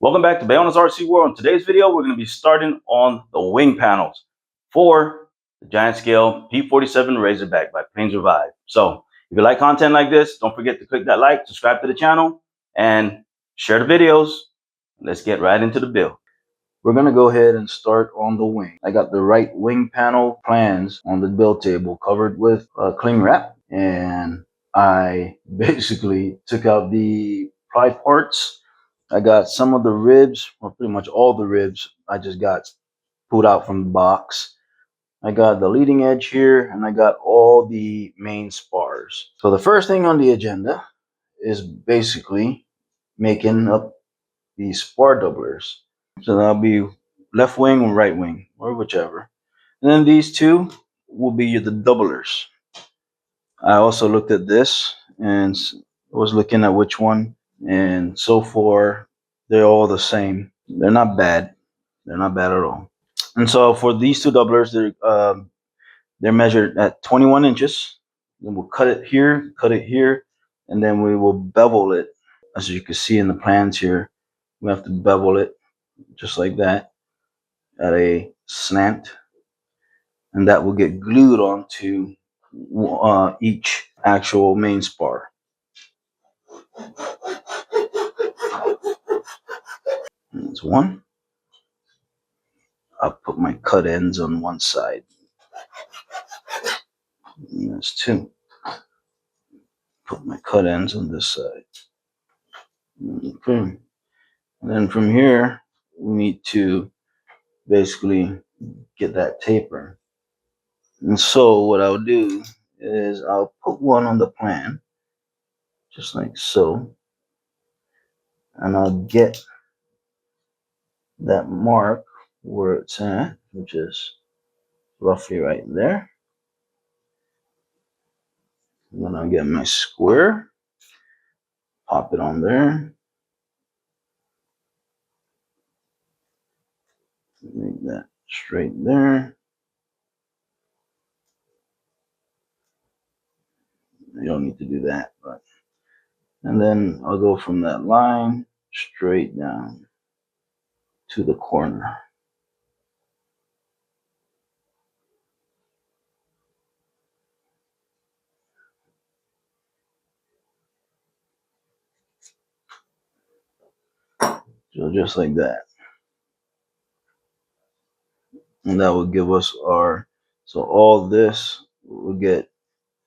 Welcome back to Bayona's RC World. In today's video, we're going to be starting on the wing panels for the giant scale P47 Razorback by Plains Revive. So if you like content like this, don't forget to click that like, subscribe to the channel, and share the videos. Let's get right into the build. We're going to go ahead and start on the wing. I got the right wing panel plans on the build table covered with cling wrap, and I basically took out the ply parts. I got some of the ribs, or pretty much all the ribs, I just got pulled out from the box. I got the leading edge here, and I got all the main spars. So the first thing on the agenda is basically making up these spar doublers. So that'll be left wing or right wing, or whichever. And then these two will be the doublers. I also looked at this and was looking at which one, and so far they're all the same. They're not bad. They're not bad at all. And so for these two doublers, they're measured at 21 inches. Then we'll cut it here, and then we will bevel it. As you can see in the plans here, we have to bevel it just like that at a slant, and that will get glued onto each actual main spar. And that's one. I'll put my cut ends on one side. And that's two. Put my cut ends on this side. Okay. And then from here, we need to basically get that taper. And so what I'll do is I'll put one on the plan, just like so. And I'll get that mark where it's at, which is roughly right there. And then I'll get my square, pop it on there. Make that straight there. You don't need to do that, but and then I'll go from that line straight down to the corner. So just like that. And that will give us our, so all this will get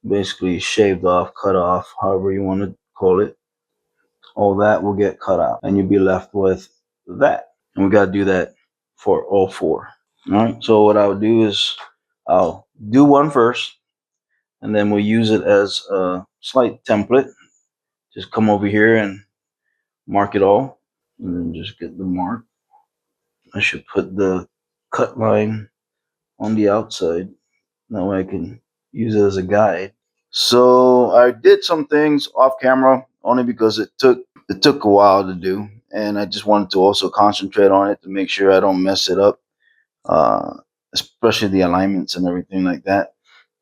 basically shaved off, cut off, however you want to call it. All that will get cut out, and you'll be left with that. And we got to do that for all four. All right, so what I'll do is I'll do one first, and then we'll use it as a slight template. Just come over here and mark it all, and then just get the mark. I should put the cut line on the outside. That way I can use it as a guide. So I did some things off camera only because it took a while to do, and I just wanted to also concentrate on it to make sure I don't mess it up, especially the alignments and everything like that.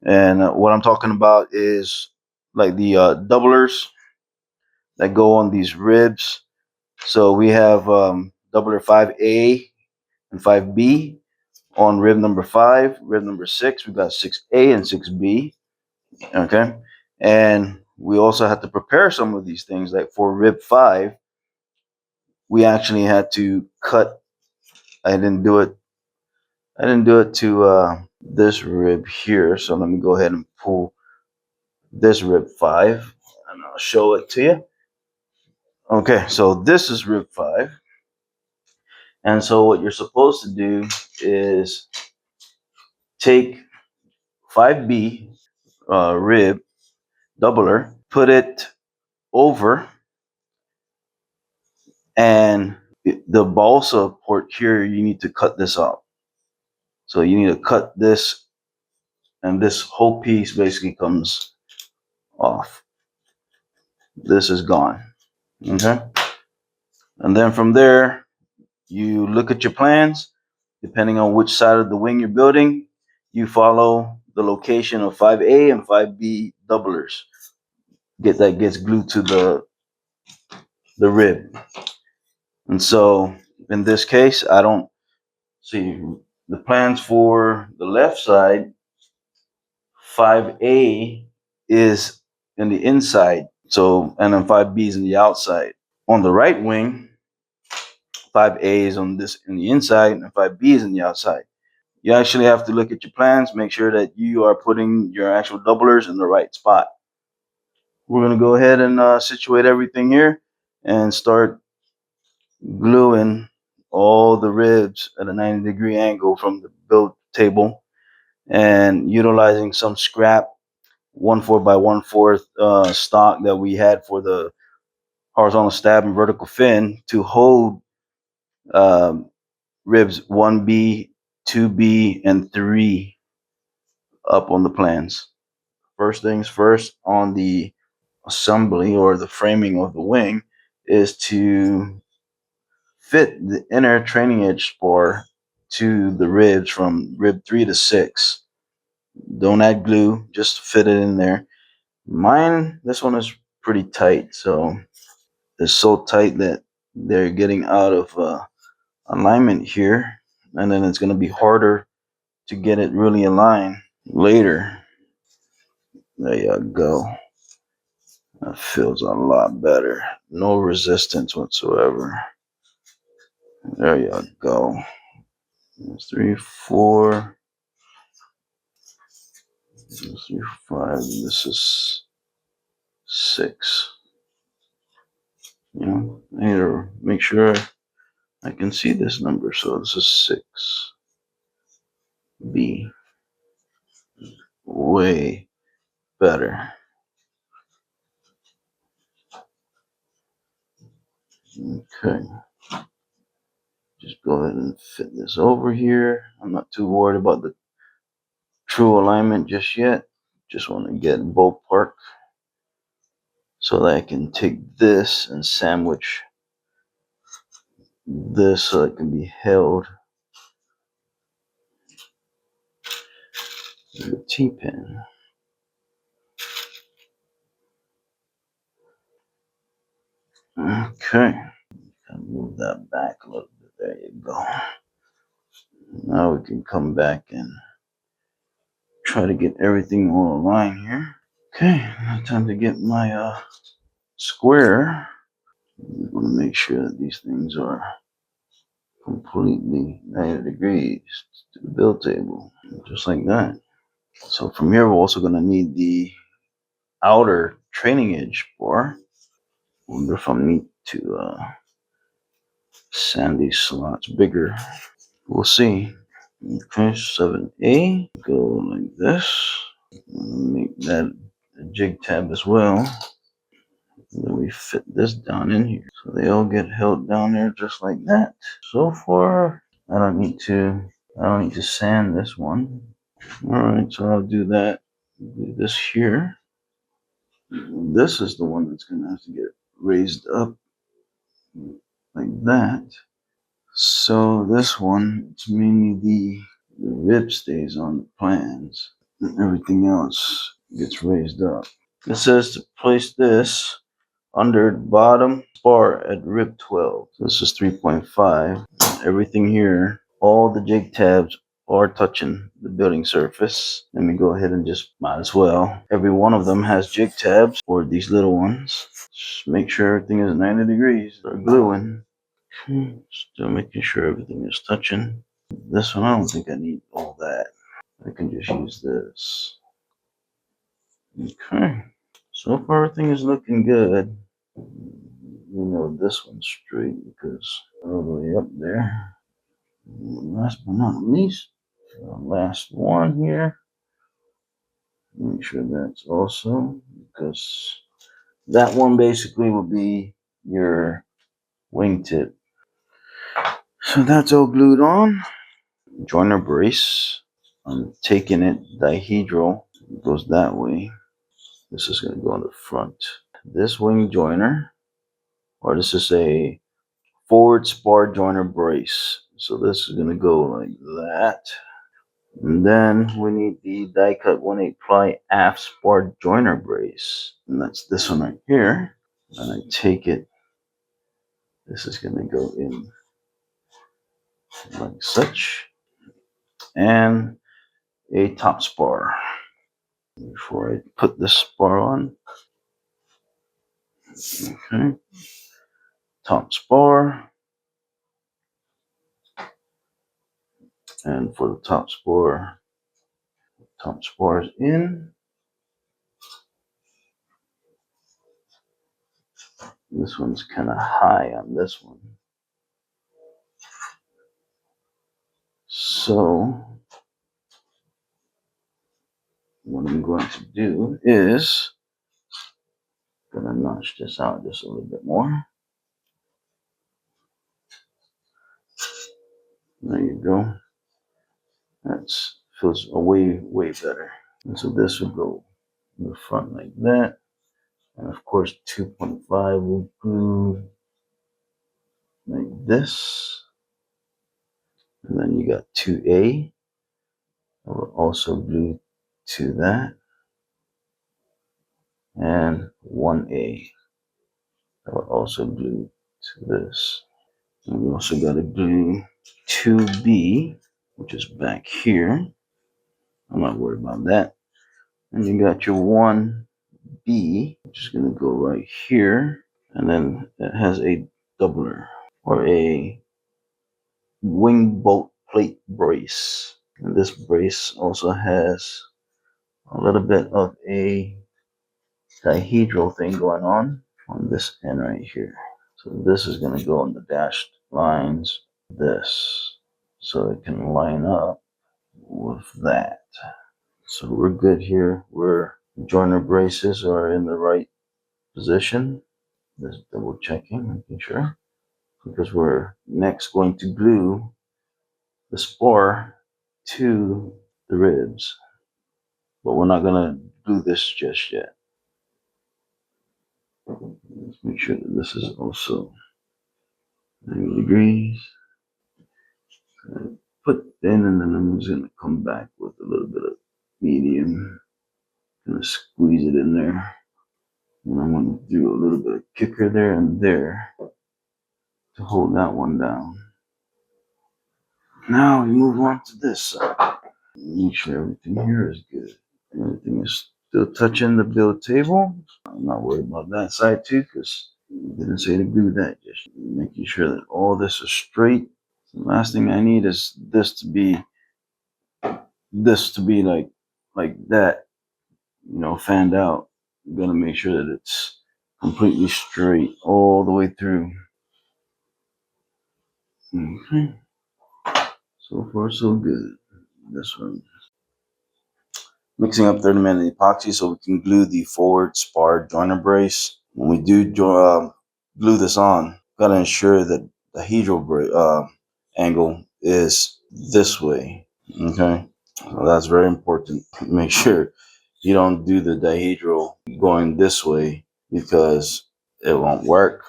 And what I'm talking about is like the doublers that go on these ribs. So we have doubler 5A and 5B on rib number 5. Rib number 6, we got 6A and 6B. Okay, and we also had to prepare some of these things. Like for rib 5, we actually had to cut. I didn't do it to this rib here. So let me go ahead and pull this rib 5, and I'll show it to you. Okay, so this is rib 5, and so what you're supposed to do is take 5B rib doubler, put it over, and the balsa port here, you need to cut this off. So you need to cut this, and this whole piece basically comes off. This is gone. Okay, and then from there, you look at your plans. Depending on which side of the wing you're building, you follow the location of 5A and 5B doublers. That gets glued to the rib. And so in this case, I don't see the plans for the left side. 5A is in the inside. So, and then 5B is in the outside. On the right wing, 5A is on this in the inside and 5B is in the outside. You actually have to look at your plans, make sure that you are putting your actual doublers in the right spot. We're going to go ahead and situate everything here and start gluing all the ribs at a 90-degree angle from the build table and utilizing some scrap 1/4 by 1/4 stock that we had for the horizontal stab and vertical fin to hold um, ribs 1B, 2B, and 3 up on the plans. First things first, on the assembly or the framing of the wing is to fit the inner training edge spar to the ribs from rib 3 to 6. Don't add glue, just fit it in there. Mine, this one is pretty tight, so it's so tight that they're getting out of alignment here, and then it's going to be harder to get it really aligned later. There you go. That feels a lot better. No resistance whatsoever. There you go. That's 3, 4. This is 5. This is 6. You know, I need to make sure I can see this number. So this is 6B. Way better. Okay. Just go ahead and fit this over here. I'm not too worried about the true alignment just yet. Just want to get ballpark so that I can take this and sandwich this so it can be held with a T-pin. Okay. Move that back a little bit. There you go. Now we can come back and try to get everything all aligned here. Okay, now time to get my square. I'm going to make sure that these things are completely 90 degrees to the build table, just like that. So from here, we're also going to need the outer training edge bar. I wonder if I need to sand these slots bigger. We'll see. Okay, 7A, go like this. Make that a jig tab as well. And then we fit this down in here. So they all get held down there just like that. So far, I don't need to sand this one. Alright, so I'll do that. Do this here. This is the one that's gonna have to get raised up like that. So this one, it's mainly the rib stays on the plans, and everything else gets raised up. It says to place this under the bottom bar at rib 12. This is 3.5. Everything here, all the jig tabs are touching the building surface. Let me go ahead and just might as well. Every one of them has jig tabs, or these little ones. Just make sure everything is 90 degrees. Start gluing. Still making sure everything is touching. This one, I don't think I need all that. I can just use this. Okay. So far, everything is looking good. You know this one's straight because all the way up there. Last but not least, last one here. Make sure that's also, because that one basically will be your wingtip. So that's all glued on. Joiner brace. I'm taking it dihedral. It goes that way. This is going to go on the front. This wing joiner, or this is a forward spar joiner brace. So this is going to go like that. And then we need the die cut 1/8 ply aft spar joiner brace. And that's this one right here. And I take it This is going to go in like such, and a top spar. Before I put this spar on, okay, top spar, and for the top spars in. This one's kind of high on this one, so what I'm going to do is gonna notch this out just a little bit more. There you go. That feels way better. And so this will go in the front like that. And of course 2.5 will glue like this. And then you got 2A. I will also glue to that. And 1A. I will also glue to this. And we also got to glue 2B, which is back here. I'm not worried about that. And you got your 1B, which is going to go right here. And then it has a doubler or a wing bolt plate brace. And this brace also has a little bit of a dihedral thing going on this end right here. So this is going to go on the dashed lines, this, so it can line up with that. So we're good here. Joiner braces are in the right position. Just double checking, making sure, because we're next going to glue the spar to the ribs, but we're not gonna glue this just yet. Let's make sure that this is also 90 degrees. Put in, and then I'm just gonna come back with a little bit of medium. Gonna squeeze it in there. And I'm gonna do a little bit of kicker there and there to hold that one down. Now we move on to this side. Make sure everything here is good. Everything is still touching the build table. I'm not worried about that side too, because we didn't say to glue that. Just making sure that all this is straight. The last thing I need is this to be like that, fanned out. I'm gonna make sure that it's completely straight all the way through. Okay. So far so good. This one. Mixing up 30-minute epoxy so we can glue the forward spar joiner brace. When we do glue this on, gotta ensure that the hedral angle is this way. Okay, so that's very important. Make sure you don't do the dihedral going this way, because it won't work.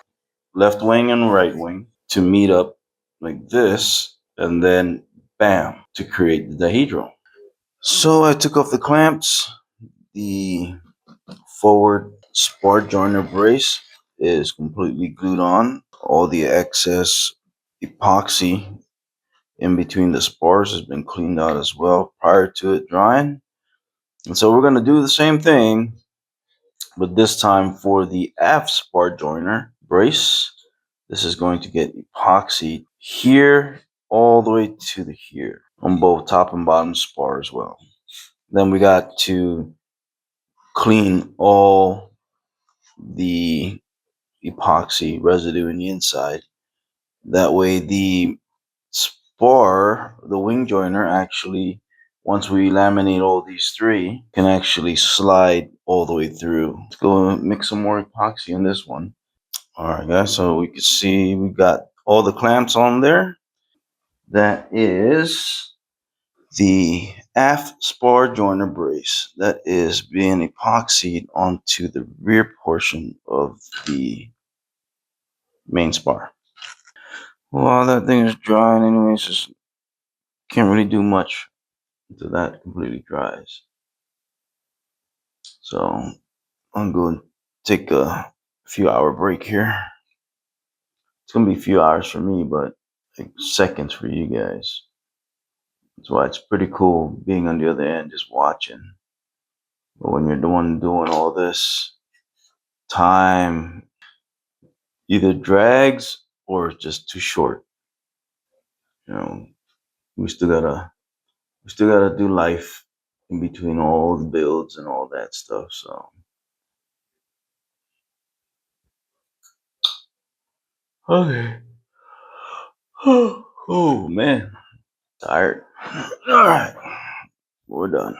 Left wing and right wing to meet up like this, and then bam, to create the dihedral. So I took off the clamps. The forward spar joiner brace is completely glued on. All the excess epoxy in between the spars has been cleaned out as well prior to it drying. And so we're going to do the same thing, but this time for the aft spar joiner brace. This is going to get epoxy here all the way to the here on both top and bottom spar as well. Then we got to clean all the epoxy residue in the inside. That way the spar, the wing joiner, actually, once we laminate all these three, can actually slide all the way through. Let's go mix some more epoxy in this one. All right, guys, so we can see we got all the clamps on there. That is the aft spar joiner brace that is being epoxied onto the rear portion of the main spar. While that thing is drying anyways, just can't really do much until that completely dries. So I'm going to take a few hour break here. It's gonna be a few hours for me, but like seconds for you guys. That's why it's pretty cool being on the other end, just watching. But when you're doing all this, time either drags or it's just too short. You know, we still gotta we still gotta do life in between all the builds and all that stuff. So okay. Oh man, tired. All right, we're done.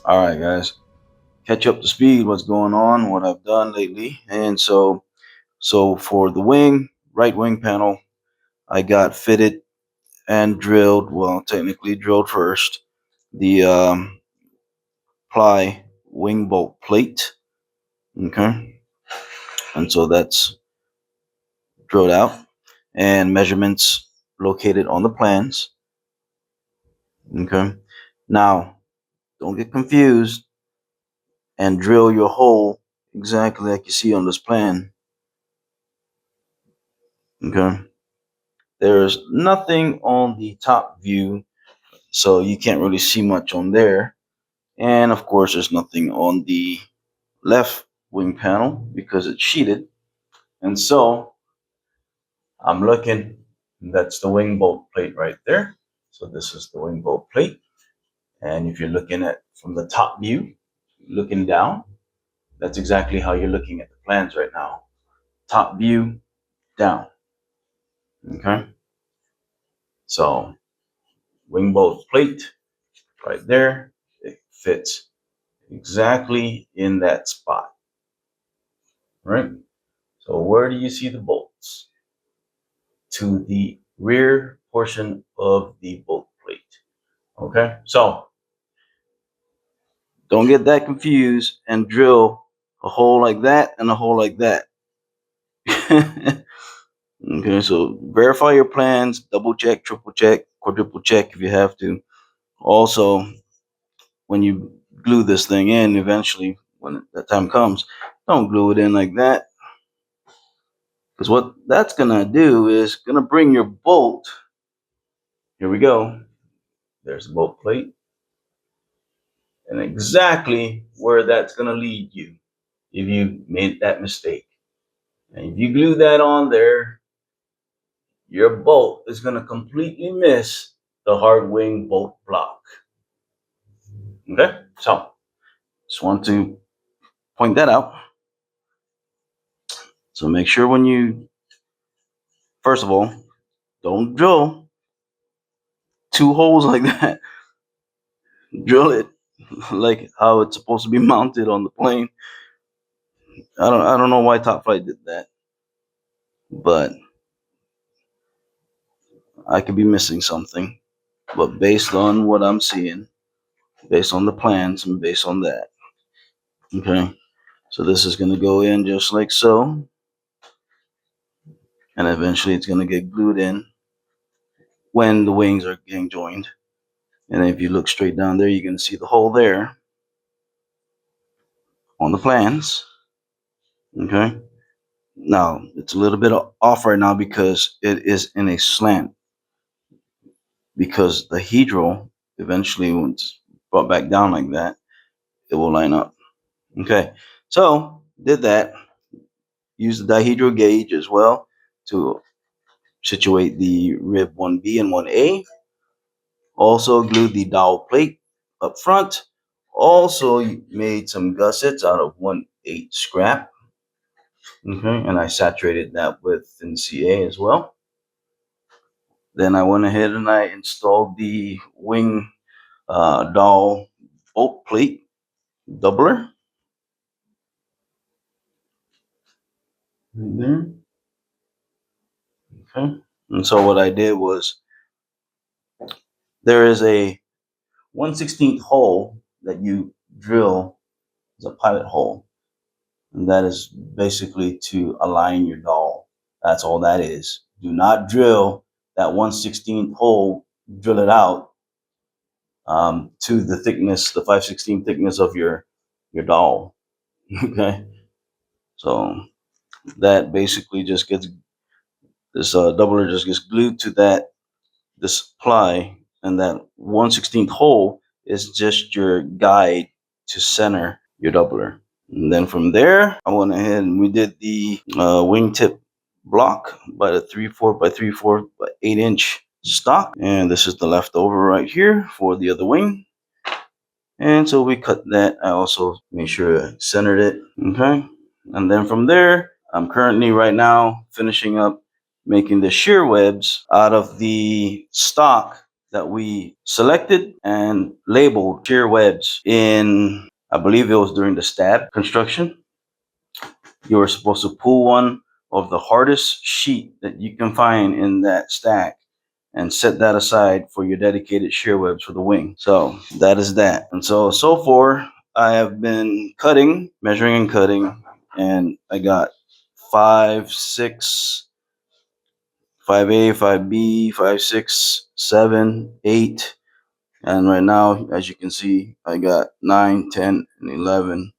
All right, guys, catch up to speed. What's going on? What I've done lately, and so for the right wing panel, I got fitted and drilled. Well, technically drilled first. The ply wing bolt plate. Okay, and so that's drilled out, and measurements located on the plans. Okay, now don't get confused and drill your hole exactly like you see on this plan. Okay, there's nothing on the top view, so you can't really see much on there. And of course, there's nothing on the left wing panel because it's sheeted. And so I'm looking, that's the wing bolt plate right there. So this is the wing bolt plate. And if you're looking at from the top view, looking down, that's exactly how you're looking at the plans right now. Top view, down. Okay. So wing bolt plate right there, it fits exactly in that spot. Right? So where do you see the bolts? To the rear portion of the bolt plate. Okay, so don't get that confused and drill a hole like that and a hole like that. Okay, so verify your plans, double check, triple check, quadruple check if you have to. Also, when you glue this thing in, eventually, when that time comes, don't glue it in like that. Because what that's gonna do is gonna bring your bolt. Here we go. There's the bolt plate, and exactly where that's gonna lead you if you made that mistake. And if you glue that on there, your bolt is gonna completely miss the hard wing bolt block. Okay, so just want to point that out. So make sure when you, first of all, don't drill two holes like that. Drill it like how it's supposed to be mounted on the plane. I don't know why Top Flight did that, but I could be missing something. But based on what I'm seeing, based on the plans, and based on that, okay. So this is going to go in just like so, and eventually it's going to get glued in when the wings are getting joined. And if you look straight down there, you can see the hole there on the plans. Okay. Now it's a little bit off right now because it is in a slant. Because the hedral eventually, when it's brought back down like that, it will line up. Okay. So did that. Use the dihedral gauge as well to situate the rib 1B and 1A. Also glued the dowel plate up front. Also made some gussets out of 1/8 scrap. Okay, and I saturated that with NCA as well. Then I went ahead and I installed the wing dowel bolt plate doubler. Right there. Okay. And so what I did was there is a 1/16 hole that you drill as a pilot hole. And that is basically to align your dowel. That's all that is. Do not drill that 1/16 hole, drill it out to the thickness, the 5/16 thickness of your dowel. Okay. So that basically just gets, this doubler just gets glued to that, this ply, and that 1/16 hole is just your guide to center your doubler. And then from there, I went ahead and we did the wingtip block by the 3/4 by 3/4 by 8-inch stock. And this is the leftover right here for the other wing. And so we cut that. I also made sure I centered it. Okay. And then from there, I'm currently right now finishing up making the shear webs out of the stock that we selected and labeled shear webs in, I believe it was during the stab construction. You were supposed to pull one of the hardest sheet that you can find in that stack and set that aside for your dedicated shear webs for the wing. So that is that. And so far, I have been cutting, measuring and cutting, and I got 5, 6, 5A, 5B, 5, 6, 7, 8. And right now, as you can see, I got 9, 10, and 11.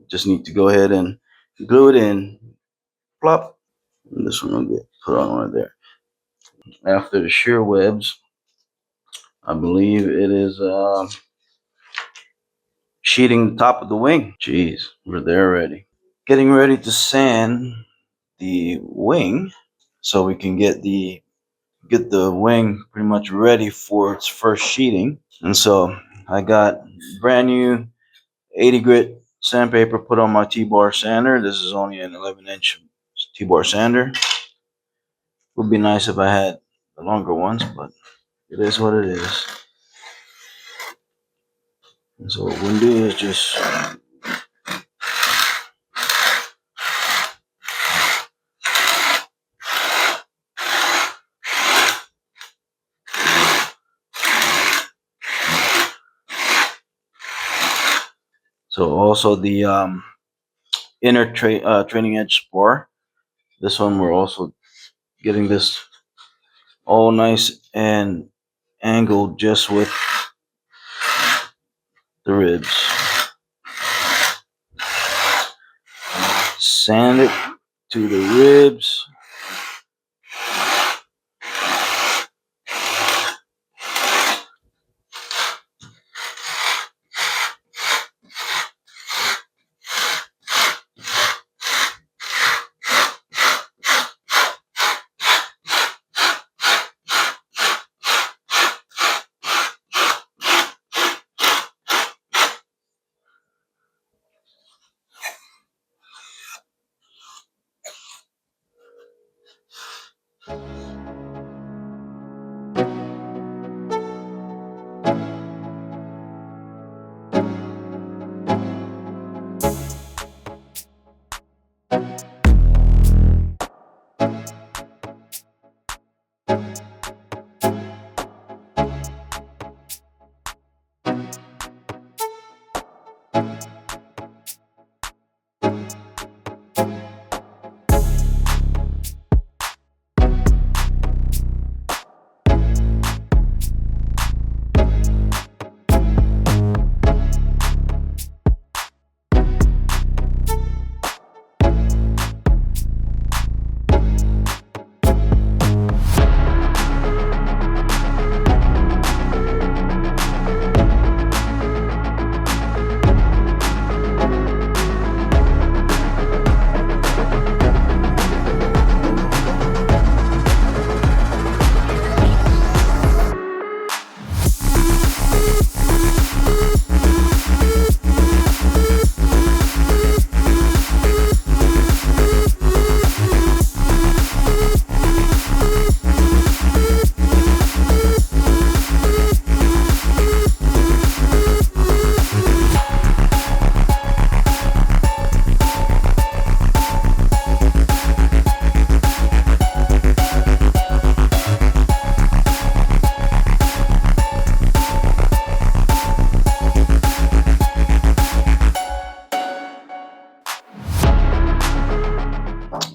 Just need to go ahead and glue it in. Plop. And this one will get put on right there. After the shear webs, I believe it is sheeting the top of the wing. Jeez, we're there already. Getting ready to sand the wing so we can get the wing pretty much ready for its first sheeting. And so I got brand new 80 grit sandpaper put on my T-bar sander. This is only an 11-inch T-bar sander. Would be nice if I had the longer ones, but it is what it is. And so what we'll do is just so also the inner trailing edge spar. This one we're also getting this all nice and angled just with the ribs. Sand it to the ribs.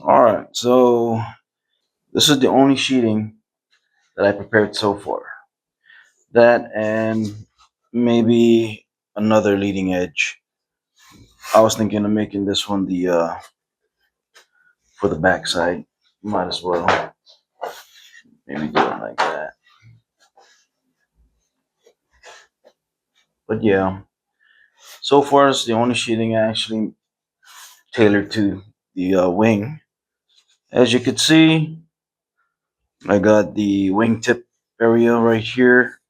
All right, so this is the only sheeting that I prepared so far. That and maybe another leading edge. I was thinking of making this one the for the backside. Might as well maybe do it like that. But yeah, so far it's the only sheeting I actually tailored to the wing. As you can see, I got the wingtip area right here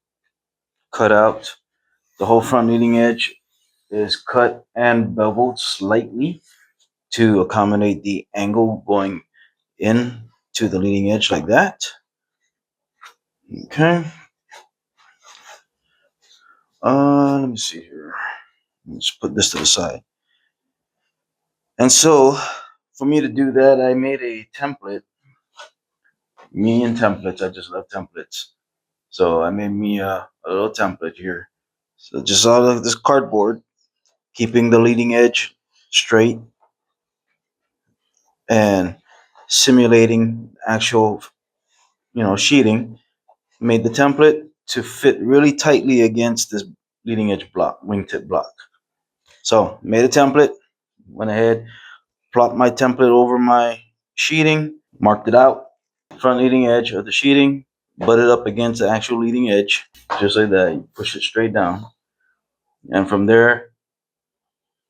cut out. The whole front leading edge is cut and beveled slightly to accommodate the angle going in to the leading edge like that. Okay. Let me see here. Let's put this to the side. And so, for me to do that, I made a template. Me and templates. I just love templates. So I made me a little template here. So just out of this cardboard, keeping the leading edge straight and simulating actual, sheeting. Made the template to fit really tightly against this leading edge block, wingtip block. So made a template, went ahead, plopped my template over my sheeting, marked it out, front leading edge of the sheeting, butt it up against the actual leading edge, just like that. You push it straight down. And from there,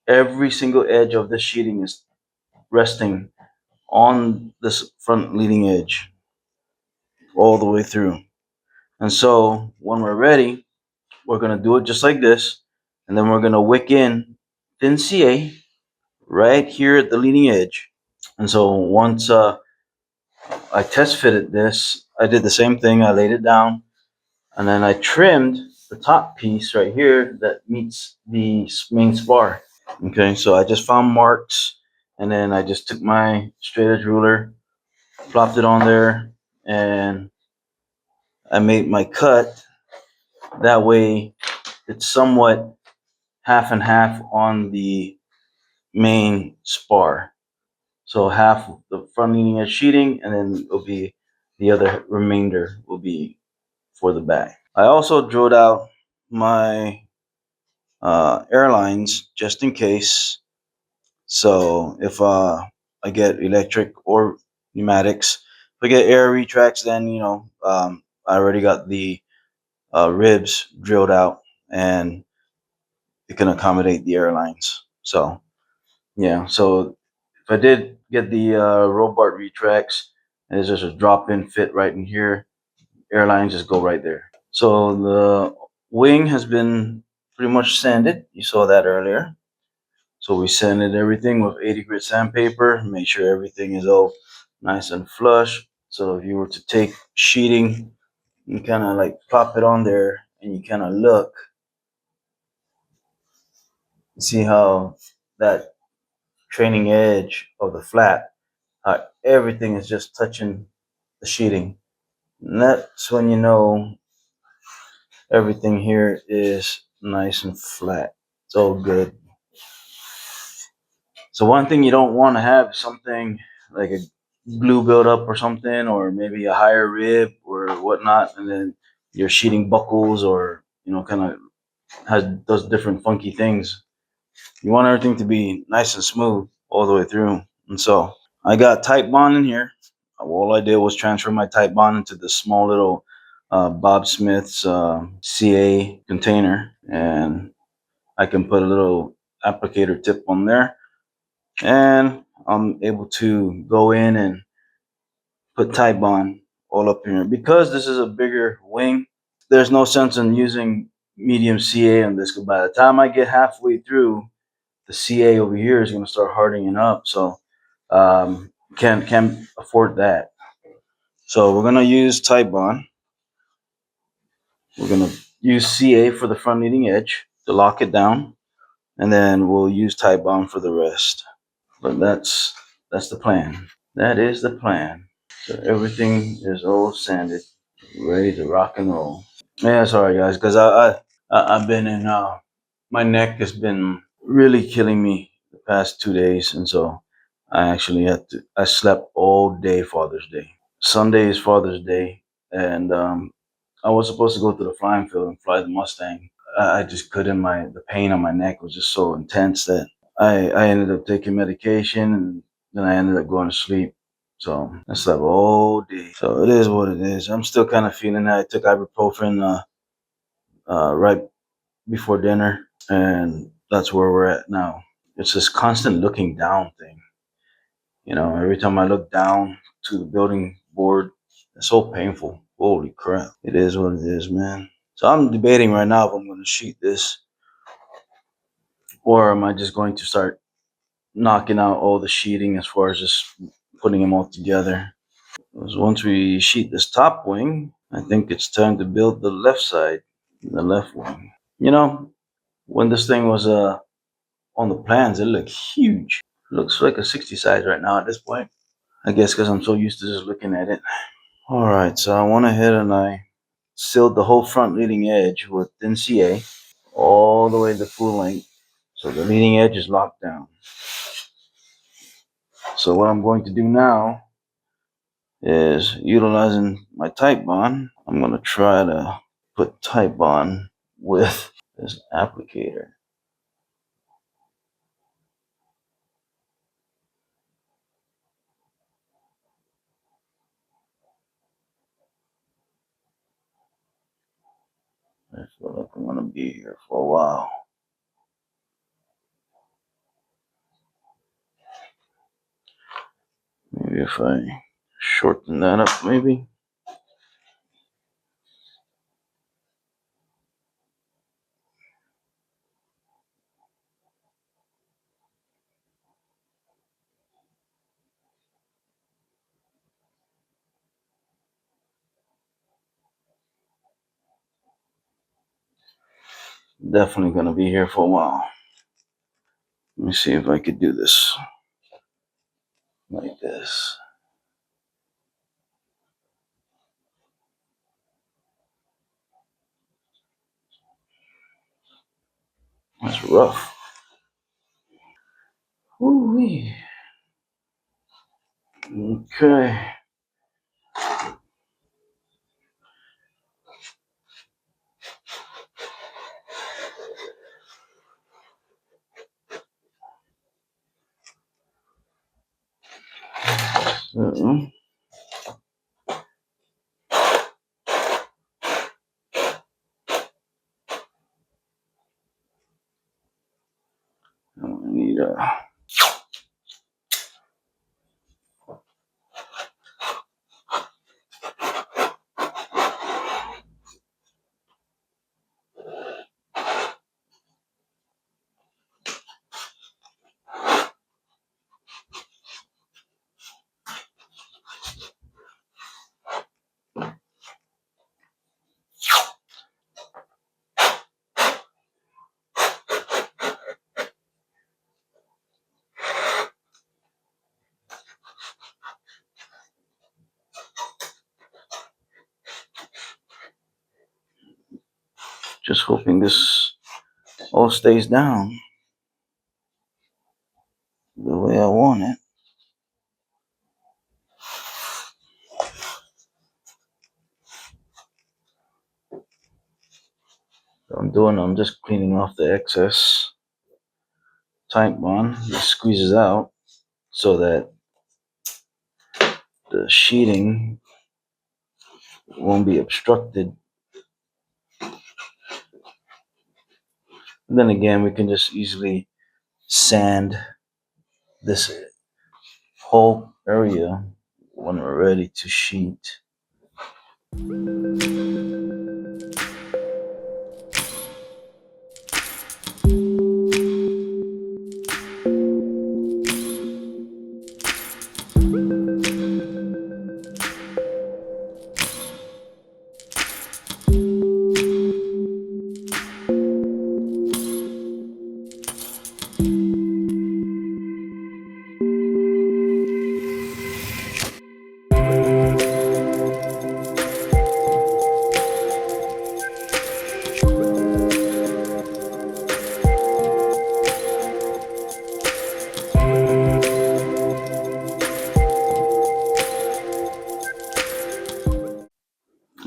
every single edge of the sheeting is resting on this front leading edge all the way through. And so when we're ready, we're going to do it just like this. And then we're going to wick in thin CA right here at the leading edge. And so once I test fitted this, I did the same thing. I laid it down and then I trimmed the top piece right here that meets the main spar. Okay, so I just found marks and then I just took my straight edge ruler, plopped it on there, and I made my cut. That way it's somewhat half and half on the main spar. So half the front leading edge sheeting, and then it'll be the other remainder will be for the back. I also drilled out my airlines just in case. So if I I get electric or pneumatics. If I get air retracts, then I already got the ribs drilled out, and it can accommodate the airlines. So yeah, so if I did get the Robart retracts, and it's just a drop-in fit right in here, airlines just go right there. So the wing has been pretty much sanded. You saw that earlier. So we sanded everything with 80 grit sandpaper, make sure everything is all nice and flush. So if you were to take sheeting, you kind of like plop it on there and you kind of look, see how that trailing edge of the flat, how everything is just touching the sheeting. And that's when you know everything here is nice and flat. It's all good. So one thing you don't want to have is something like a glue buildup or something, or maybe a higher rib or whatnot, and then your sheeting buckles or kind of has does different funky things. You want everything to be nice and smooth all the way through. And so I got tight bond in here. All I did was transfer my tight bond into the small little Bob Smith's CA container, and I can put a little applicator tip on there, and I'm able to go in and put Type bond all up here. Because this is a bigger wing, there's no sense in using medium CA on this, because by the time I get halfway through, the CA over here is going to start hardening up. So can't afford that. So we're going to use Type bond. We're going to use CA for the front leading edge to lock it down, and then we'll use Type bond for the rest. But that's the plan. That is the plan. So everything is all sanded, ready to rock and roll. Yeah, sorry guys, because I've been in my neck has been really killing me the past 2 days, and so I actually I slept all day Father's Day. Sunday is Father's Day, and I was supposed to go to the flying field and fly the Mustang. I just couldn't. The pain on my neck was just so intense that I ended up taking medication, and then I ended up going to sleep. So I slept all day. So it is what it is. I'm still kind of feeling that. I took ibuprofen right before dinner, and that's where we're at now. It's this constant looking down thing. Every time I look down to the building board, it's so painful. Holy crap. It is what it is, man. So I'm debating right now if I'm going to sheet this, or am I just going to start knocking out all the sheeting as far as just putting them all together. Because once we sheet this top wing, I think it's time to build the left side, the left wing. When this thing was on the plans, it looked huge. It looks like a 60 size right now at this point. I guess because I'm so used to just looking at it. All right, so I went ahead and I sealed the whole front leading edge with thin CA all the way to full length. So the leading edge is locked down. So what I'm going to do now is, utilizing my Type bond, I'm going to try to put Type bond with this applicator. I feel like I'm going to be here for a while. Maybe if I shorten that up, maybe. Definitely going to be here for a while. Let me see if I could do this like this. That's rough. Ooh-wee. Okay. So I need a just hoping this all stays down the way I want it. So I'm just cleaning off the excess tight bond. It squeezes out so that the sheeting won't be obstructed. And then again, we can just easily sand this whole area when we're ready to sheet.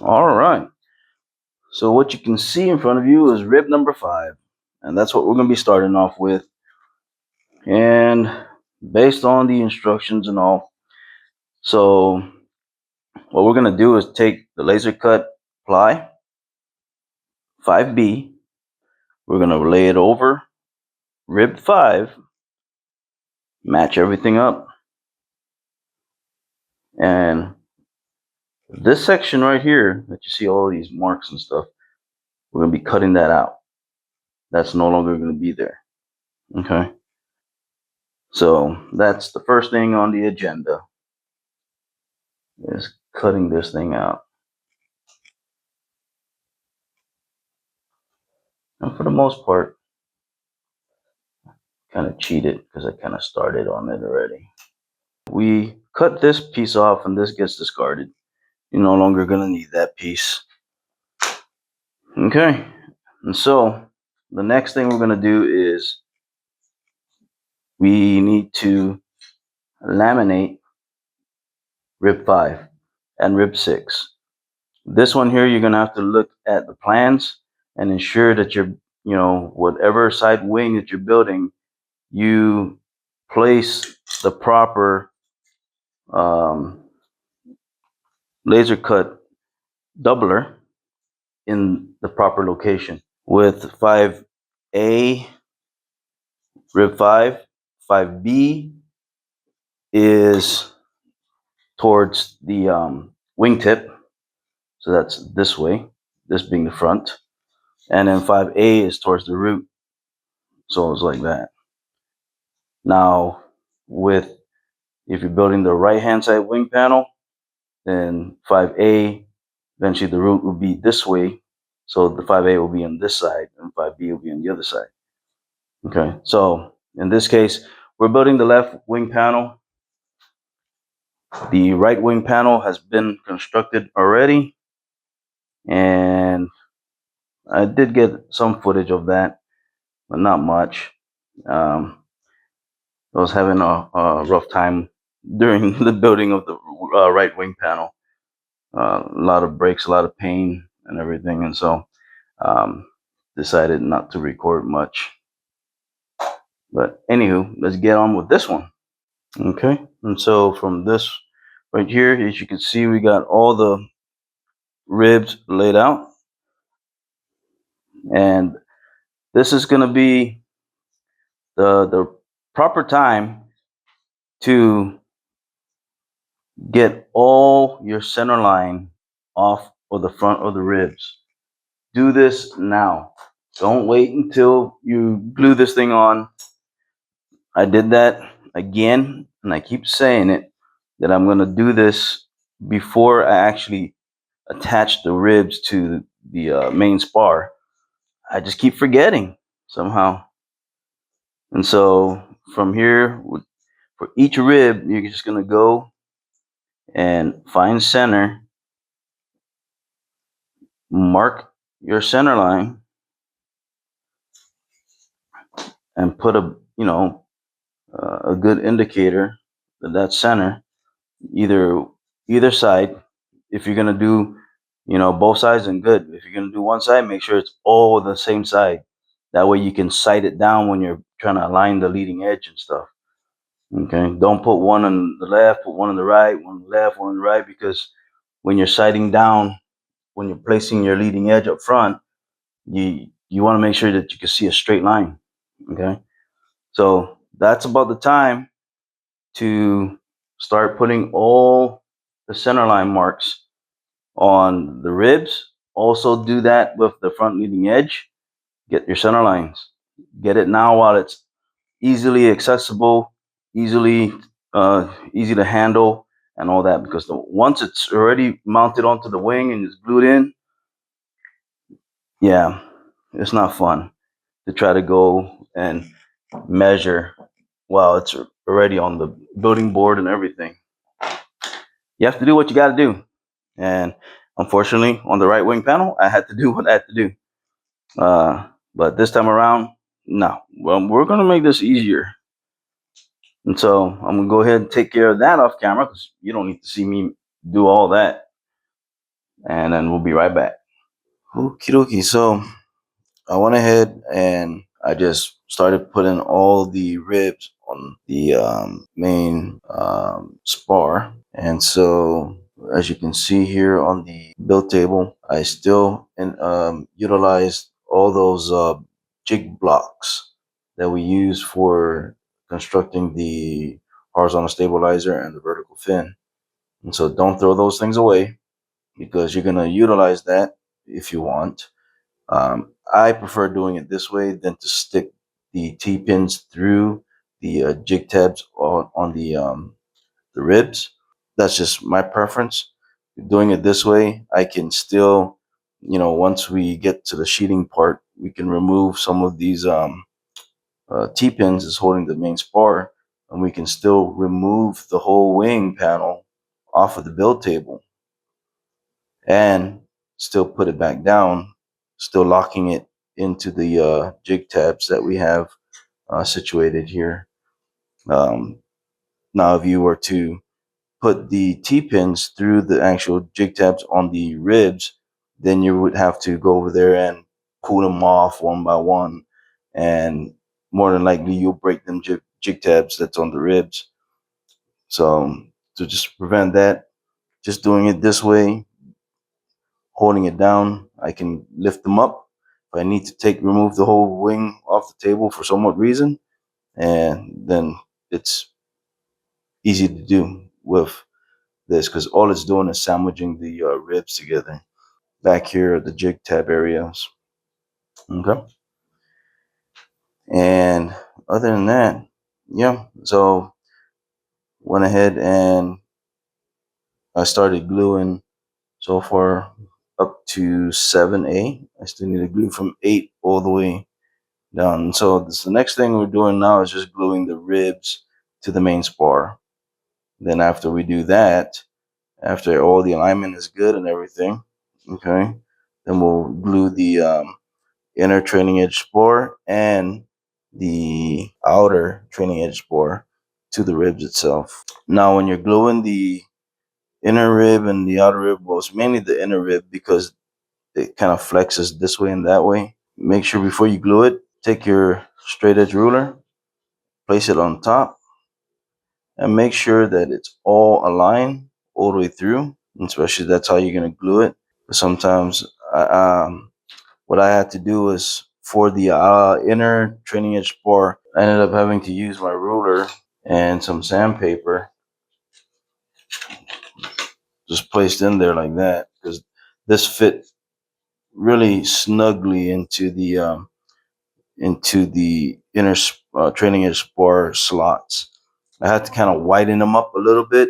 All right. So what you can see in front of you is rib number 5, and that's what we're going to be starting off with. And based on the instructions and all, so what we're going to do is take the laser cut ply 5B. We're going to lay it over rib 5, match everything up, and this section right here that you see all these marks and stuff, we're going to be cutting that out. That's no longer going to be there. Okay. So that's the first thing on the agenda, is cutting this thing out. And for the most part, kind of cheated because I kind of started on it already. We cut this piece off and this gets discarded. You're no longer going to need that piece. Okay. And so the next thing we're going to do is we need to laminate rib 5 and rib 6. This one here, you're going to have to look at the plans and ensure that you're, whatever side wing that you're building, you place the proper laser cut doubler in the proper location. With 5A, rib 5, 5B is towards the wingtip. So that's this way, this being the front. And then 5A is towards the root. So it's like that. Now, if you're building the right-hand side wing panel, then 5A, eventually the root will be this way. So the 5A will be on this side and 5B will be on the other side. Okay, so in this case, we're building the left wing panel. The right wing panel has been constructed already, and I did get some footage of that, but not much. I was having a rough time during the building of the right wing panel. A lot of breaks, a lot of pain and everything, and so decided not to record much. But anywho, let's get on with this one. Okay, and so from this Right here, as you can see, we got all the ribs laid out, and this is going to be the proper time to get all your center line off of the front of the ribs. Do this now. Don't wait until you glue this thing on. I did that again, and I keep saying it, that I'm going to do this before I actually attach the ribs to the main spar. I just keep forgetting somehow. And so from here, for each rib, you're just going to go and find center, mark your center line, and put a good indicator that that's center, either side. If you're gonna do both sides, and good. If you're gonna do one side, make sure it's all the same side. That way you can sight it down when you're trying to align the leading edge and stuff. Okay, don't put one on the left, put one on the right, one on the left, one on the right, because when you're sighting down, when you're placing your leading edge up front, you want to make sure that you can see a straight line. Okay, so that's about the time to start putting all the center line marks on the ribs. Also do that with the front leading edge. Get your center lines. Get it now while it's easily accessible, easy to handle, and all that. Because once it's already mounted onto the wing and it's glued in, yeah, it's not fun to try to go and measure while it's already on the building board and everything. You have to do what you got to do. And unfortunately, on the right wing panel, I had to do what I had to do. But this time around, no. Well, we're going to make this easier. And so I'm going to go ahead and take care of that off camera, because you don't need to see me do all that. And then we'll be right back. Okie dokie. So I went ahead and I just started putting all the ribs on the main spar. And so as you can see here on the build table, I still utilized all those jig blocks that we use for constructing the horizontal stabilizer and the vertical fin. And so don't throw those things away, because you're going to utilize that if you want. I prefer doing it this way than to stick the T-pins through the jig tabs on the ribs. That's just my preference. Doing it this way, I can still, once we get to the sheeting part, we can remove some of these T-pins that's holding the main spar, and we can still remove the whole wing panel off of the build table and still put it back down, still locking it into the jig tabs that we have situated here. Now, if you were to put the T-pins through the actual jig tabs on the ribs, then you would have to go over there and pull them off one by one, and more than likely you'll break them jig tabs that's on the ribs. So to just prevent that, just doing it this way, holding it down, I can lift them up. If I need to remove the whole wing off the table for some reason, and then it's easy to do with this, because all it's doing is sandwiching the ribs together. Back here at the jig tab areas. Okay. And other than that, yeah. So went ahead and I started gluing so far up to 7A. I still need to glue from 8 all the way down. So the next thing we're doing now is just gluing the ribs to the main spar. Then after we do that, after all the alignment is good and everything, okay, then we'll glue the inner trailing edge spar and the outer trailing edge spar to the ribs itself. Now, when you're gluing the inner rib and the outer rib, well, it's mainly the inner rib because it kind of flexes this way and that way. Make sure before you glue it, take your straight edge ruler, place it on top, and make sure that it's all aligned all the way through, especially that's how you're gonna glue it. But sometimes, what I had to do was for the inner trailing edge spar, I ended up having to use my ruler and some sandpaper just placed in there like that because this fit really snugly into the inner trailing edge spar slots. I had to kind of widen them up a little bit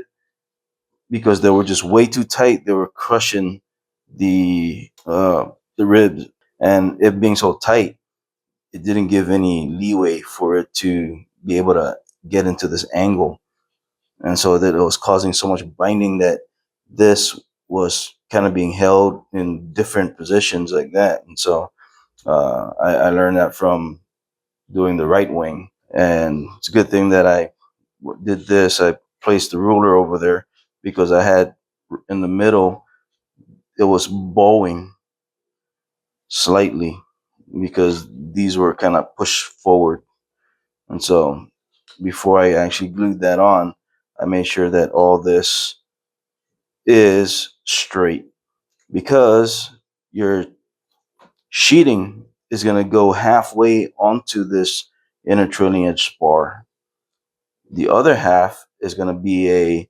because they were just way too tight. They were crushing the ribs, and it being so tight, it didn't give any leeway for it to be able to get into this angle, and so that it was causing so much binding that this was kind of being held in different positions like that. And so I learned that from doing the right wing, and it's a good thing that I did this. I placed the ruler over there because I had in the middle, it was bowing slightly because these were kind of pushed forward. And so before I actually glued that on, I made sure that all this is straight because your sheeting is going to go halfway onto this inner trailing edge spar. The other half is going to be a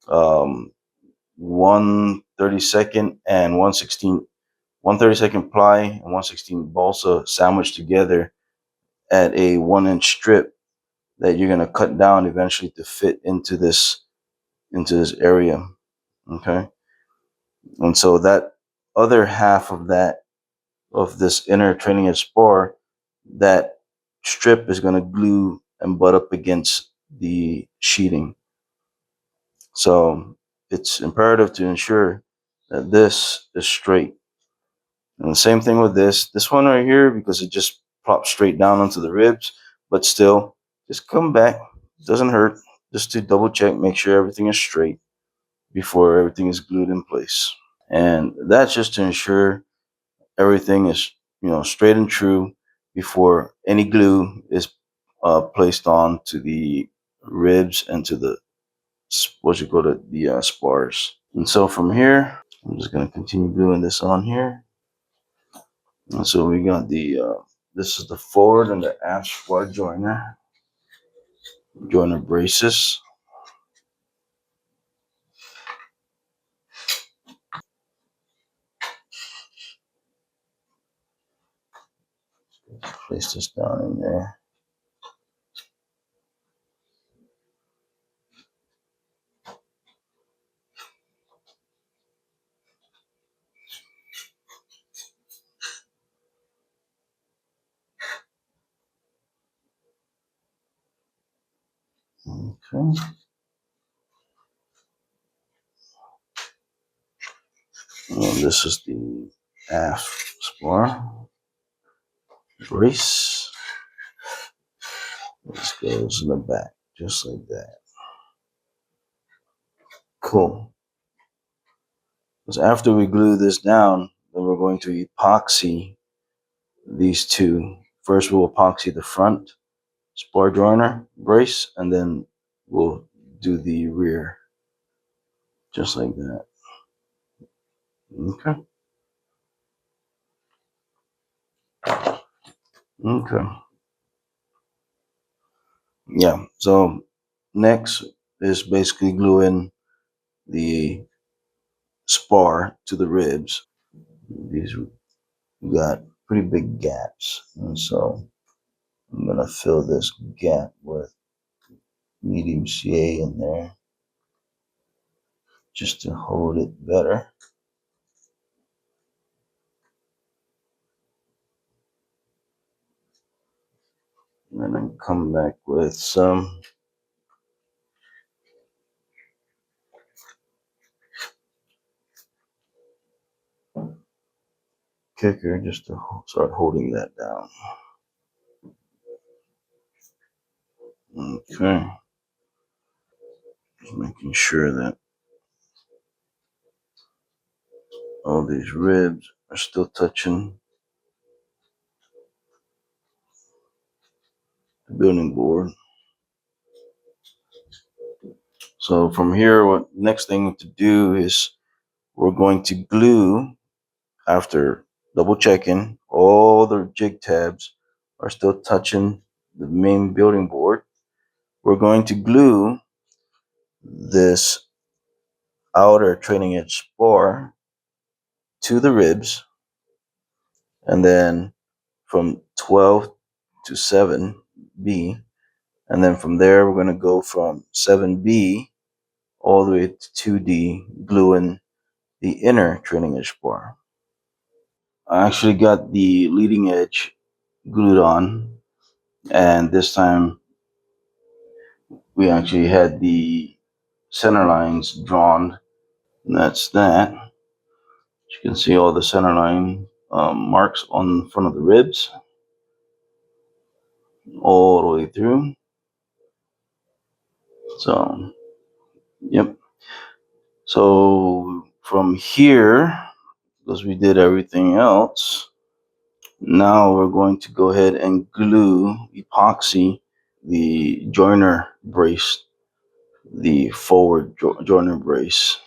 1/32 and 1/32 ply and 1/16 balsa sandwiched together at a 1 inch strip that you're gonna cut down eventually to fit into this area. Okay, and so that other half of this inner trailing edge spar, that strip is gonna glue and butt up against the sheeting. So it's imperative to ensure that this is straight. And the same thing with this one right here, because it just plops straight down onto the ribs, but still, just come back. Doesn't hurt. Just to double check, make sure everything is straight before everything is glued in place. And that's just to ensure everything is, straight and true before any glue is placed on to the ribs and to the, what you call it, the spars. And so from here, I'm just going to continue gluing this on here. And so we got this is the forward and the aft spar joiner braces. Place this down in there. Okay. And this is the aft spar brace. This goes in the back, just like that. Cool. Because after we glue this down, then we're going to epoxy these two. First, we'll epoxy the front spar joiner brace, and then we'll do the rear, just like that. Okay. Okay. Yeah. So next is basically gluing the spar to the ribs. These got pretty big gaps, and so I'm gonna fill this gap with medium CA in there just to hold it better. And then come back with some kicker just to start holding that down. Okay. Just making sure that all these ribs are still touching the building board. So from here, what next thing to do is we're going to glue, after double checking all the jig tabs are still touching the main building board. We're going to glue this outer trailing edge spar to the ribs, and then from 12 to 7B, and then from there we're going to go from 7B all the way to 2D, gluing the inner trailing edge spar. I actually got the leading edge glued on, and this time we actually had the center lines drawn, and that's that. You can see all the center line marks on the front of the ribs all the way through. So, yep. So from here, because we did everything else, now we're going to go ahead and glue, epoxy the joiner brace, the forward joiner brace.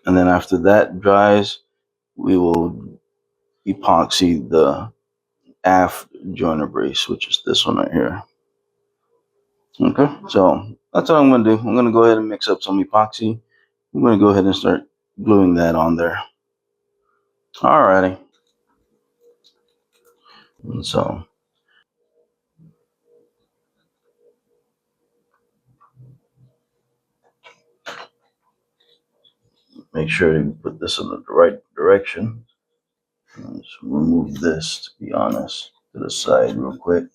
And then after that dries, we will epoxy the aft joiner brace, which is this one right here. Okay, so that's what I'm going to do. I'm going to go ahead and mix up some epoxy. I'm going to go ahead and start gluing that on there. Alrighty. And so make sure you put this in the right direction. Let's remove this, to be honest, to the side real quick.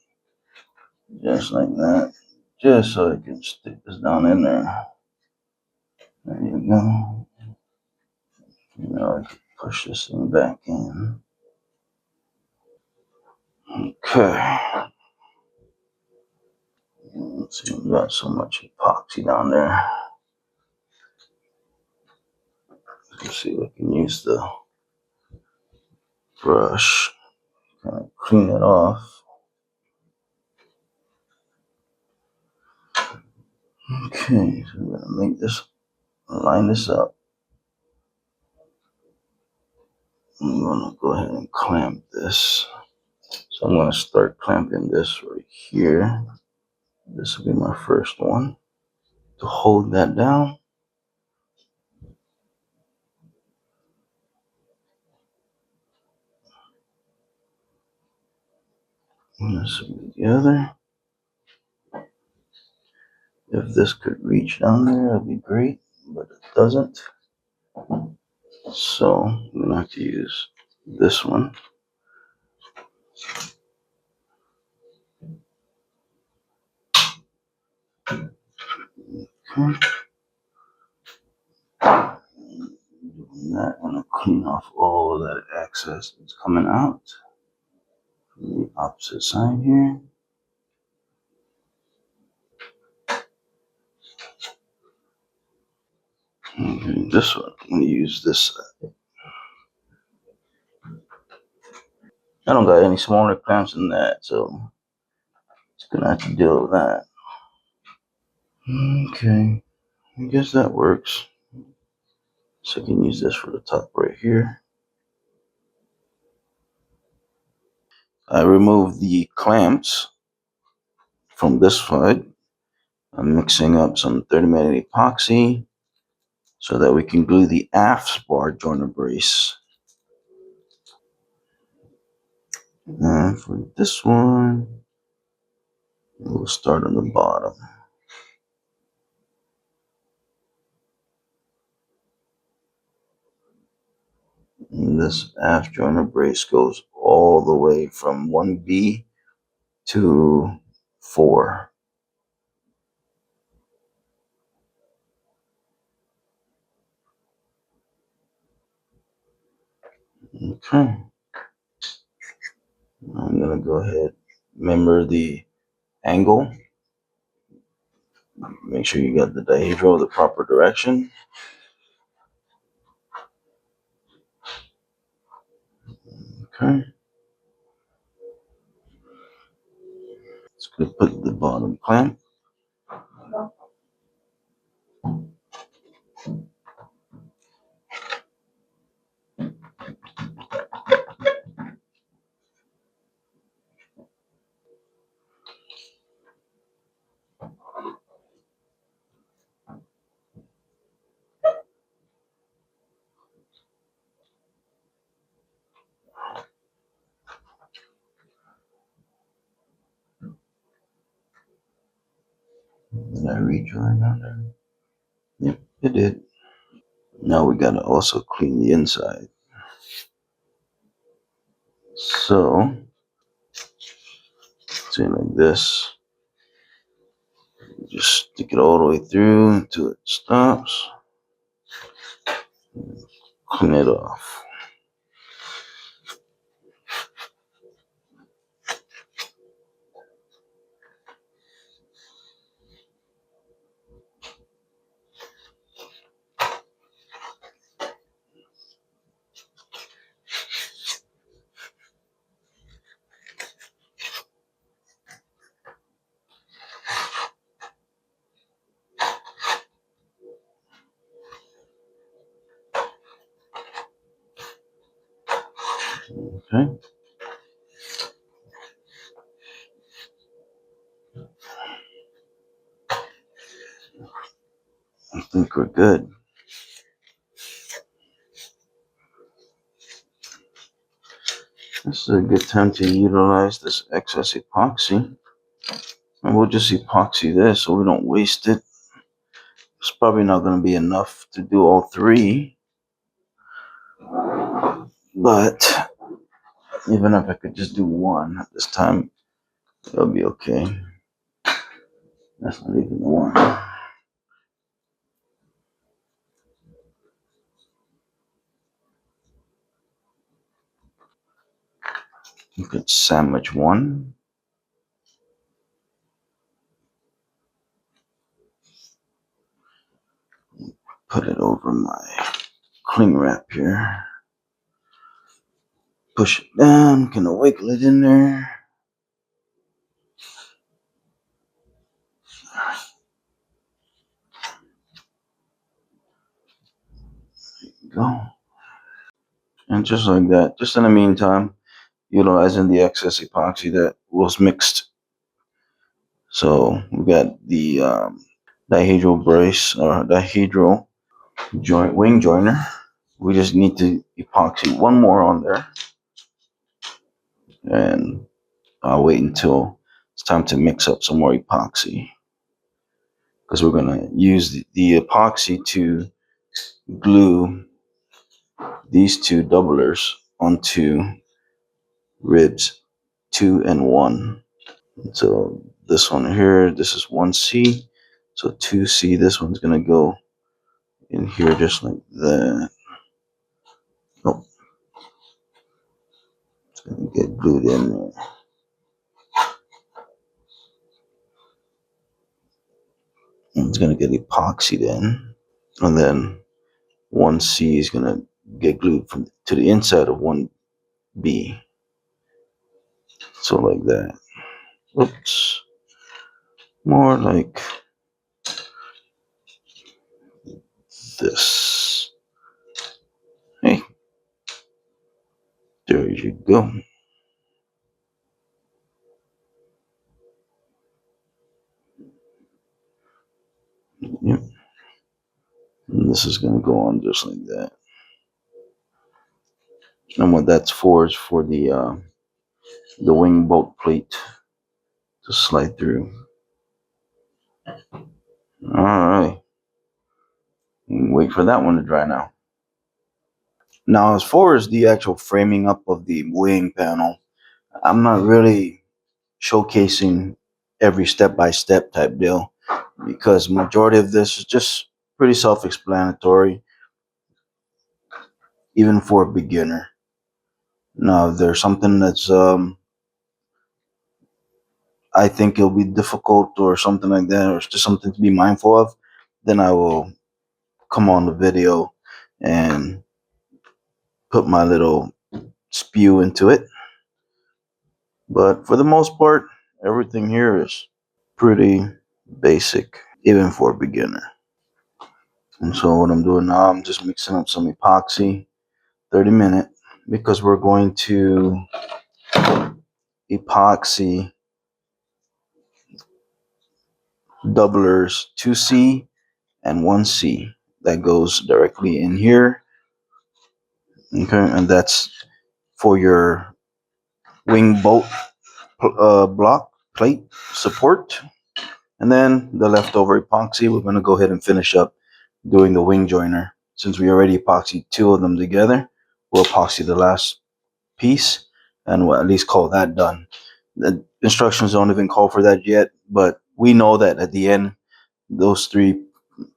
Just like that. Just so I can stick this down in there. There you go. Now I can push this thing back in. Okay. Let's see, we got so much epoxy down there. Let's see if I can use the brush, kind of clean it off. Okay, so we're gonna make this, line this up. I'm gonna go ahead and clamp this. So I'm gonna start clamping this right here. This will be my first one. To hold that down. And this will be the other. If this could reach down there, that'd be great, but it doesn't. So I'm gonna have to use this one. Okay. Doing that, I'm gonna clean off all that excess that's coming out from the opposite side here. Okay, this one, I'm gonna use this side. I don't got any smaller clamps than that, so it's gonna have to deal with that. Okay, I guess that works. So I can use this for the top right here. I removed the clamps from this side. I'm mixing up some 30 minute epoxy so that we can glue the aft spar joiner brace. And for this one, we'll start on the bottom. And this aft joiner brace goes all the way from 1B to 4. Okay. I'm going to go ahead, remember the angle. Make sure you got the dihedral the proper direction. Okay. It's going to put the bottom clamp. Did I rejoin on there? Yep, it did. Now we gotta also clean the inside. So, say like this. Just stick it all the way through until it stops. Clean it off. Okay. I think we're good. This is a good time to utilize this excess epoxy. And we'll just epoxy this so we don't waste it. It's probably not going to be enough to do all three. But even if I could just do one at this time, it'll be okay. That's not even the one. You could sandwich one. Put it over my cling wrap here. Push it down, kind of wiggle it in there. There you go. And just like that, just in the meantime, utilizing the excess epoxy that was mixed. So we got the dihedral brace or dihedral joint wing joiner. We just need to epoxy one more on there, and I'll wait until it's time to mix up some more epoxy because we're gonna use the epoxy to glue these two doublers onto ribs 2 and 1. So this one here, this is 1C. So 2C, this one's gonna go in here just like that. Oh, it's gonna get glued in there. And it's gonna get epoxied in. And then 1C is gonna get glued from to the inside of 1B. So like that. Oops. More like this. Hey, there you go. Yep. And this is gonna go on just like that. And what that's for is for the wing bolt plate to slide through. All right. Wait for that one to dry now. Now, as far as the actual framing up of the wing panel, I'm not really showcasing every step-by-step type deal because majority of this is just pretty self-explanatory, even for a beginner. Now, if there's something that's I think it'll be difficult or something like that, or just something to be mindful of, then I will come on the video and put my little spew into it. But for the most part, everything here is pretty basic, even for a beginner. And so what I'm doing now, I'm just mixing up some epoxy, 30-minute, because we're going to epoxy doublers 2C and 1C. That goes directly in here. Okay, and that's for your wing bolt block plate support. And then the leftover epoxy, we're going to go ahead and finish up doing the wing joiner. Since we already epoxied two of them together, we'll epoxy the last piece and we'll at least call that done. The instructions don't even call for that yet, but we know that at the end, those three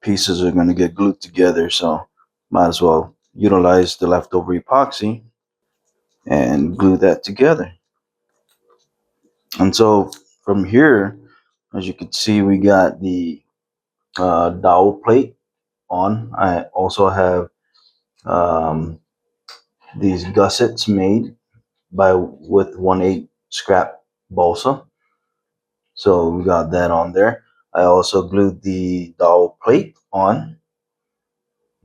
pieces are going to get glued together. So might as well utilize the leftover epoxy and glue that together. And so from here, as you can see, we got the dowel plate on. I also have um, these gussets made by with 1/8 scrap balsa. So we got that on there. I also glued the dowel plate on.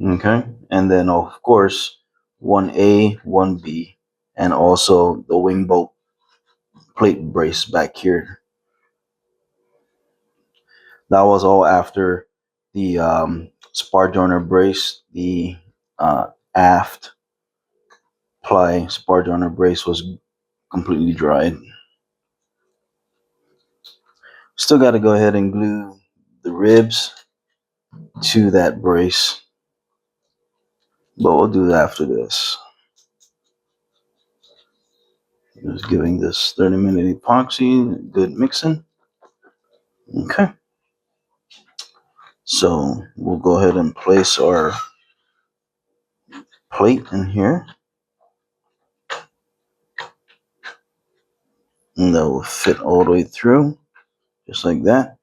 Okay, and then of course 1A, 1B, and also the wing bolt plate brace back here. That was all after the spar joiner brace, the aft ply spar joiner brace was completely dried. Still got to go ahead and glue the ribs to that brace, but we'll do that after this. Just giving this 30-minute epoxy good mixing. Okay, so we'll go ahead and place our plate in here, and that will fit all the way through, just like that.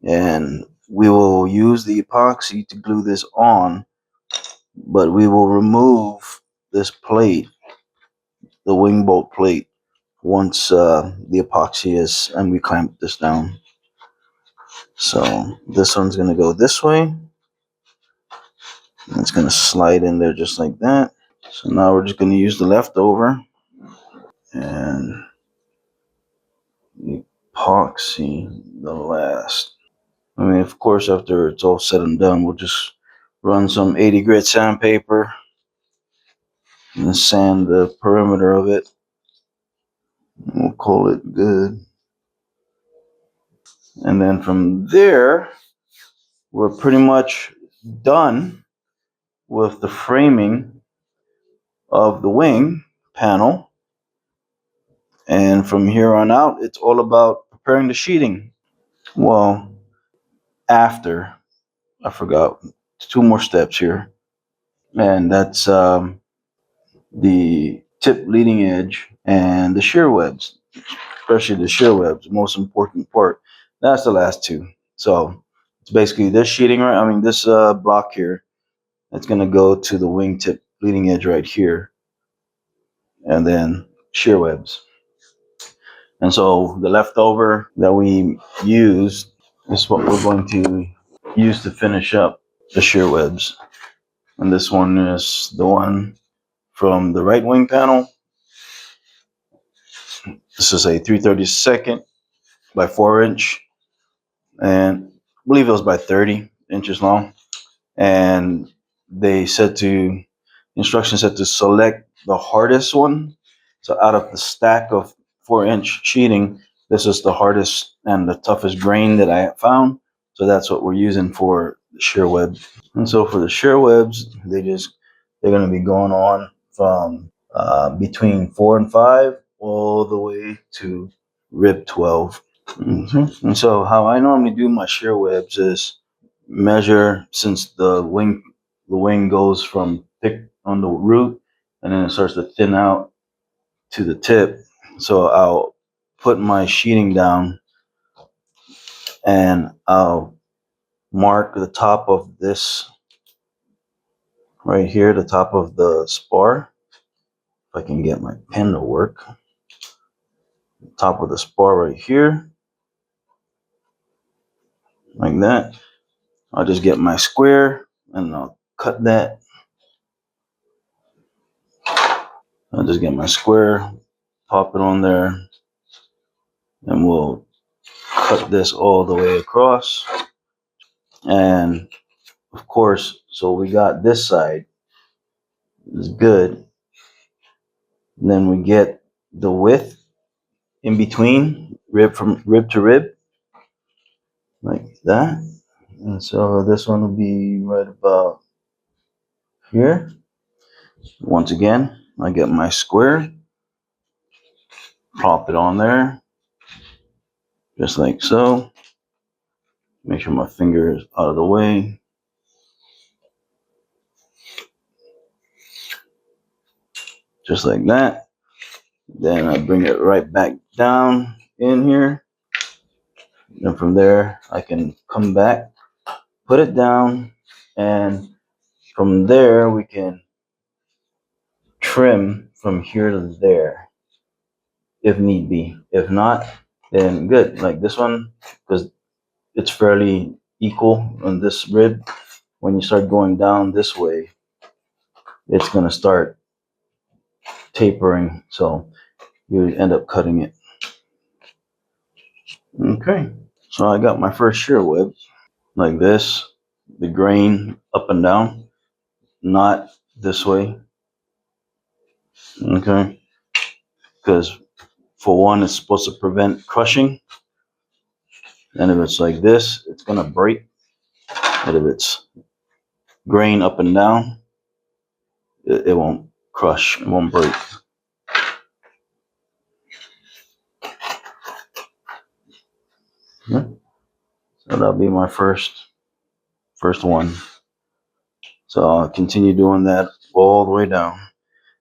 And we will use the epoxy to glue this on, but we will remove this plate, the wing bolt plate, once the epoxy is, and we clamp this down. So this one's going to go this way, and it's going to slide in there just like that. So now we're just going to use the leftover and epoxy the last. I mean, of course, after it's all said and done, we'll just run some 80 grit sandpaper and sand the perimeter of it. We'll call it good. And then from there, we're pretty much done with the framing of the wing panel. And from here on out, it's all about preparing the sheeting. Well, after, I forgot, two more steps here. And that's the tip leading edge and the shear webs, especially the shear webs, the most important part. That's the last two. So it's basically this sheeting, right? I mean, this block here, it's going to go to the wingtip leading edge right here, and then shear webs. And so the leftover that we used is what we're going to use to finish up the shear webs. And this one is the one from the right wing panel. This is a 3/32 by 4 inch, and I believe it was by 30 inches long. And they said to, instructions said to select the hardest one. So out of the stack of 4-inch sheeting, this is the hardest and the toughest grain that I found. So that's what we're using for the shear web. And so for the shear webs, they're going to be going on from between 4 and 5 all the way to rib 12. Mm-hmm. And so how I normally do my shear webs is measure, since the wing goes from thick on the root and then it starts to thin out to the tip. So I'll put my sheeting down and I'll mark the top of this right here, the top of the spar. If I can get my pen to work. Top of the spar right here, like that. I'll just get my square and I'll cut that. I'll just get my square, pop it on there, and we'll cut this all the way across. And of course, so we got this side is good. And then we get the width in between, rib from rib to rib, like that. And so this one will be right about here. Once again, I get my square, pop it on there, just like so. Make sure my finger is out of the way. Just like that. Then I bring it right back down in here. And from there, I can come back, put it down, and from there, we can trim from here to there if need be. If not, then good. Like this one, because it's fairly equal on this rib. When you start going down this way, it's going to start tapering. So you end up cutting it. Okay. So I got my first shear web like this, the grain up and down, not this way. Okay. Because for one, it's supposed to prevent crushing. And if it's like this, it's going to break. But if it's grain up and down, it won't crush, it won't break. Yeah. So that'll be my first one. So I'll continue doing that all the way down.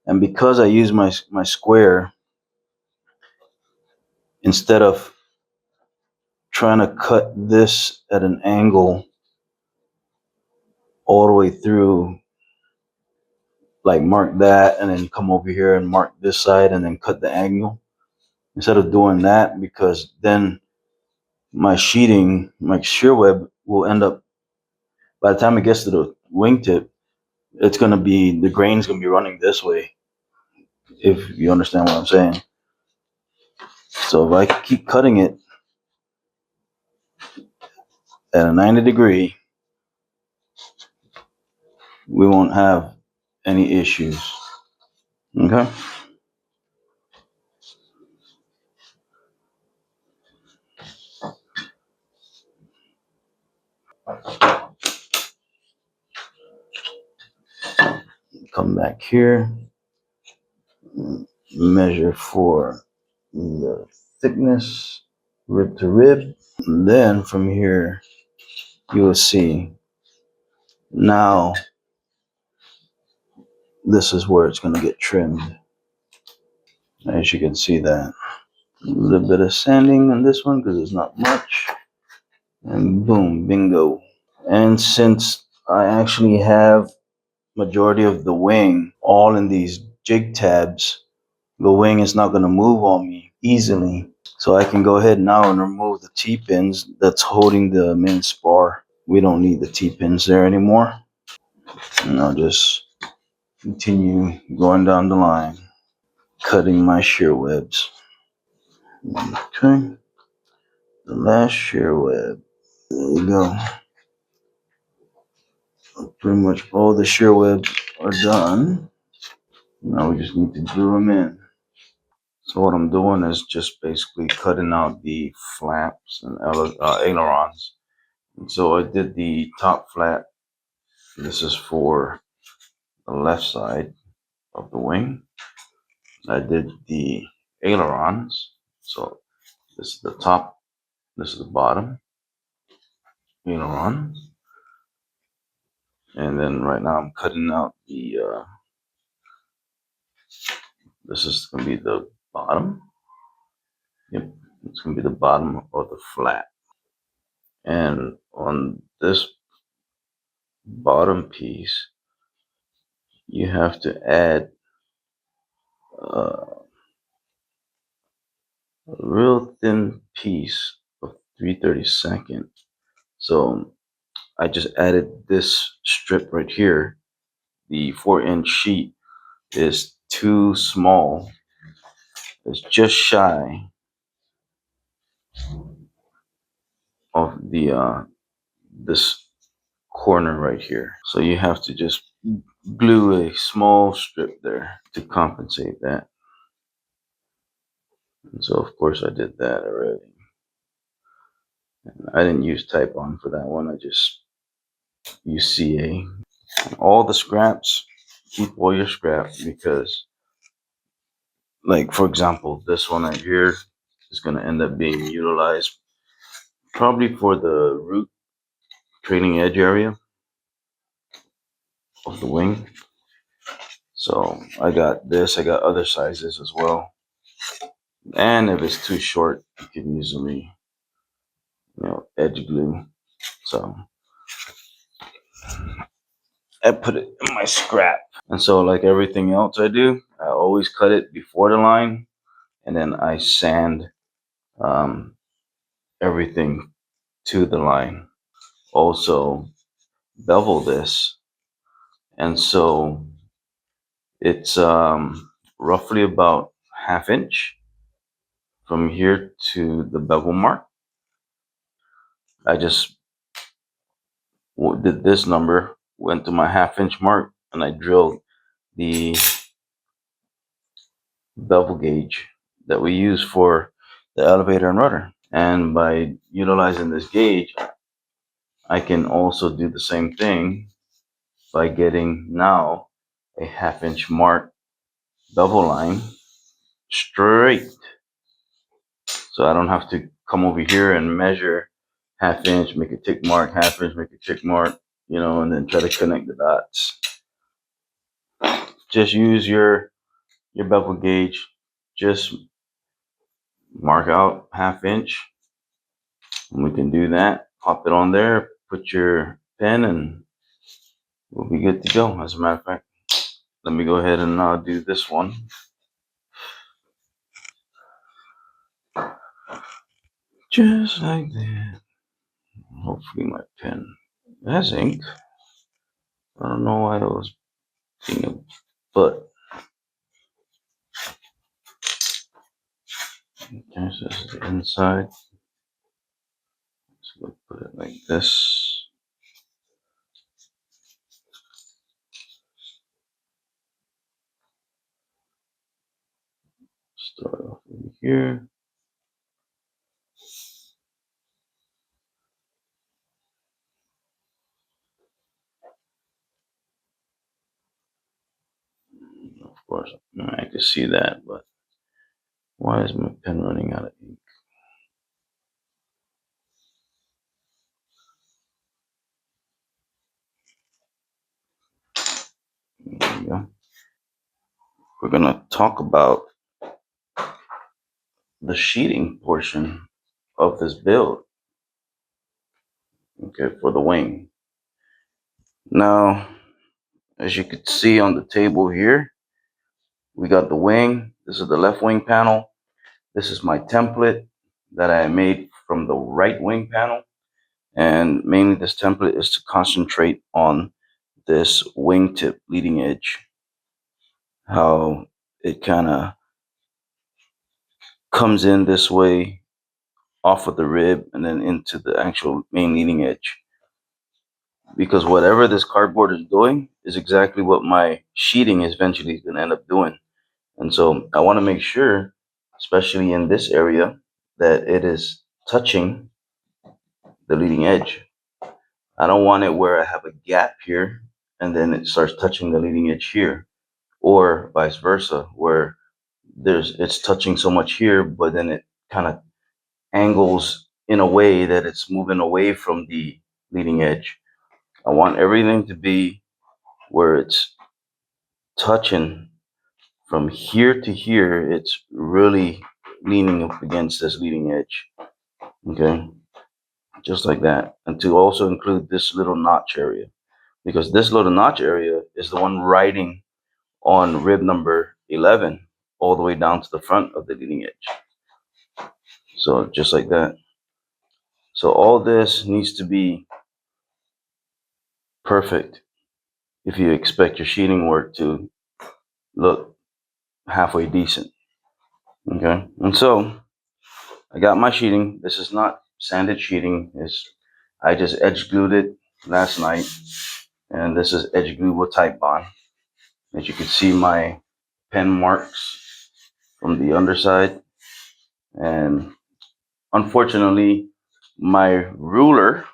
And because I use my square, instead of trying to cut this at an angle all the way through, like mark that and then come over here and mark this side and then cut the angle, instead of doing that, because then my sheeting, my shear web will end up, by the time it gets to the wingtip, it's going to be, the grain's going to be running this way, if you understand what I'm saying. So if I keep cutting it at a 90 degree, we won't have any issues. Okay. Come back here, measure for the thickness, rib to rib. And then from here, you will see now this is where it's going to get trimmed. As you can see that. A little bit of sanding on this one because it's not much. And boom, bingo. And since I actually have majority of the wing all in these jig tabs, the wing is not going to move on me easily. So I can go ahead now and remove the T-pins that's holding the main spar. We don't need the T-pins there anymore. And I'll just continue going down the line, cutting my shear webs. Okay, the last shear web. There you go. Pretty much all the shear webs are done. Now we just need to glue them in. So what I'm doing is just basically cutting out the flaps and ailerons. And so I did the top flap. This is for the left side of the wing. I did the ailerons. So this is the top, this is the bottom aileron. And then right now I'm cutting out the, this is going to be the bottom. Yep, it's going to be the bottom of the flap. And on this bottom piece, you have to add a real thin piece of 3/32. So I just added this strip right here. The 4-inch sheet is too small. It's just shy of the this corner right here. So you have to just glue a small strip there to compensate that. And so of course I did that already. And I didn't use type on for that one. I just used CA. All the scraps, keep all your scrap, because like for example, this one right here is going to end up being utilized probably for the root trailing edge area of the wing. So I got this, I got other sizes as well. And if it's too short, you can easily, edge glue. So I put it in my scrap. And so like everything else I do, I always cut it before the line, and then I sand everything to the line. Also bevel this, and so it's roughly about 1/2 inch from here to the bevel mark. I just did this number, went to my 1/2 inch mark, and I drilled the bevel gauge that we use for the elevator and rudder. And by utilizing this gauge, I can also do the same thing by getting now a 1/2 inch mark bevel line straight. So I don't have to come over here and measure 1/2 inch, make a tick mark, 1/2 inch, make a tick mark, and then try to connect the dots. Just use your bevel gauge. Just mark out 1/2 inch. And we can do that. Pop it on there, put your pin, and we'll be good to go. As a matter of fact, let me go ahead and do this one. Just like that. Hopefully my pen has ink. I don't know why it was being a butt. Okay, so this is the inside. So we'll put it like this. Start off over here. Of course, I can see that, but why is my pen running out of ink? There we go. We're gonna talk about the sheeting portion of this build. Okay, for the wing. Now, as you can see on the table here, we got the wing. This is the left wing panel. This is my template that I made from the right wing panel. And mainly this template is to concentrate on this wingtip leading edge. How it kind of comes in this way off of the rib and then into the actual main leading edge. Because whatever this cardboard is doing is exactly what my sheeting is eventually going to end up doing. And so I want to make sure, especially in this area, that it is touching the leading edge. I don't want it where I have a gap here and then it starts touching the leading edge here, or vice versa, where it's touching so much here, but then it kind of angles in a way that it's moving away from the leading edge. I want everything to be where it's touching from here to here. It's really leaning up against this leading edge. Okay, just like that. And to also include this little notch area, because this little notch area is the one riding on rib number 11 all the way down to the front of the leading edge. So just like that. So all this needs to be perfect if you expect your sheeting work to look halfway decent. Okay, and so I got my sheeting. This is not sanded sheeting. I just edge glued it last night, and this is edge glued with Type Bond. As you can see, my pen marks from the underside, and unfortunately, my ruler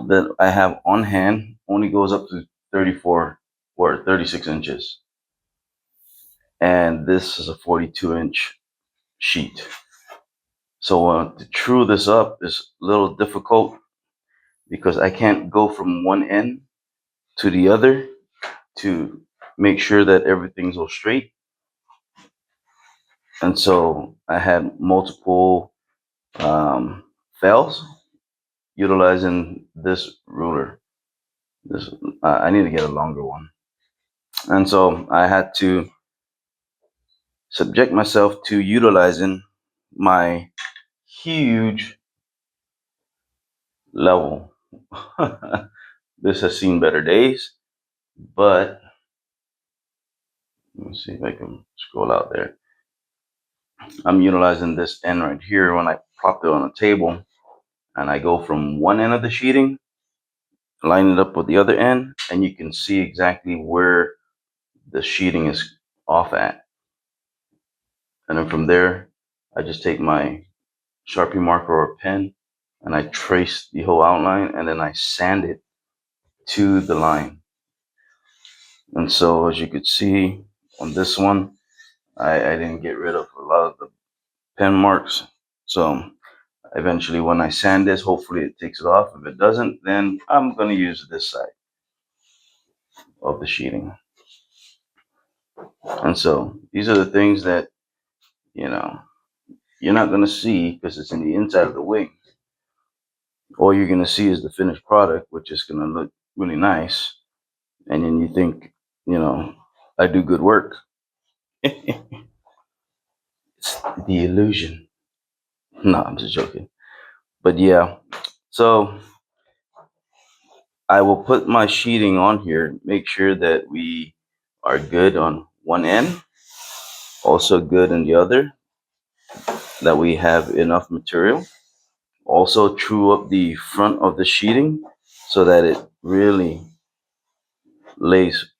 that I have on hand only goes up to 34 or 36 inches, and this is a 42-inch sheet. So to true this up is a little difficult because I can't go from one end to the other to make sure that everything's all straight. And so I had multiple fails utilizing this ruler. I need to get a longer one. And so I had to subject myself to utilizing my huge level. This has seen better days, but let me see if I can scroll out there. I'm utilizing this end right here when I propped it on a table, and I go from one end of the sheeting, line it up with the other end, and you can see exactly where the sheeting is off at. And then from there, I just take my Sharpie marker or pen and I trace the whole outline, and then I sand it to the line. And so as you could see on this one, I didn't get rid of a lot of the pen marks. So eventually when I sand this, hopefully it takes it off. If it doesn't, then I'm going to use this side of the sheeting. And so these are the things that, you know, you're not going to see because it's in the inside of the wing. All you're going to see is the finished product, which is going to look really nice. And then you think, you know, I do good work. It's the illusion. No, I'm just joking. But yeah, so I will put my sheeting on here, make sure that we are good on one end, also good in the other, that we have enough material. Also true up the front of the sheeting so that it really lays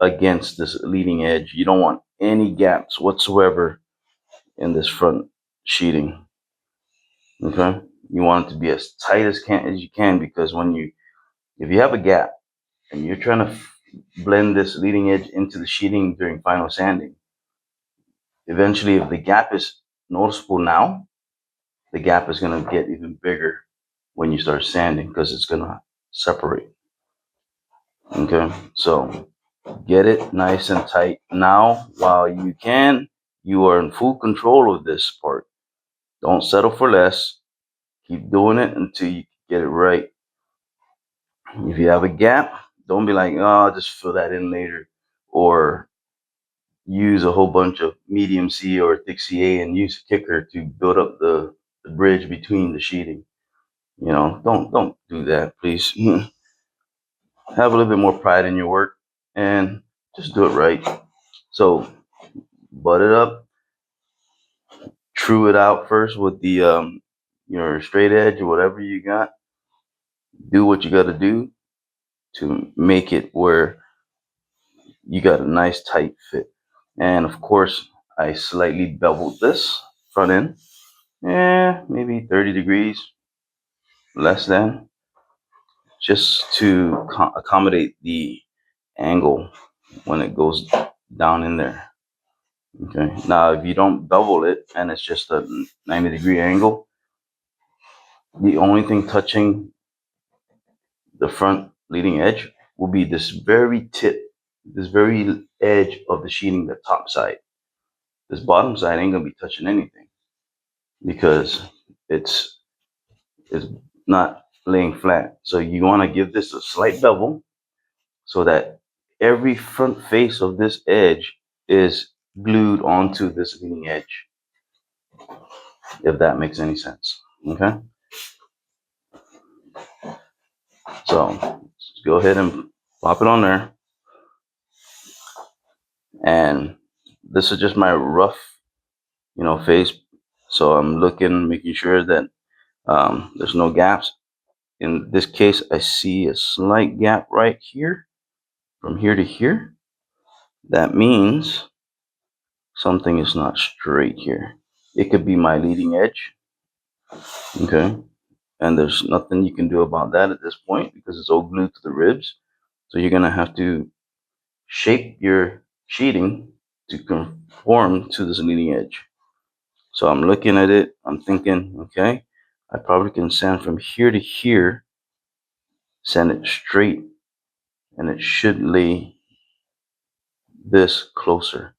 against this leading edge. You don't want any gaps whatsoever in this front sheeting. Okay, you want it to be as tight as you can, because if you have a gap and you're trying to blend this leading edge into the sheeting during final sanding, eventually if the gap is noticeable now, the gap is going to get even bigger when you start sanding because it's going to separate. Okay, so get it nice and tight now while you can. You are in full control of this part. Don't settle for less. Keep doing it until you get it right. If you have a gap, don't be like, oh, I'll just fill that in later, or use a whole bunch of medium C or thick CA and use a kicker to build up the bridge between the sheeting. You know, don't do that, please. Have a little bit more pride in your work and just do it right. So butt it up, true it out first with the your straight edge or whatever you got. Do what you got to do to make it where you got a nice tight fit. And of course, I slightly beveled this front end. Maybe 30 degrees less than, just to accommodate the angle when it goes down in there. Okay. Now, if you don't bevel it and it's just a 90-degree angle, the only thing touching the front leading edge will be this very tip, this very edge of the sheeting, the top side. This bottom side ain't gonna be touching anything because it's not laying flat. So you want to give this a slight bevel so that every front face of this edge is glued onto this leading edge, if that makes any sense. Okay. So let's go ahead and pop it on there. And this is just my rough, face. So I'm looking, making sure that there's no gaps. In this case, I see a slight gap right here, from here to here. That means something is not straight here. It could be my leading edge, okay? And there's nothing you can do about that at this point because it's all glued to the ribs. So you're gonna have to shape your sheeting to conform to this leading edge. So I'm looking at it, I'm thinking, okay, I probably can sand from here to here, sand it straight, and it should lay this closer.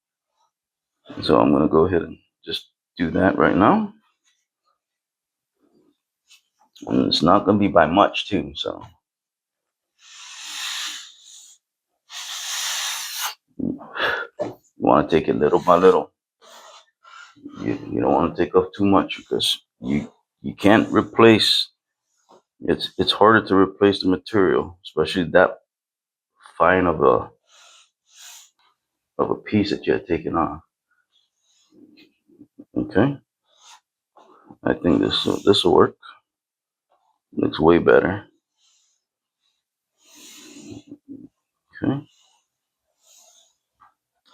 So I'm gonna go ahead and just do that right now. And it's not gonna be by much too, so. You wanna take it little by little. You don't wanna take off too much because you can't replace, it's harder to replace the material, especially that fine of a piece that you had taken off. Okay, I think this will work. Looks way better. Okay,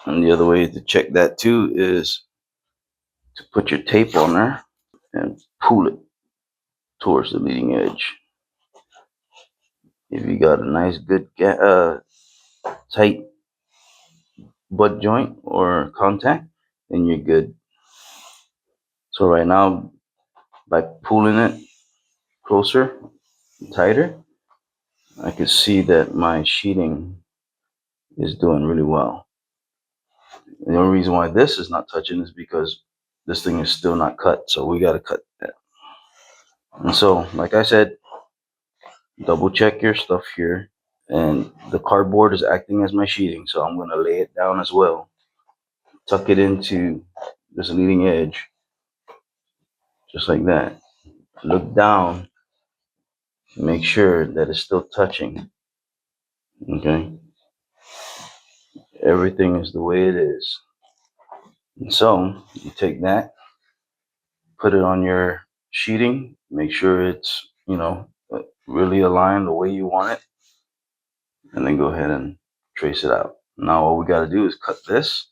and the other way to check that too is to put your tape on there and pull it towards the leading edge. If you got a nice good tight butt joint or contact, then you're good. So right now, by pulling it closer, tighter, I can see that my sheeting is doing really well. And the only reason why this is not touching is because this thing is still not cut. So we got to cut that. And so, like I said, double check your stuff here. And the cardboard is acting as my sheeting. So I'm going to lay it down as well. Tuck it into this leading edge. Just like that. Look down. Make sure that it's still touching. Okay. Everything is the way it is. And so you take that, put it on your sheeting, make sure it's, really aligned the way you want it, and then go ahead and trace it out. Now all we got to do is cut this.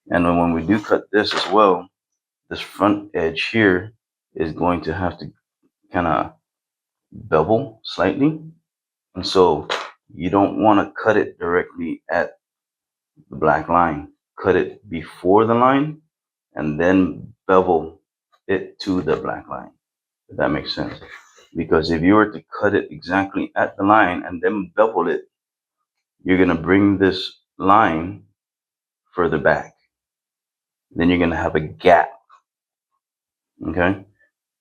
And then when we do cut this as well, this front edge here is going to have to kind of bevel slightly. And so you don't want to cut it directly at the black line. Cut it before the line and then bevel it to the black line, if that makes sense. Because if you were to cut it exactly at the line and then bevel it, you're going to bring this line further back. Then you're going to have a gap. Okay?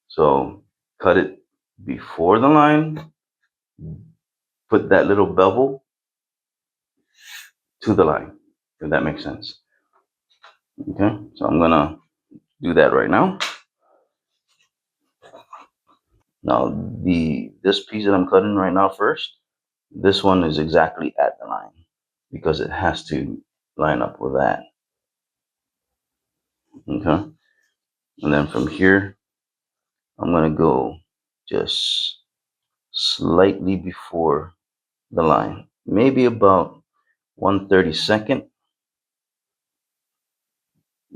So cut it before the line, put that little bevel to the line, if that makes sense. Okay? So I'm going to do that right now. Now, this piece that I'm cutting right now first, this one is exactly at the line because it has to line up with that. Okay? And then from here, I'm going to go just slightly before the line, maybe about 1/32,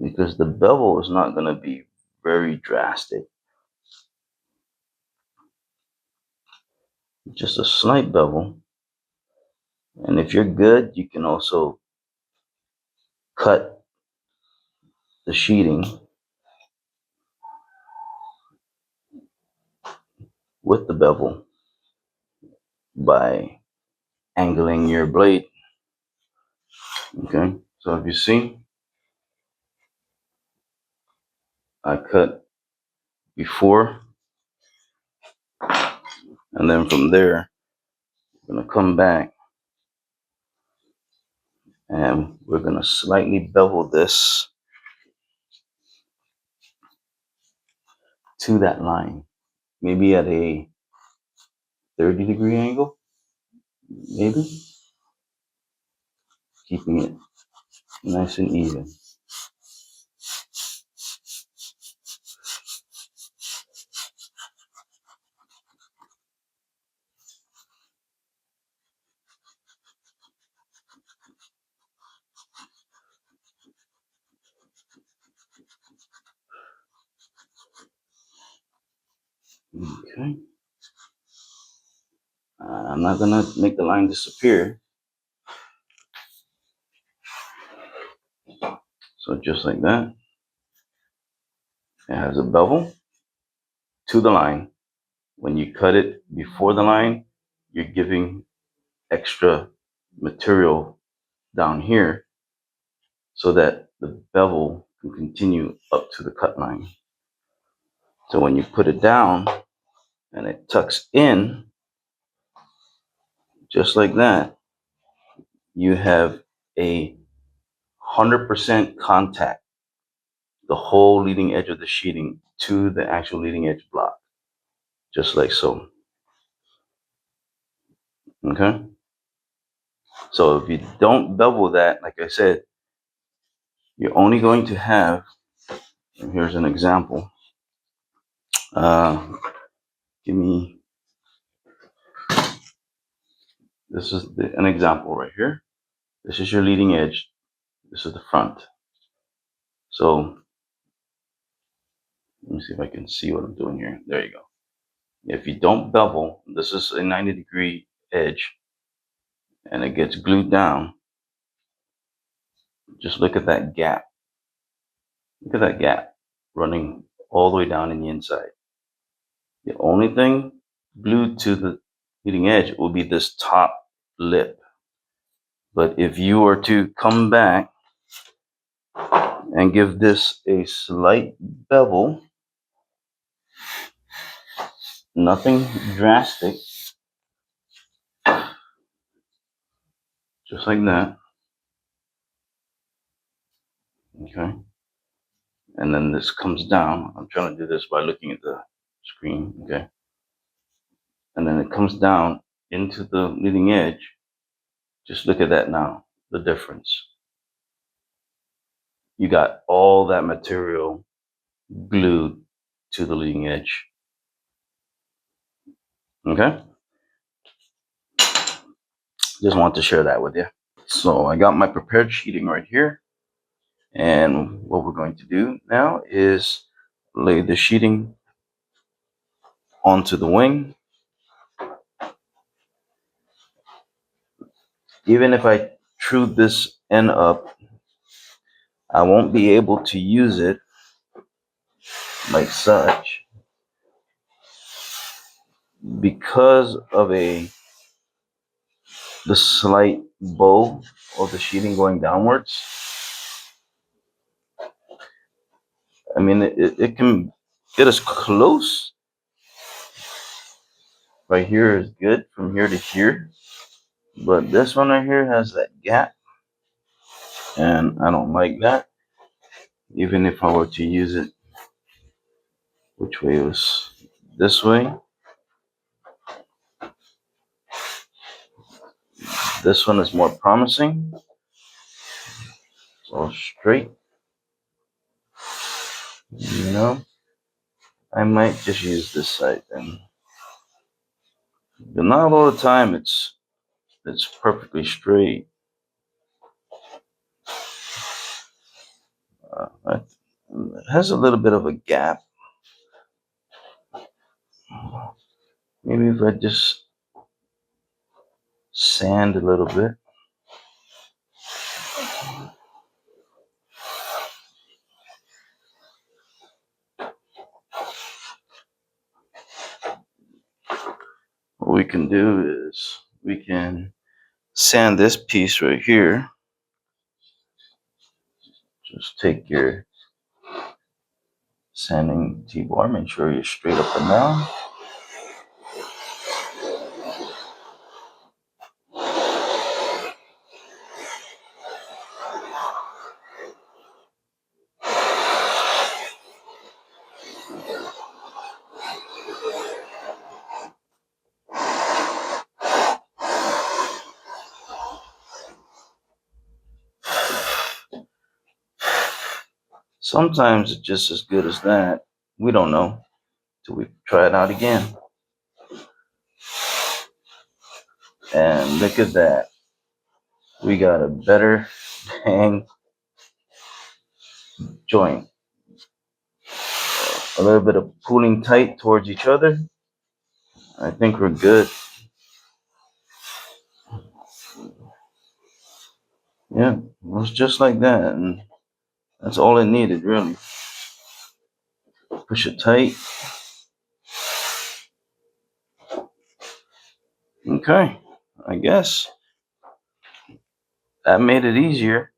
because the bevel is not going to be very drastic. Just a slight bevel. And if you're good, you can also cut the sheeting with the bevel by angling your blade. Okay, so if you see, I cut before, and then from there, I'm gonna come back and we're gonna slightly bevel this to that line, maybe at a 30-degree angle, maybe, keeping it nice and even. Okay. I'm not gonna make the line disappear. So just like that, it has a bevel to the line. When you cut it before the line, you're giving extra material down here so that the bevel can continue up to the cut line. So when you put it down and it tucks in, just like that, you have a 100% contact, the whole leading edge of the sheeting to the actual leading edge block, just like so. Okay. So if you don't bevel that, like I said, you're only going to have, and here's an example. Give me, this is an example right here. This is your leading edge. This is the front. So let me see if I can see what I'm doing here. There you go. If you don't bevel, this is a 90-degree edge and it gets glued down. Just look at that gap. Look at that gap running all the way down in the inside. The only thing glued to the leading edge will be this top lip. But if you were to come back and give this a slight bevel, nothing drastic, just like that. Okay. And then this comes down. I'm trying to do this by looking at the screen. Okay. And then it comes down into the leading edge. Just look at that now, the difference. You got all that material glued to the leading edge. Okay. Just want to share that with you. So I got my prepared sheeting right here. And what we're going to do now is lay the sheeting onto the wing. Even if I true this end up, I won't be able to use it like such because of the slight bow of the sheeting going downwards. I mean, it can get as close. Right here is good from here to here, but this one right here has that gap, and I don't like that. Even if I were to use it, which way was this way? This one is more promising. It's all straight. You know, I might just use this side then. But not all the time it's perfectly straight. It has a little bit of a gap. Maybe if I just sand a little bit. What we can do is we can sand this piece right here. Just take your sanding T-bar, make sure you're straight up and down. Sometimes it's just as good as that. We don't know till we try it out again. And look at that. We got a better hang joint. A little bit of pulling tight towards each other. I think we're good. Yeah, it was just like that. And that's all it needed, really. Push it tight. Okay, I guess that made it easier.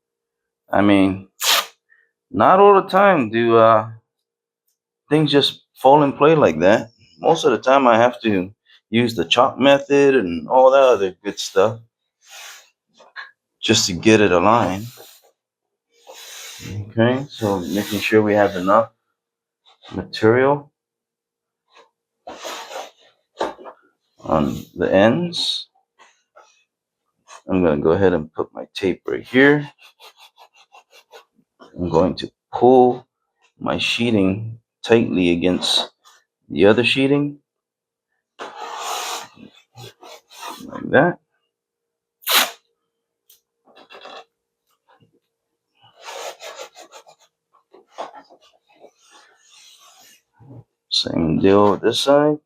I mean, not all the time do things just fall in play like that. Most of the time, I have to use the chalk method and all that other good stuff just to get it aligned. Okay, so making sure we have enough material on the ends. I'm going to go ahead and put my tape right here. I'm going to pull my sheeting tightly against the other sheeting, like that. Same deal with this side.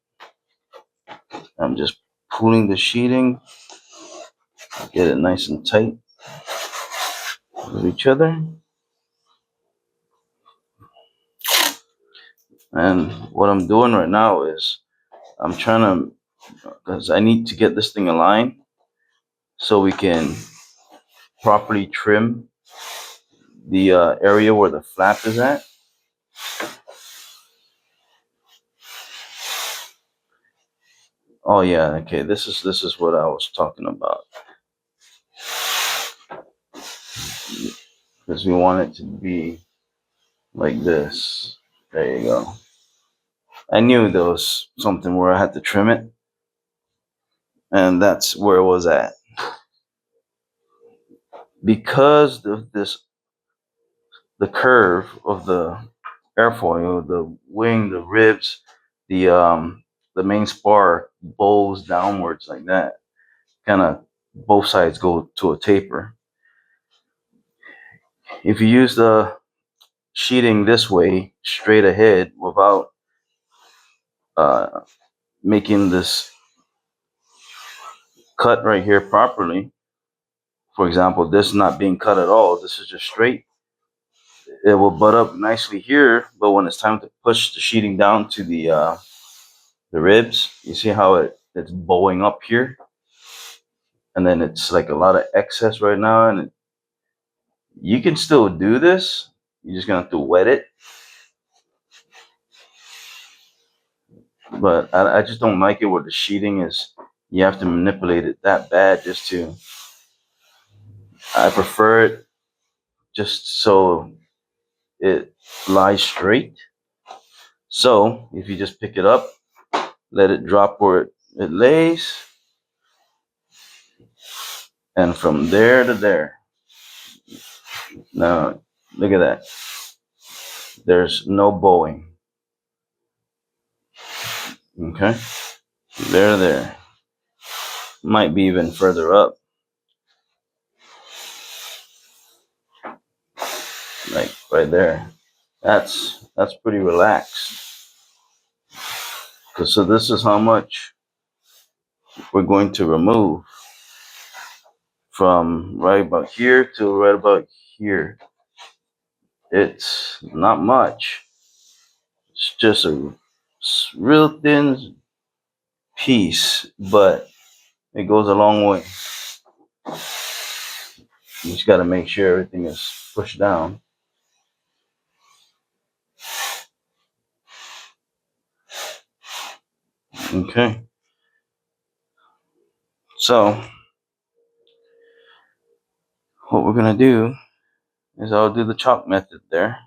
I'm just pulling the sheeting, get it nice and tight with each other. And what I'm doing right now is I'm trying to, because I need to get this thing aligned so we can properly trim the area where the flap is at. Oh yeah, okay. This is what I was talking about. Because we want it to be like this. There you go. I knew there was something where I had to trim it, and that's where it was at. Because of this, the curve of the airfoil, the wing, the ribs, the main spar bows downwards like that. Kind of both sides go to a taper. If you use the sheeting this way, straight ahead, without uh, making this cut right here properly, for example, this not being cut at all, this is just straight, it will butt up nicely here, but when it's time to push the sheeting down to the ribs, you see how it's bowing up here, and then it's like a lot of excess right now, and you can still do this. You're just gonna have to wet it, but I just don't like it where the sheeting is. You have to manipulate it that bad just to. I prefer it just so it lies straight. So if you just pick it up, let it drop where it lays, and from there to there. Now look at that. There's no bowing. Okay, there to there. Might be even further up, like right there. That's pretty relaxed. So this is how much we're going to remove from right about here to right about here. It's not much. It's just a real thin piece, but it goes a long way. You just got to make sure everything is pushed down. Okay. So what we're going to do is I'll do the chalk method there.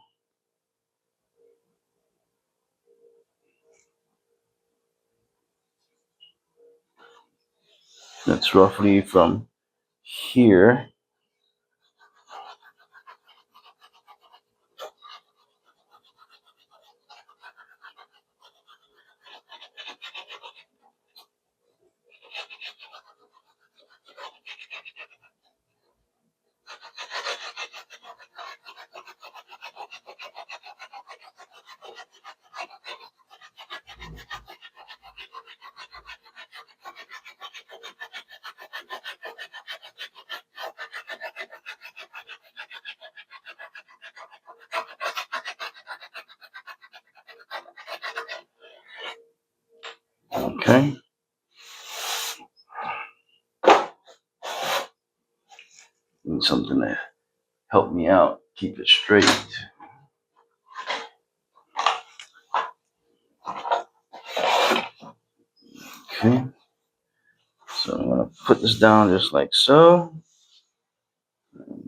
That's roughly from here Okay. Need something to help me out, keep it straight. Okay. So I'm gonna put this down just like so.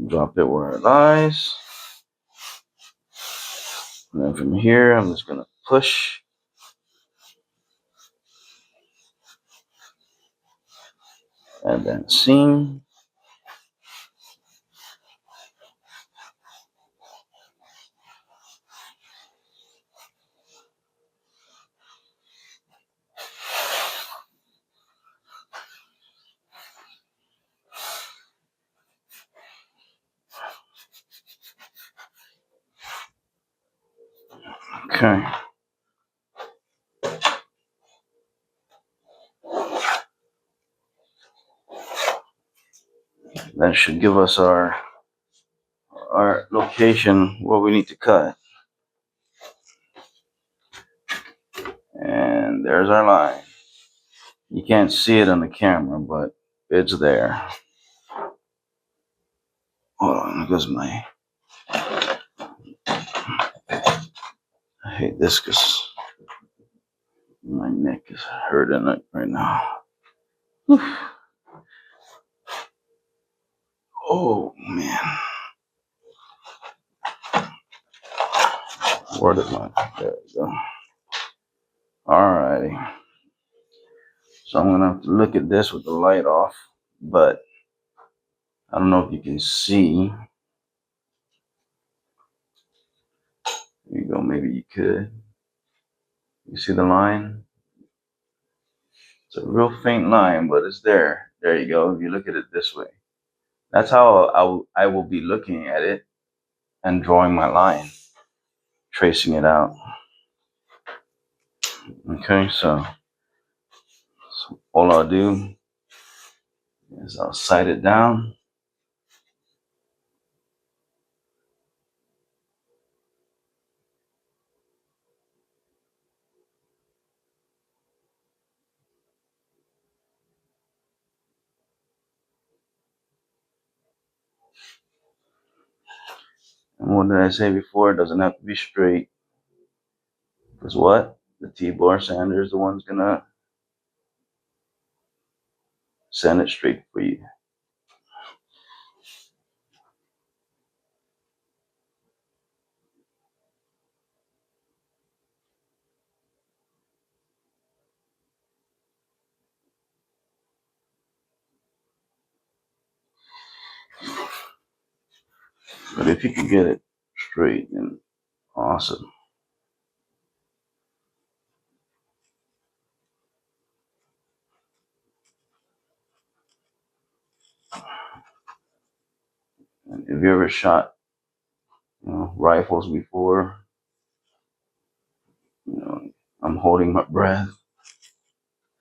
Drop it where it lies. And then from here, I'm just gonna push. And then seam. Okay. That should give us our location where we need to cut. And there's our line. You can't see it on the camera, but it's there. Hold on, because I hate this because my neck is hurting it right now. Whew. Oh man. Where did my, there we go. Alrighty. So I'm gonna have to look at this with the light off, but I don't know if you can see. There you go, maybe you could. You see the line? It's a real faint line, but it's there. There you go. If you look at it this way. That's how I will be looking at it and drawing my line, tracing it out. Okay, so all I'll do is I'll sight it down. And what did I say before? It doesn't have to be straight. Because what? The T-bar sander is the one's gonna sand it straight for you. But if you can get it straight, then awesome. And if you ever shot, rifles before, I'm holding my breath,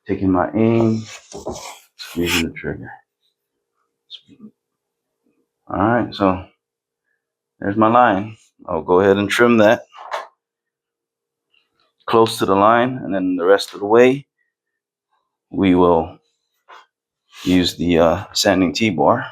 taking my aim, squeezing the trigger. All right, so there's my line. I'll go ahead and trim that close to the line, and then the rest of the way, we will use the sanding T-bar.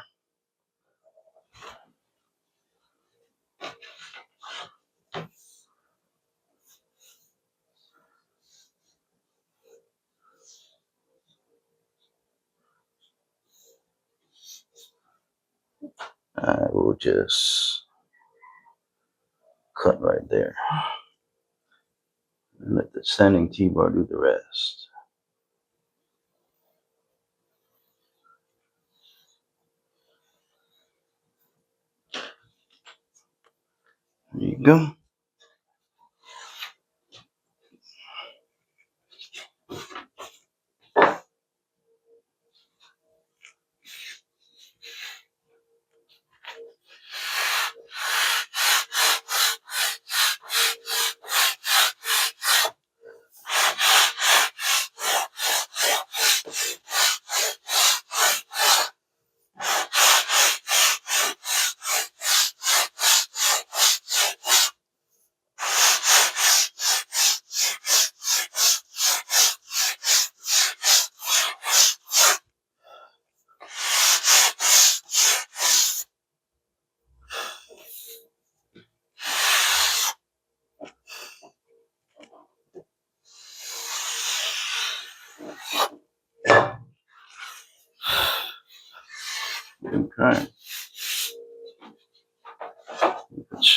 I will just cut right there and let the sanding T-bar do the rest. There you go.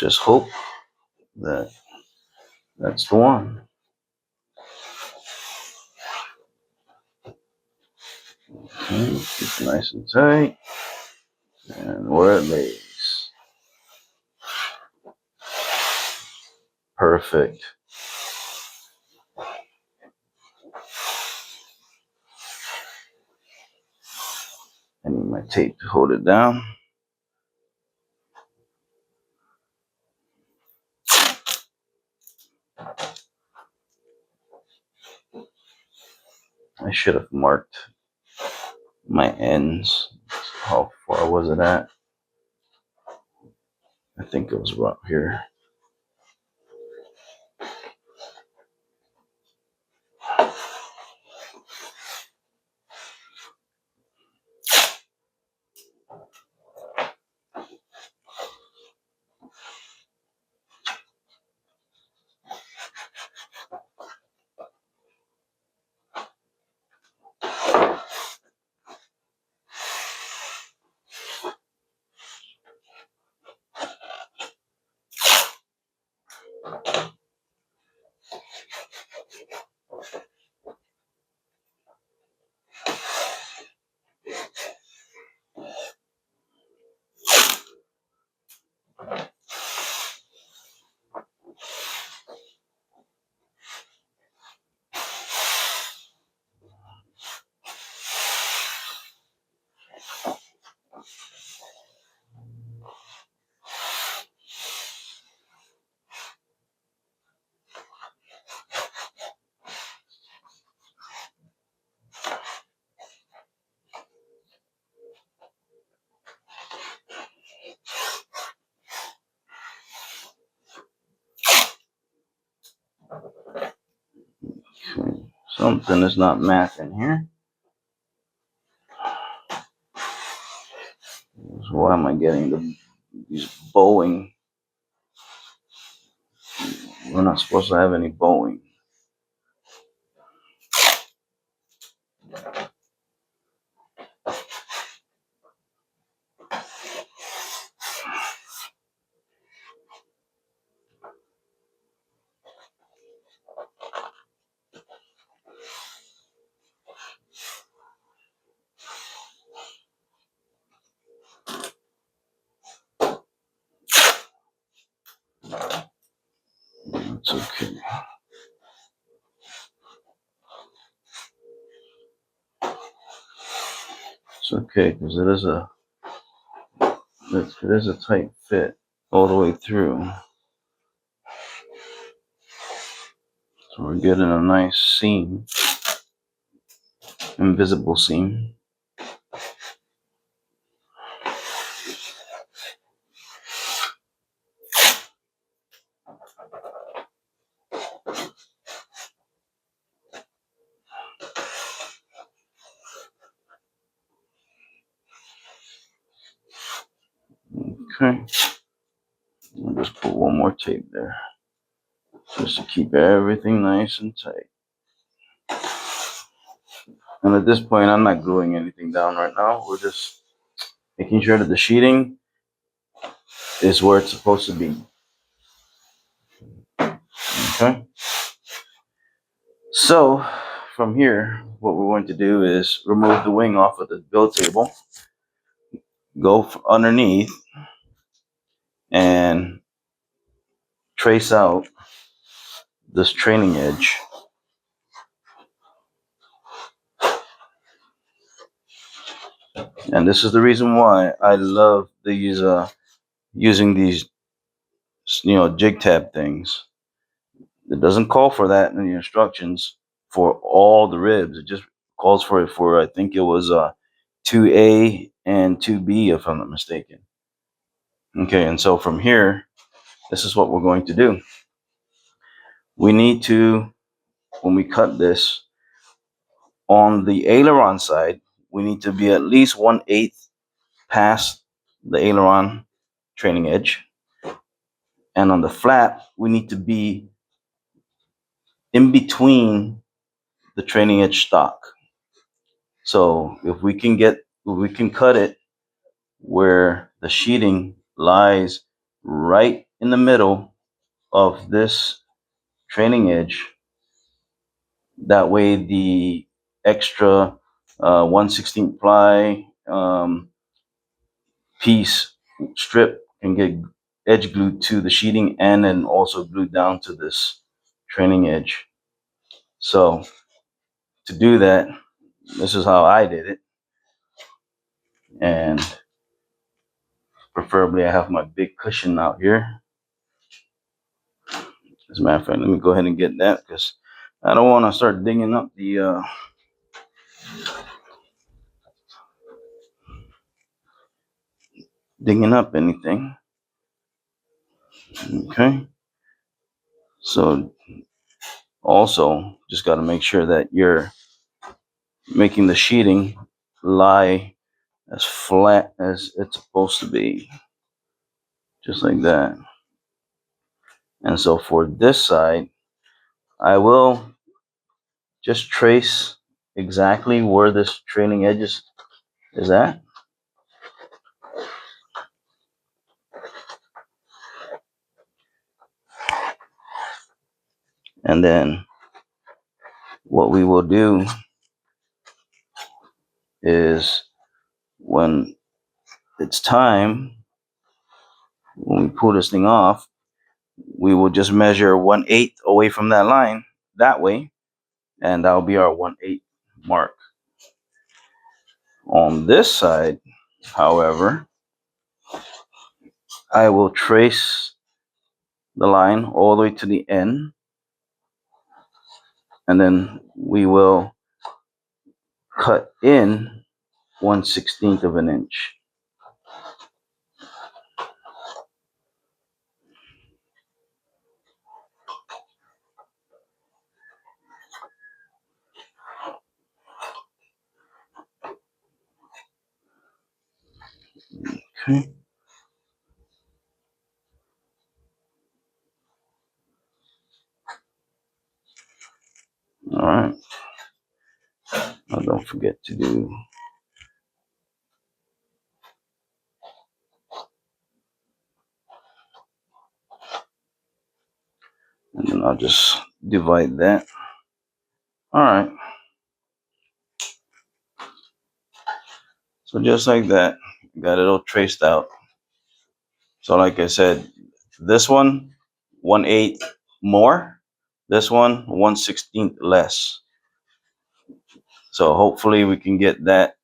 just hope that that's the one. Okay, keep it nice and tight. And where it lays. Perfect. I need my tape to hold it down. I should have marked my ends. How far was it at? I think it was about here. Okay. Something is not mathing here. So why am I getting these bowing? We're not supposed to have any bowing. It's okay. It's okay because it is a tight fit all the way through. So we're getting a nice seam, invisible seam. Okay. I'll just put one more tape there just to keep everything nice and tight. And at this point, I'm not gluing anything down right now. We're just making sure that the sheeting is where it's supposed to be. Okay. So from here, what we're going to do is remove the wing off of the build table, go underneath, and trace out this trailing edge. And this is the reason why I love these using these jig tab things. It doesn't call for that in the instructions for all the ribs. It just calls for it for, I think it was 2A and 2B, if I'm not mistaken. Okay, and so from here, this is what we're going to do. We need to, when we cut this, on the aileron side, we need to be at least 1/8 past the aileron trailing edge. And on the flap, we need to be in between the trailing edge stock. So if we can cut it where the sheeting lies right in the middle of this trailing edge. That way the extra 1/16 ply piece strip can get edge glued to the sheeting and then also glued down to this trailing edge. So to do that, this is how I did it. And preferably I have my big cushion out here. As a matter of fact, let me go ahead and get that because I don't want to start digging up the anything. Okay. So also just got to make sure that you're making the sheeting lie as flat as it's supposed to be. Just like that. And so for this side, I will just trace exactly where this trailing edge is at. And then what we will do is when it's time, when we pull this thing off, we will just measure 1/8 away from that line that way, and that'll be our 1/8 mark. On this side, however, I will trace the line all the way to the end, and then we will cut in 1/16 of an inch. Okay. All right. Now don't forget to do and then I'll just divide that. All right. So just like that, got it all traced out. So like I said, this one 1/8 more, this one 1/16 less. So hopefully we can get that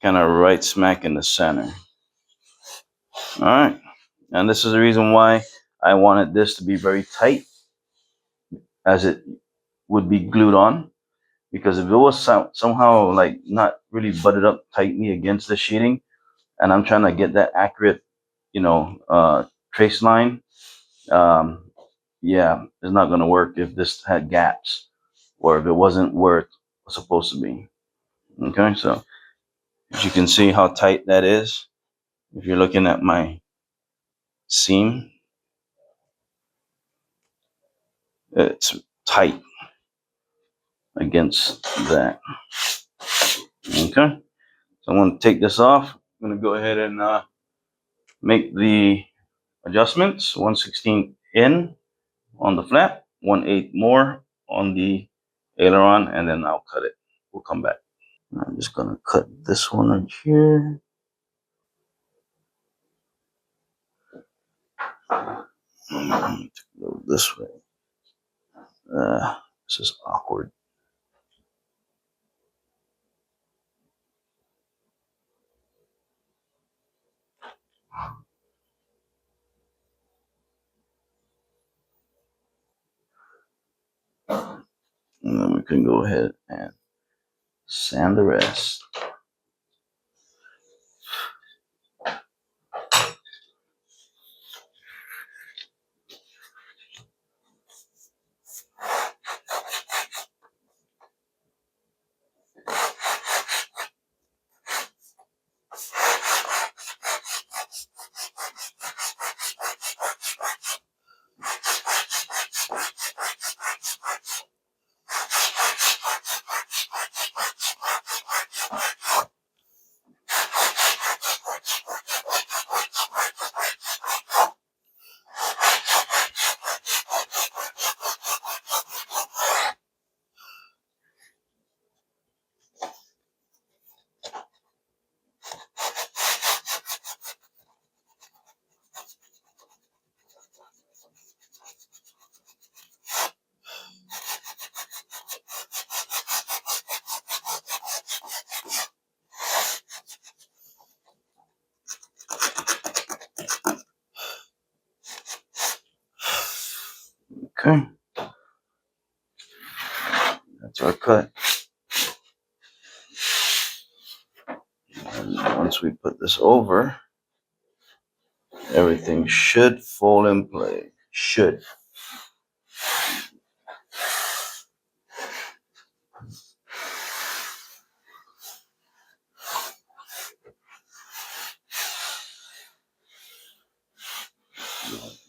kind of right smack in the center. All right. And this is the reason why I wanted this to be very tight, as it would be glued on. Because if it was somehow like not really butted up tightly against the sheeting, and I'm trying to get that accurate, trace line, yeah, it's not going to work if this had gaps or if it wasn't where it was supposed to be. Okay, so as you can see how tight that is, if you're looking at my seam, it's tight against that. Okay, so I'm going to take this off. I'm going to go ahead and make the adjustments. 1/16 in on the flap, 1/8 more on the aileron, and then I'll cut it. We'll come back. I'm just going to cut this one right here. Go this way. This is awkward. And then we can go ahead and sand the rest. Okay, that's our cut. And once we put this over, everything should fall in place. Should.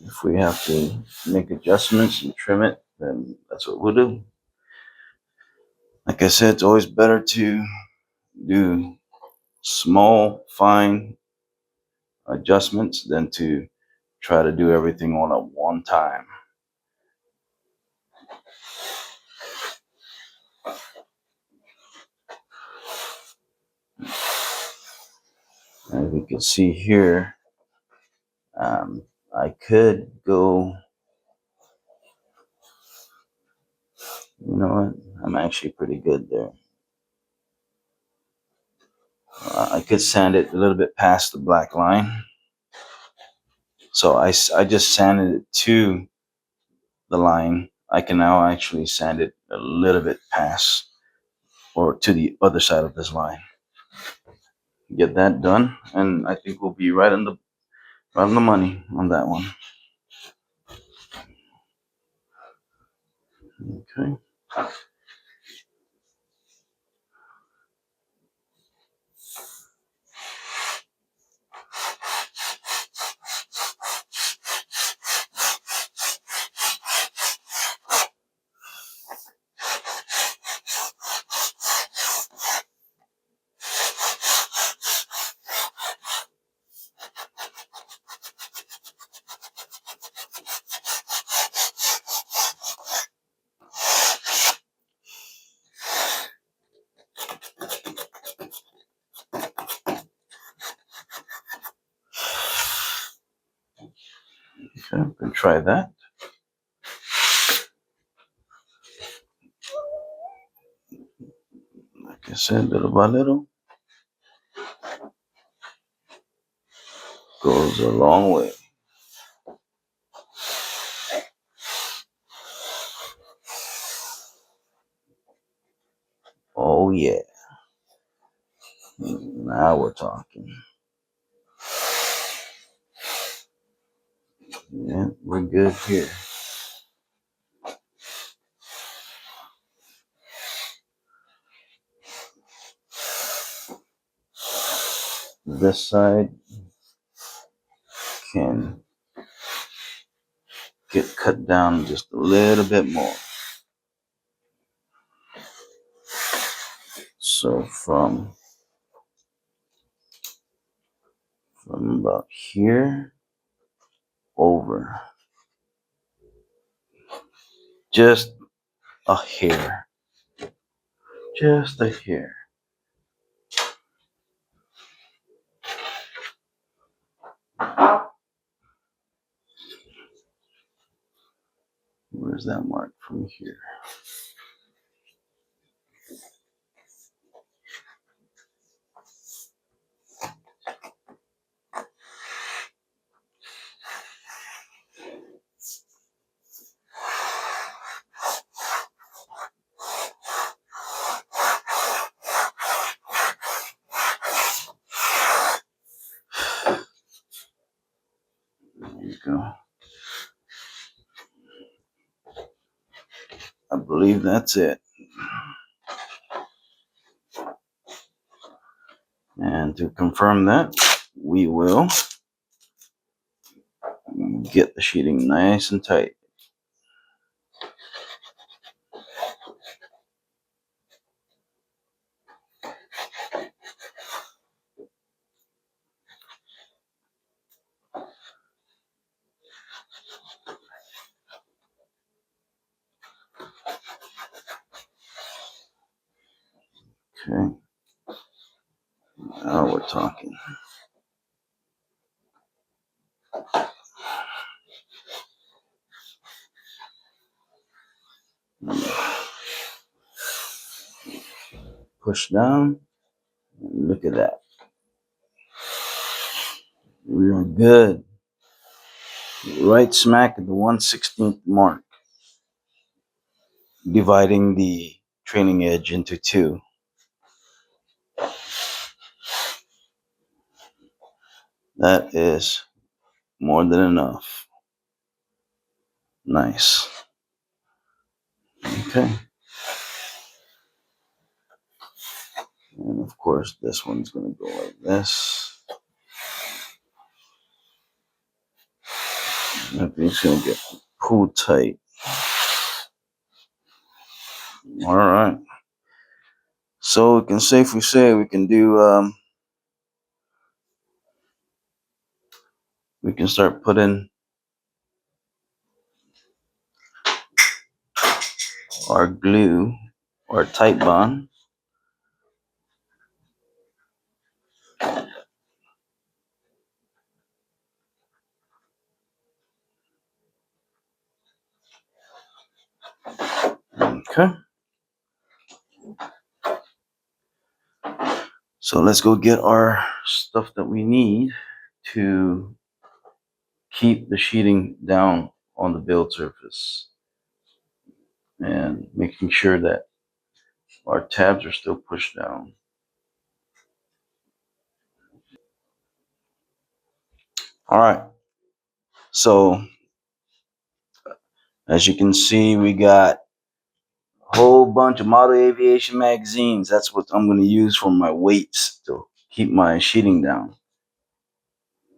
If we have to make adjustments and trim it, then that's what we'll do. Like I said, it's always better to do small, fine adjustments than to try to do everything all at one time. As we can see here, I could go, you know what, I'm actually pretty good there. I could sand it a little bit past the black line. So I just sanded it to the line. I can now actually sand it a little bit past or to the other side of this line. Get that done, and I think we'll be right on the money on that one. Okay. Okay, we can try that. Like I said, little by little goes a long way. Oh yeah. Now we're talking. Yeah, we're good here. This side can get cut down just a little bit more. So from about here over, just a hair, just a hair. Where's that mark from here? There you go. I believe that's it. And to confirm that, we will get the sheeting nice and tight. Okay. Now we're talking. Push down. And look at that. We are good. Right smack at the 1/16th mark. dividing the trailing edge into two. That is more than enough. Nice. Okay. And of course, this one's going to go like this. Everything's going to get pulled tight. All right. So we can safely say we can do, we can start putting our glue or tight bond. Okay. So let's go get our stuff that we need to keep the sheeting down on the build surface and making sure that our tabs are still pushed down. All right. So as you can see, we got a whole bunch of model aviation magazines. That's what I'm going to use for my weights to keep my sheeting down.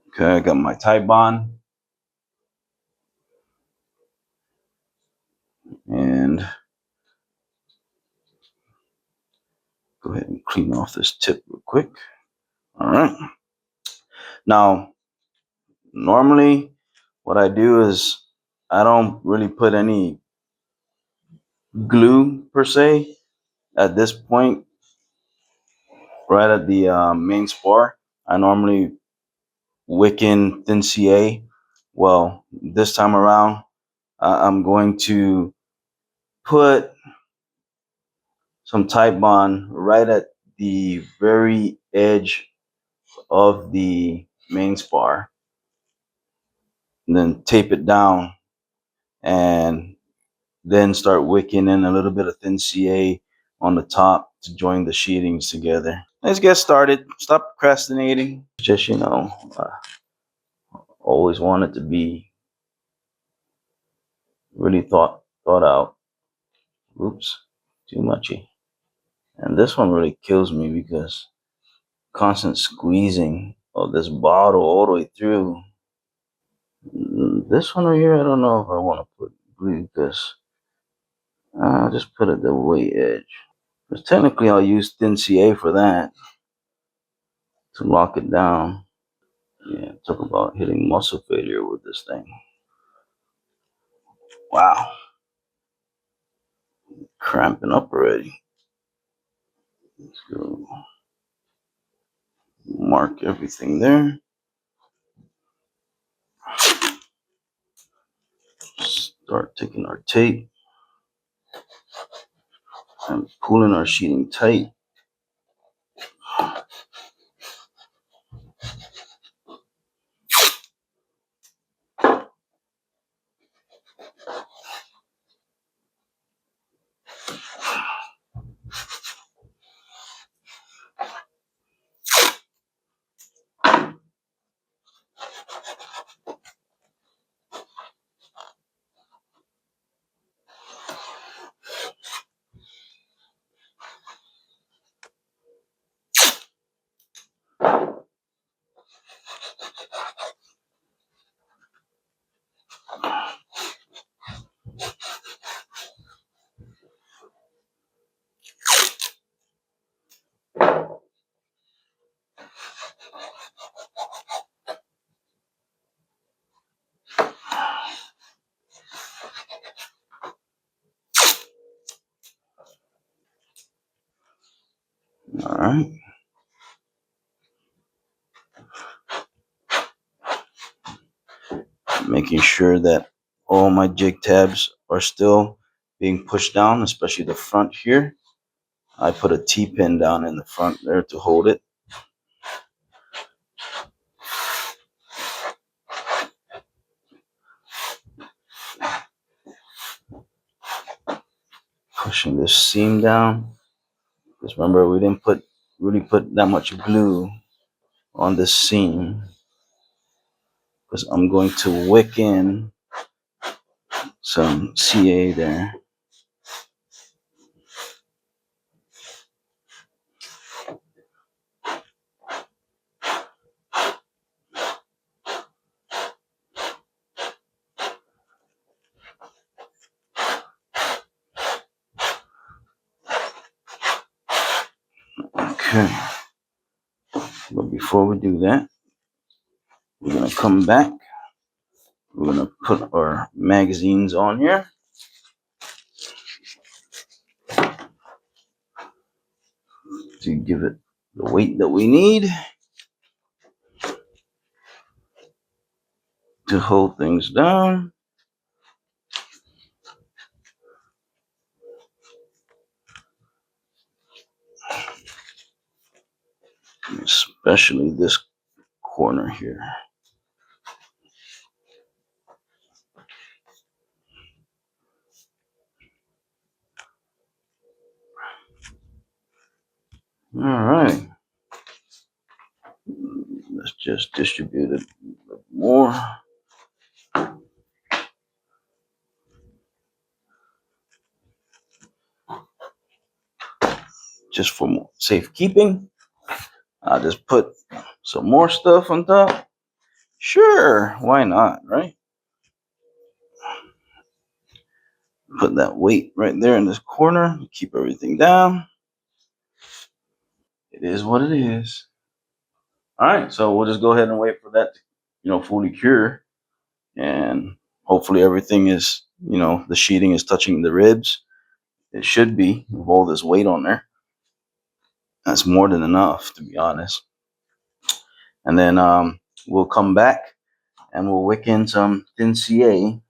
Okay, I got my tight bond. And go ahead and clean off this tip real quick. All right. Now, normally what I do is I don't really put any glue per se at this point, right at the main spar. I normally wick in thin CA. Well, this time around, I'm going to put some Tite Bond right at the very edge of the main spar, and then tape it down, and then start wicking in a little bit of thin CA on the top to join the sheetings together. Let's get started. Stop procrastinating. Just, always want it to be really thought out. Oops, too muchy. And this one really kills me because constant squeezing of this bottle all the way through. This one right here, I don't know if I want to put glue because I'll just put it the way edge. Because technically I'll use thin CA for that to lock it down. Yeah, talk about hitting muscle failure with this thing. Wow. Cramping up already. Let's go mark everything there. Start taking our tape and pulling our sheeting tight. All right. Making sure that all my jig tabs are still being pushed down, especially the front here. I put a T-pin down in the front there to hold it. pushing this seam down. Because remember, we didn't really put that much glue on this seam, because I'm going to wick in some CA there. Okay, but before we do that, we're gonna come back. We're gonna put our magazines on here. To give it the weight that we need to hold things down. Especially this corner here. All right. Let's just distribute it a bit more. Just for more safekeeping, I'll just put some more stuff on top. Sure, why not, right? Put that weight right there in this corner. Keep everything down. It is what it is. All right, so we'll just go ahead and wait for that to, fully cure, and hopefully everything is, the sheeting is touching the ribs. It should be with all this weight on there. That's more than enough, to be honest. And then we'll come back and we'll wick in some thin CA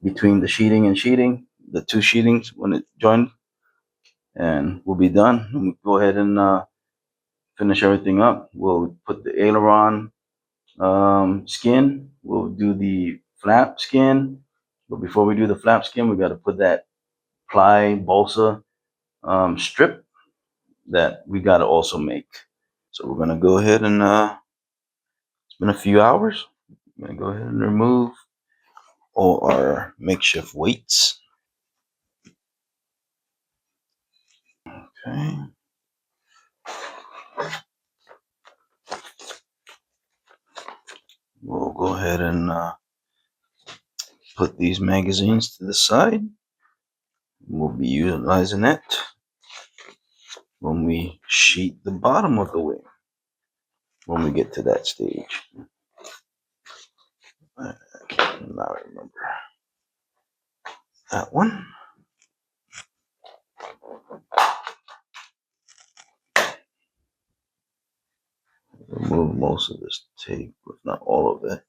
between the sheeting, the two sheetings when it joined, and we'll be done. We'll go ahead and finish everything up. We'll put the aileron skin. We'll do the flap skin. But before we do the flap skin, we got to put that ply balsa strip that we got to also make. So we're going to go ahead and it's been a few hours. I'm going to go ahead and remove all our makeshift weights. Okay. We'll go ahead and put these magazines to the side. We'll be utilizing it when we sheet the bottom of the wing, when we get to that stage. Now I remember that one. Remove most of this tape, if not all of it.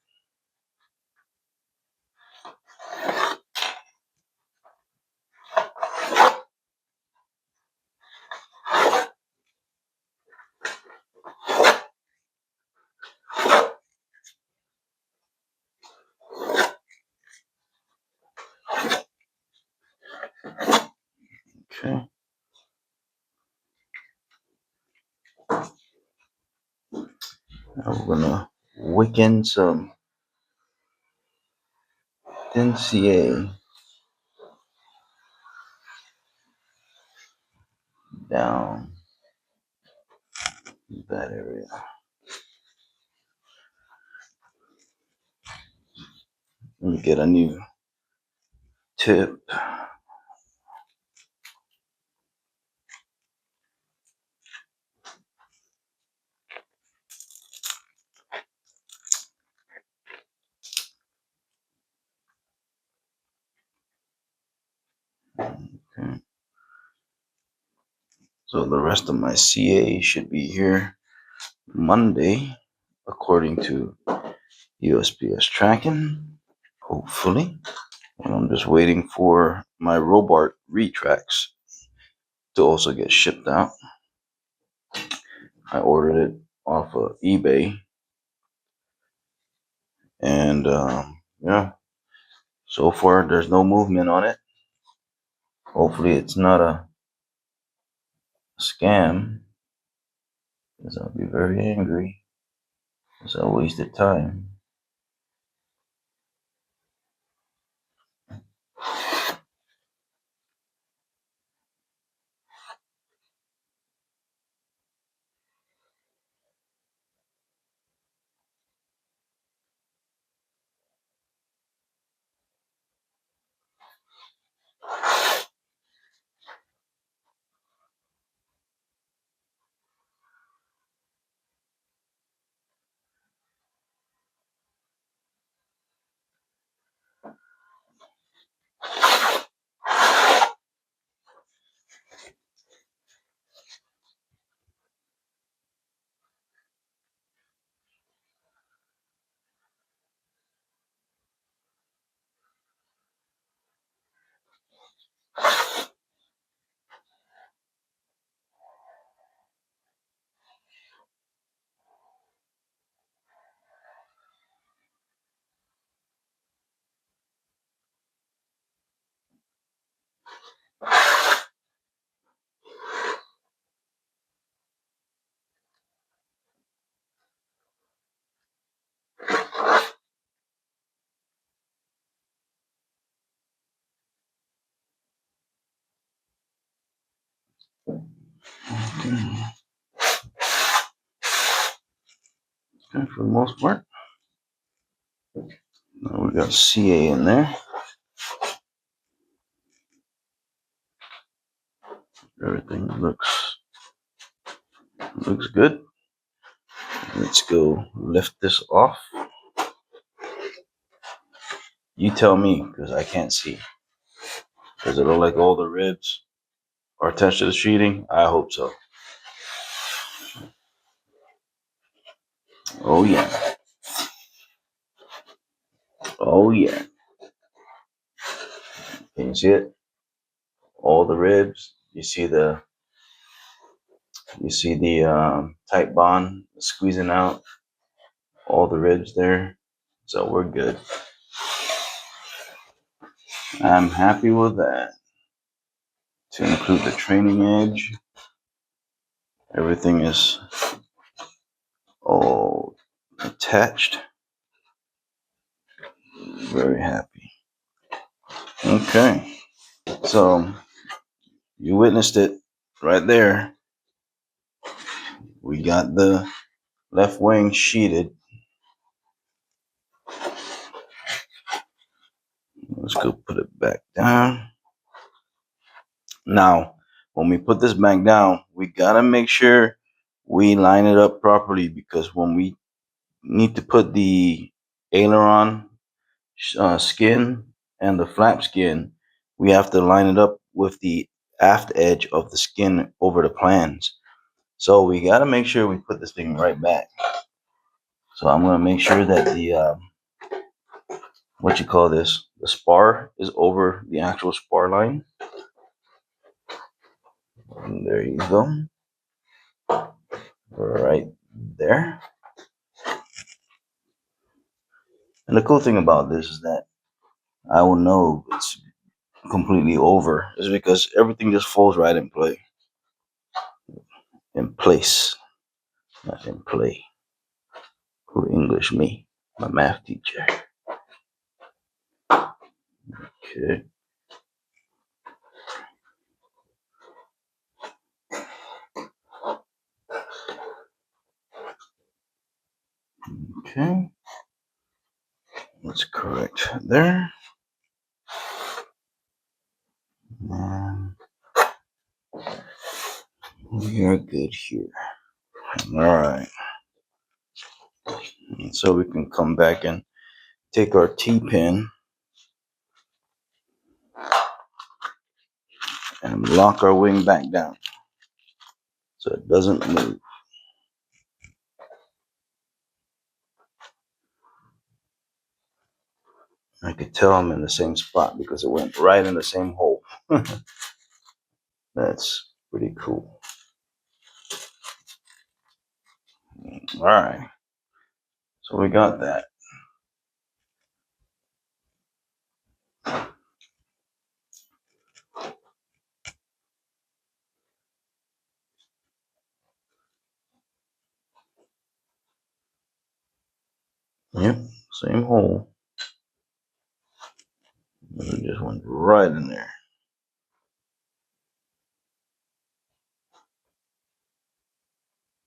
Okay. Now we're gonna wick in some thin CA down that area. Let me get a new tip. Okay. So the rest of my CA should be here Monday, according to USPS tracking, hopefully. And I'm just waiting for my Robart retracts to also get shipped out. I ordered it off of eBay, and yeah, so far there's no movement on it. Hopefully it's not a scam, because I'll be very angry, because I wasted time. Okay, for the most part. Now we got CA in there. Everything looks good. Let's go lift this off. You tell me, because I can't see. Does it look like all the ribs are attached to the sheeting? I hope so. Oh yeah. Oh yeah. Can you see it? All the ribs. You see the tight bond squeezing out all the ribs there. So we're good. I'm happy with that. To include the training edge, everything is all attached. Very happy. Okay. So you witnessed it right there. We got the left wing sheeted. Let's go put it back down. Now, when we put this back down, we gotta make sure we line it up properly, because when we need to put the aileron skin and the flap skin, we have to line it up with the aft edge of the skin over the plans. So we gotta make sure we put this thing right back. So I'm gonna make sure that the what you call this, the spar is over the actual spar line. And there you go. Right there. And the cool thing about this is that I will know it's completely over, is because everything just falls right in play. In place. Not in play. Who English me? My math teacher. Okay. Okay. Let's correct there. And we are good here. Alright. So we can come back and take our T-pin and lock our wing back down so it doesn't move. I could tell I'm in the same spot because it went right in the same hole. That's pretty cool. All right. So we got that. Yep, same hole. It just went right in there.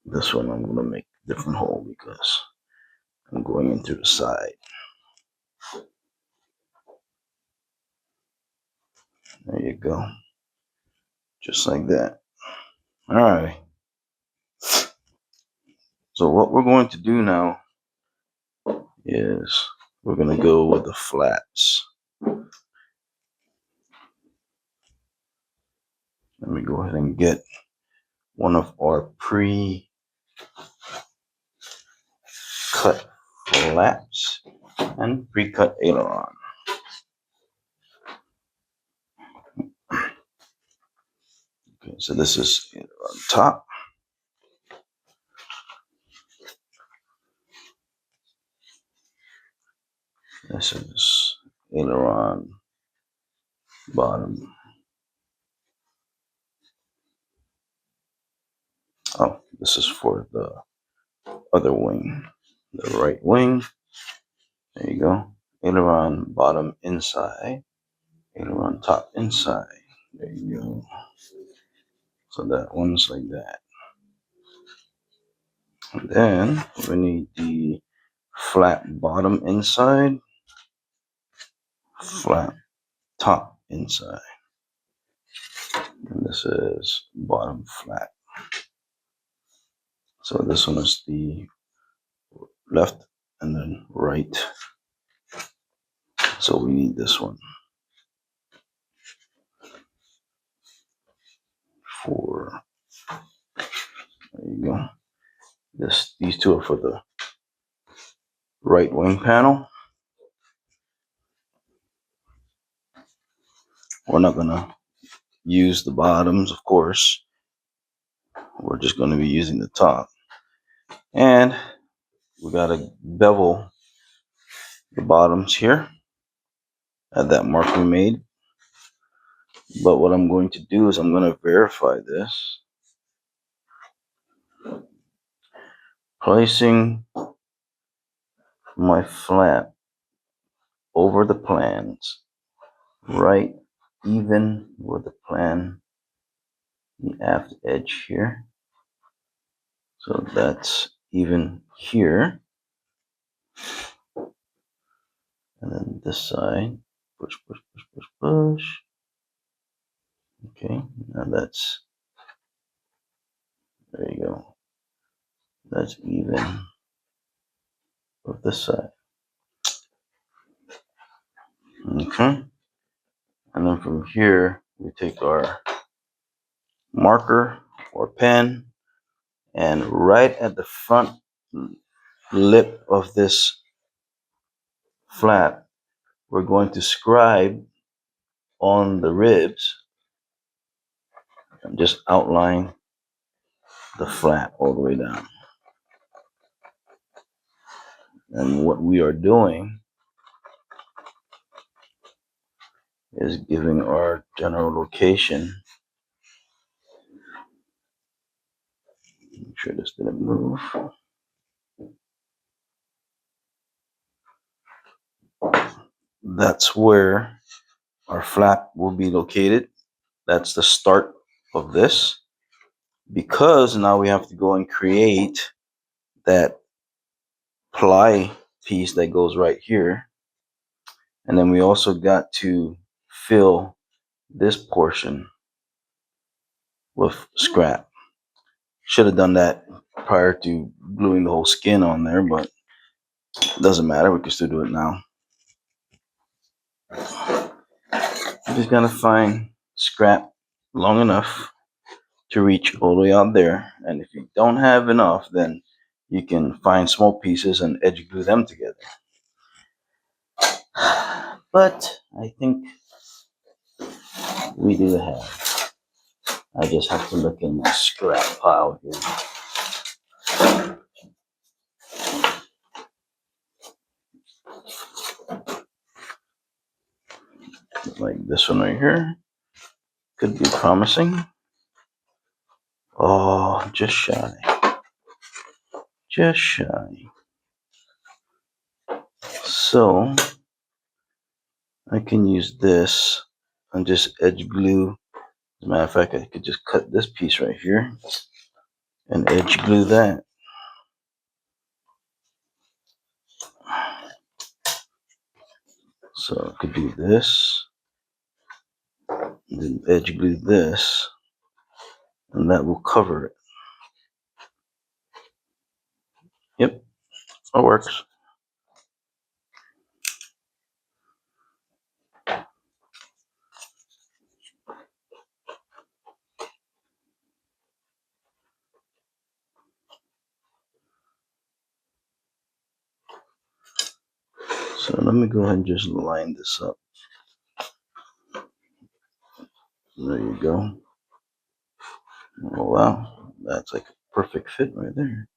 This one I'm gonna make a different hole because I'm going into the side. There you go. Just like that. All right. So what we're going to do now is we're going to go with the flats. Let me go ahead and get one of our pre-cut flats and pre-cut aileron. Okay, so this is aileron top. This is aileron bottom. Oh, this is for the other wing, the right wing. There you go. Aileron bottom inside, aileron top inside. There you go. So that one's like that. And then we need the flat bottom inside, flat top inside. And this is bottom flat. So this one is the left and then right. So we need this one for, there you go. These two are for the right wing panel. We're not gonna use the bottoms, of course. We're just gonna be using the top. And we gotta bevel the bottoms here at that mark we made. But what I'm going to do is I'm going to verify this, placing my flat over the plans, right even with the plan, the aft edge here. So that's even here. And then this side, push, push, push, push, push. Okay, now that's, there you go. That's even with this side. Okay. And then from here, we take our marker or pen, and right at the front lip of this flat, we're going to scribe on the ribs and just outline the flat all the way down. And what we are doing is giving our general location. Make sure this didn't move. That's where our flap will be located. That's the start of this, because now we have to go and create that ply piece that goes right here. And then we also got to fill this portion with scrap. Should have done that prior to gluing the whole skin on there, but it doesn't matter. We can still do it now. You just gotta find scrap long enough to reach all the way out there. And if you don't have enough, then you can find small pieces and edge glue them together. But I think we do have. I just have to look in my scrap pile here. Like this one right here. Could be promising. Oh, just shy. Just shy. So I can use this and just edge glue. As a matter of fact, I could just cut this piece right here and edge glue that. So I could do this, and then edge glue this, and that will cover it. Yep, that works. So let me go ahead and just line this up. There you go. Oh wow, that's like a perfect fit right there.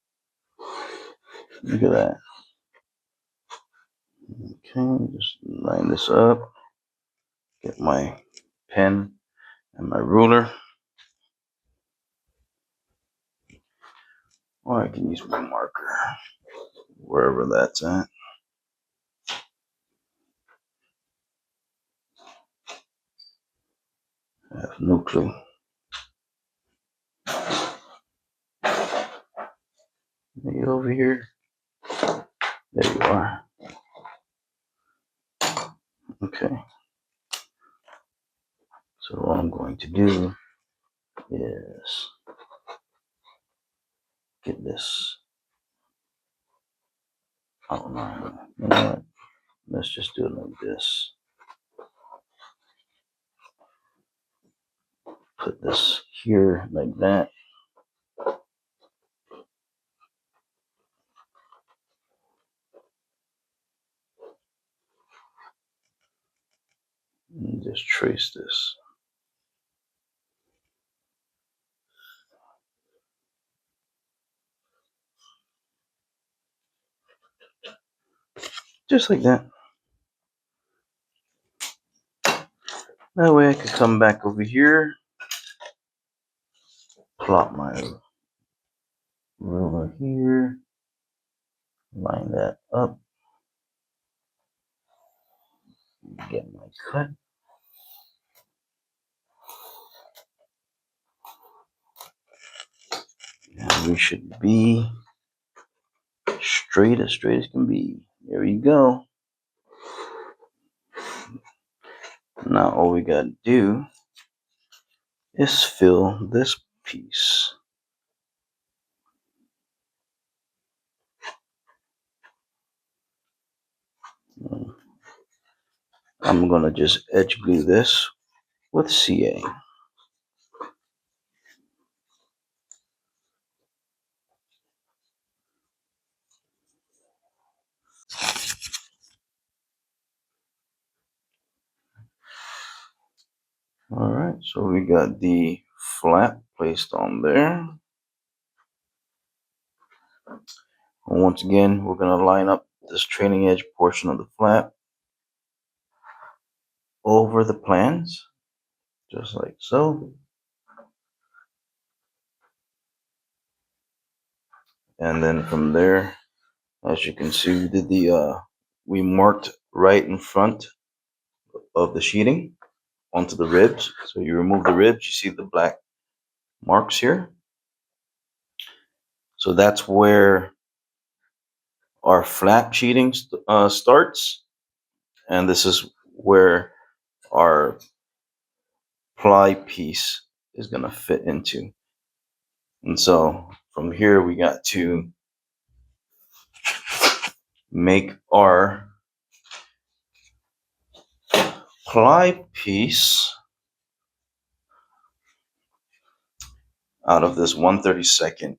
Look at that. Okay, just line this up. Get my pen and my ruler. Or I can use my marker, wherever that's at. I have no clue. Maybe over here. There you are. Okay. So what I'm going to do is get this. I don't know. You know what? Let's just do it like this. Put this here like that. And just trace this. Just like that. That way I can come back over here, plot my ruler here, line that up, get my cut. And we should be straight as can be. There we go. Now all we gotta do is fill this piece. I'm gonna just edge glue this with CA. Alright, so we got the flap placed on there. And once again, we're gonna line up this trailing edge portion of the flap over the plans, just like so. And then from there, as you can see, we marked right in front of the sheeting onto the ribs. So you remove the ribs, you see the black marks here. So that's where our flap sheeting starts, and this is where our ply piece is gonna fit into. And so from here we got to make our ply piece out of this 1/32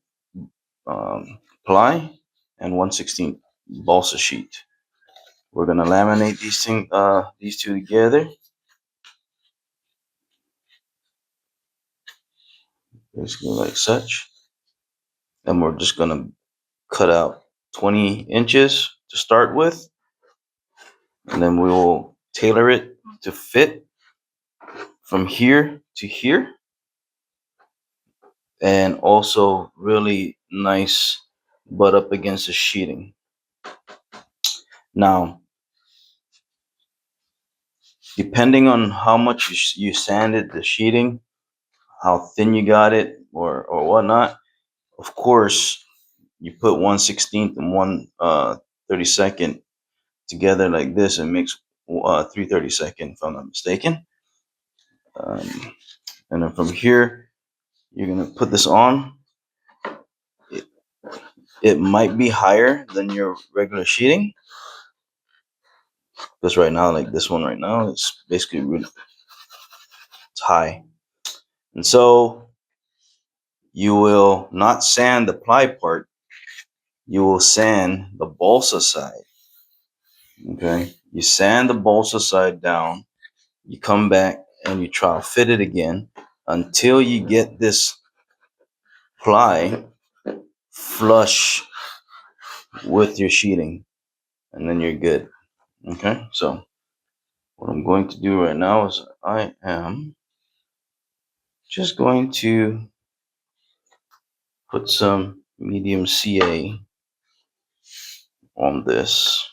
ply and 1/16 balsa sheet. We're gonna laminate these two together, basically like such. And we're just gonna cut out 20 inches to start with, and then we will tailor it to fit from here to here, and also really nice butt up against the sheeting. Now depending on how much you sanded the sheeting, how thin you got it, or whatnot. Of course, you put 1/16 and 1/32 together like this and mix 3/32, if I'm not mistaken. And then from here, you're gonna put this on. It might be higher than your regular sheeting, because right now, like this one right now, it's basically really, it's high. And so you will not sand the ply part, you will sand the balsa side. Okay, you sand the balsa side down, you come back and you try to fit it again until you get this ply flush with your sheeting, and then you're good. Okay, so what I'm going to do right now is I am just going to put some medium CA on this.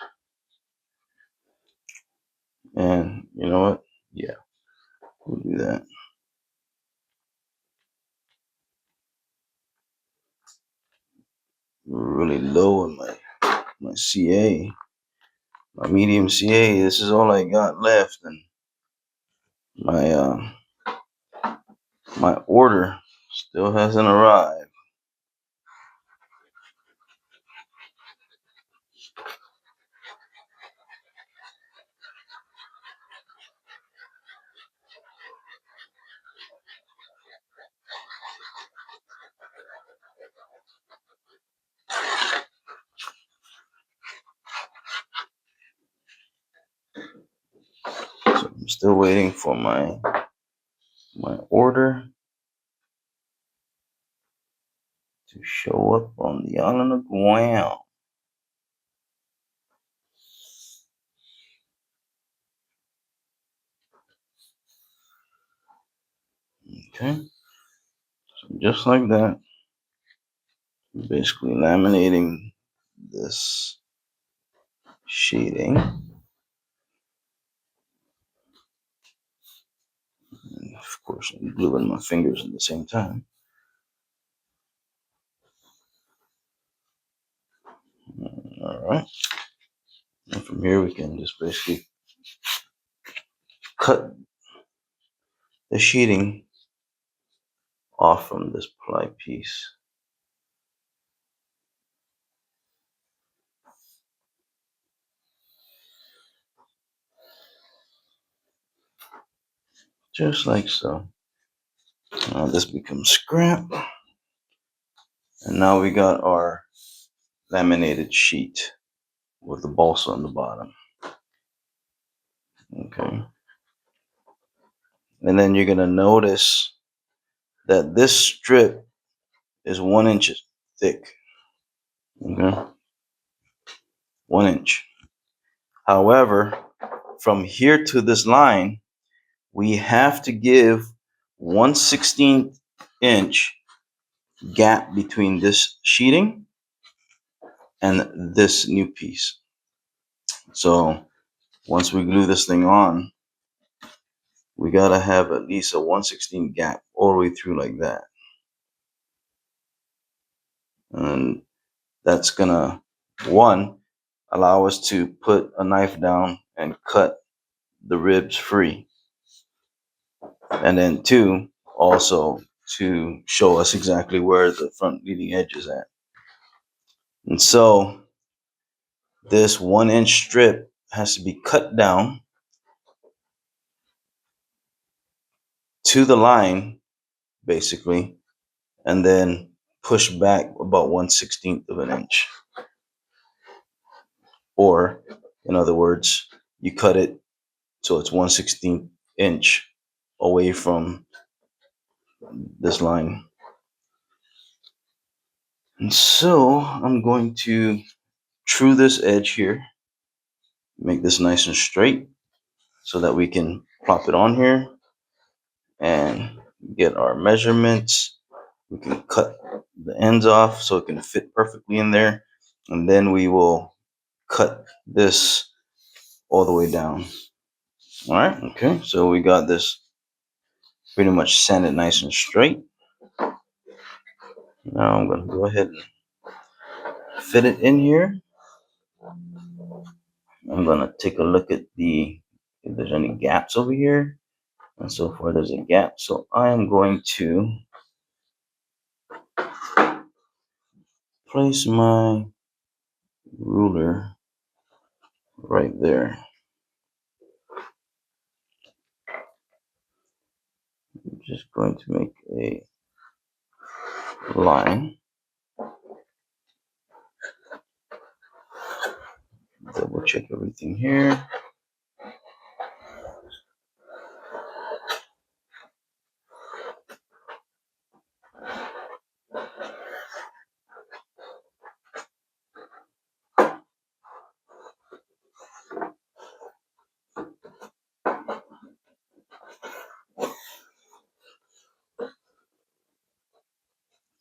And you know what? Yeah, we'll do that. Really low in my CA, my medium CA. This is all I got left, and my my order still hasn't arrived. So I'm still waiting for my order to show up on the island of Guam. Okay, so just like that, basically laminating this sheeting. And of course, I'm gluing my fingers at the same time. All right. And from here, we can just basically cut the sheeting off from this ply piece. Just like so. Now this becomes scrap. And now we got our laminated sheet with the balsa on the bottom. Okay. And then you're going to notice that this strip is 1 inch thick. Okay. 1 inch. However, from here to this line, we have to give 1/16 inch gap between this sheeting and this new piece. So once we glue this thing on, we gotta have at least a 1/16 gap all the way through like that. And that's gonna, one, allow us to put a knife down and cut the ribs free. And then two, also to show us exactly where the front leading edge is at. And so this 1 inch strip has to be cut down to the line, basically, and then push back about 1/16 of an inch. Or, in other words, you cut it so it's 1/16 inch away from this line. And so I'm going to true this edge here, make this nice and straight so that we can plop it on here and get our measurements. We can cut the ends off so it can fit perfectly in there, and then we will cut this all the way down. All right, okay, so we got this pretty much sanded nice and straight. Now I'm gonna go ahead and fit it in here. I'm gonna take a look at if there's any gaps over here. And so far there's a gap. So I am going to place my ruler right there. I'm just going to make a line. Double check everything here.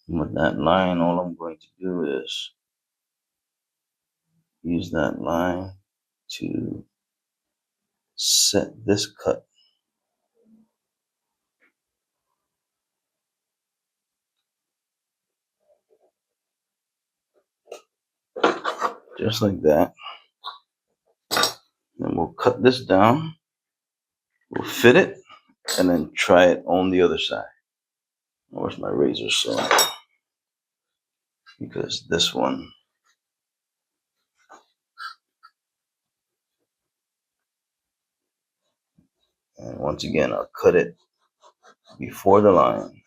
And with that line, all I'm going to do is use that line to set this cut. Just like that. Then we'll cut this down. We'll fit it and then try it on the other side. Where's my razor saw? Because this one, and once again, I'll cut it before the line.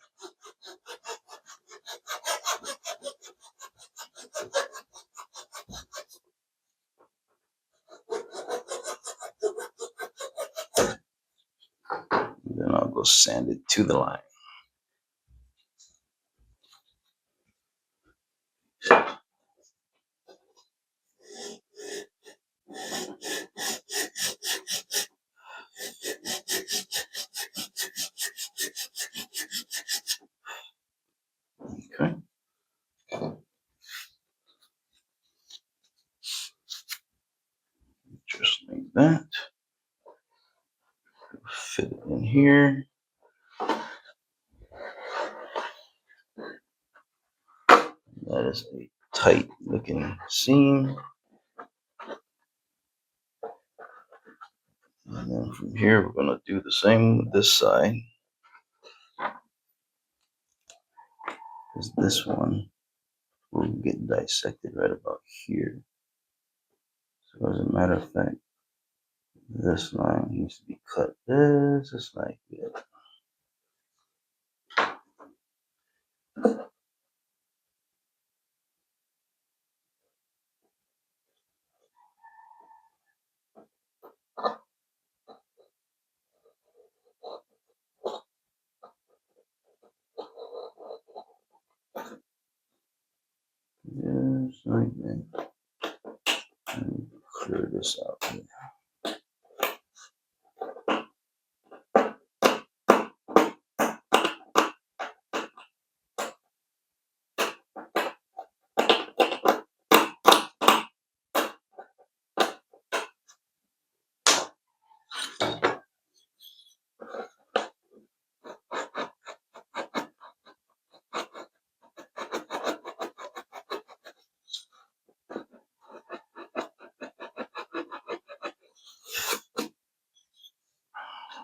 Then I'll go sand it to the line. Okay. Just like that. Fit it in here. That is a tight looking seam. And then from here, we're going to do the same with this side. Because this one will get dissected right about here. So as a matter of fact, this line needs to be cut just like that. Just like that. And clear this out here.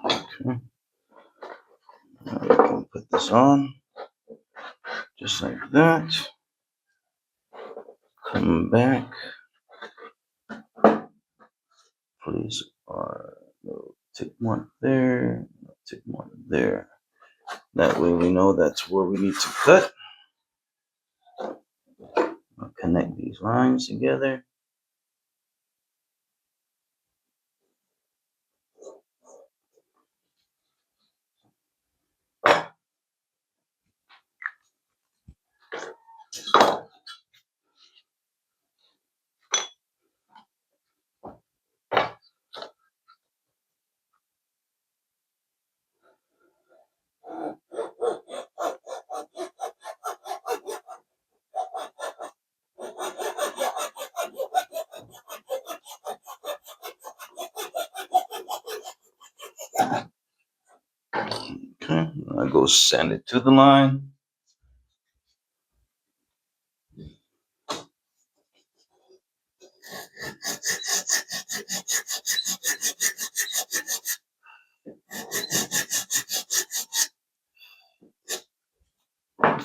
Okay. Now we can put this on just like that. Come back. Place our little tick mark there, tick mark there. That way we know that's where we need to cut. I'll connect these lines together. I go sand it to the line.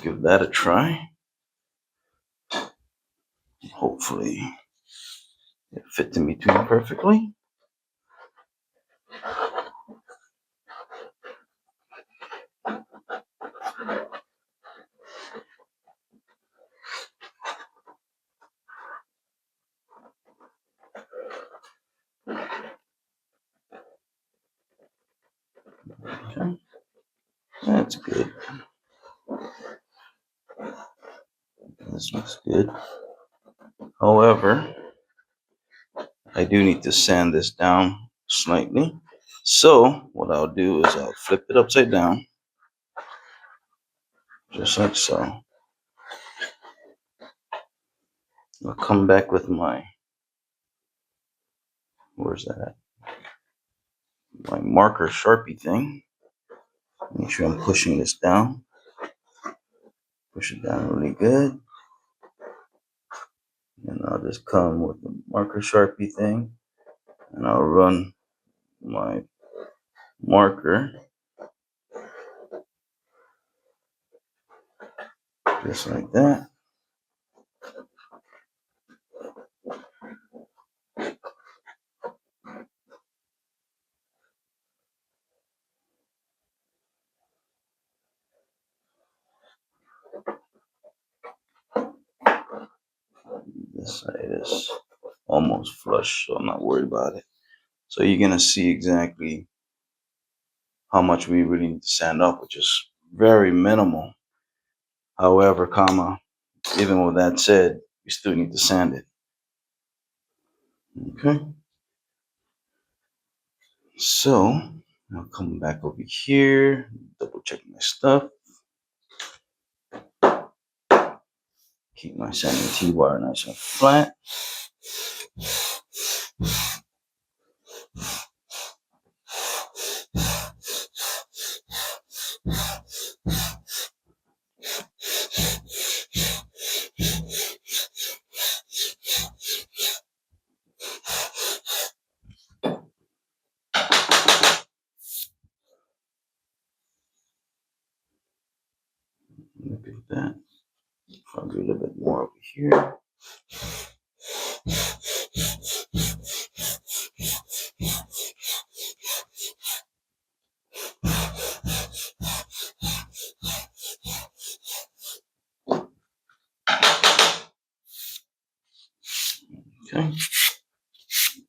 Give that a try. Hopefully it fit to me too perfectly. Okay, that's good. This looks good. However, I do need to sand this down slightly. So what I'll do is I'll flip it upside down, just like so. I'll come back with my, where's that at? My marker Sharpie thing. Make sure I'm pushing this down. Push it down really good. And I'll just come with the marker Sharpie thing, and I'll run my marker just like that. This side is almost flush, so I'm not worried about it. So you're gonna see exactly how much we really need to sand up, which is very minimal. However, even with that said, we still need to sand it. Okay. So I'll come back over here, double check my stuff. Keep my sanding T-bar nice and flat. Look at that. Probably a little bit more over here. Okay.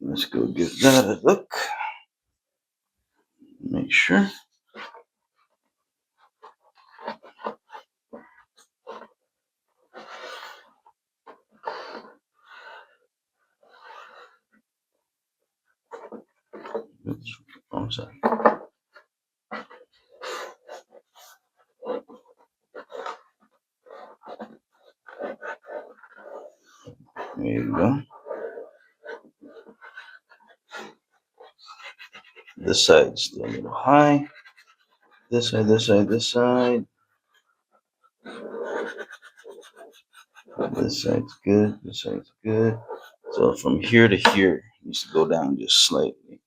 Let's go give that a look. Make sure. Oops. Oh, I'm sorry. There you go. This side's still a little high. This side, this side, this side. This side's good. This side's good. So from here to here, it needs to go down just slightly.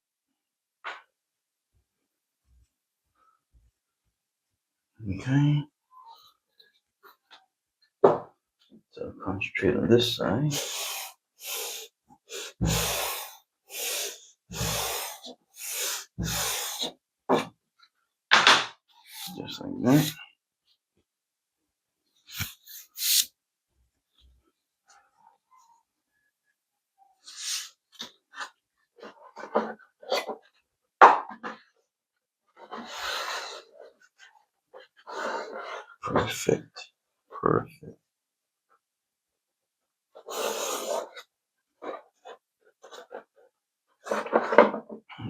Okay. So concentrate on this side. Just like that. Perfect. Perfect.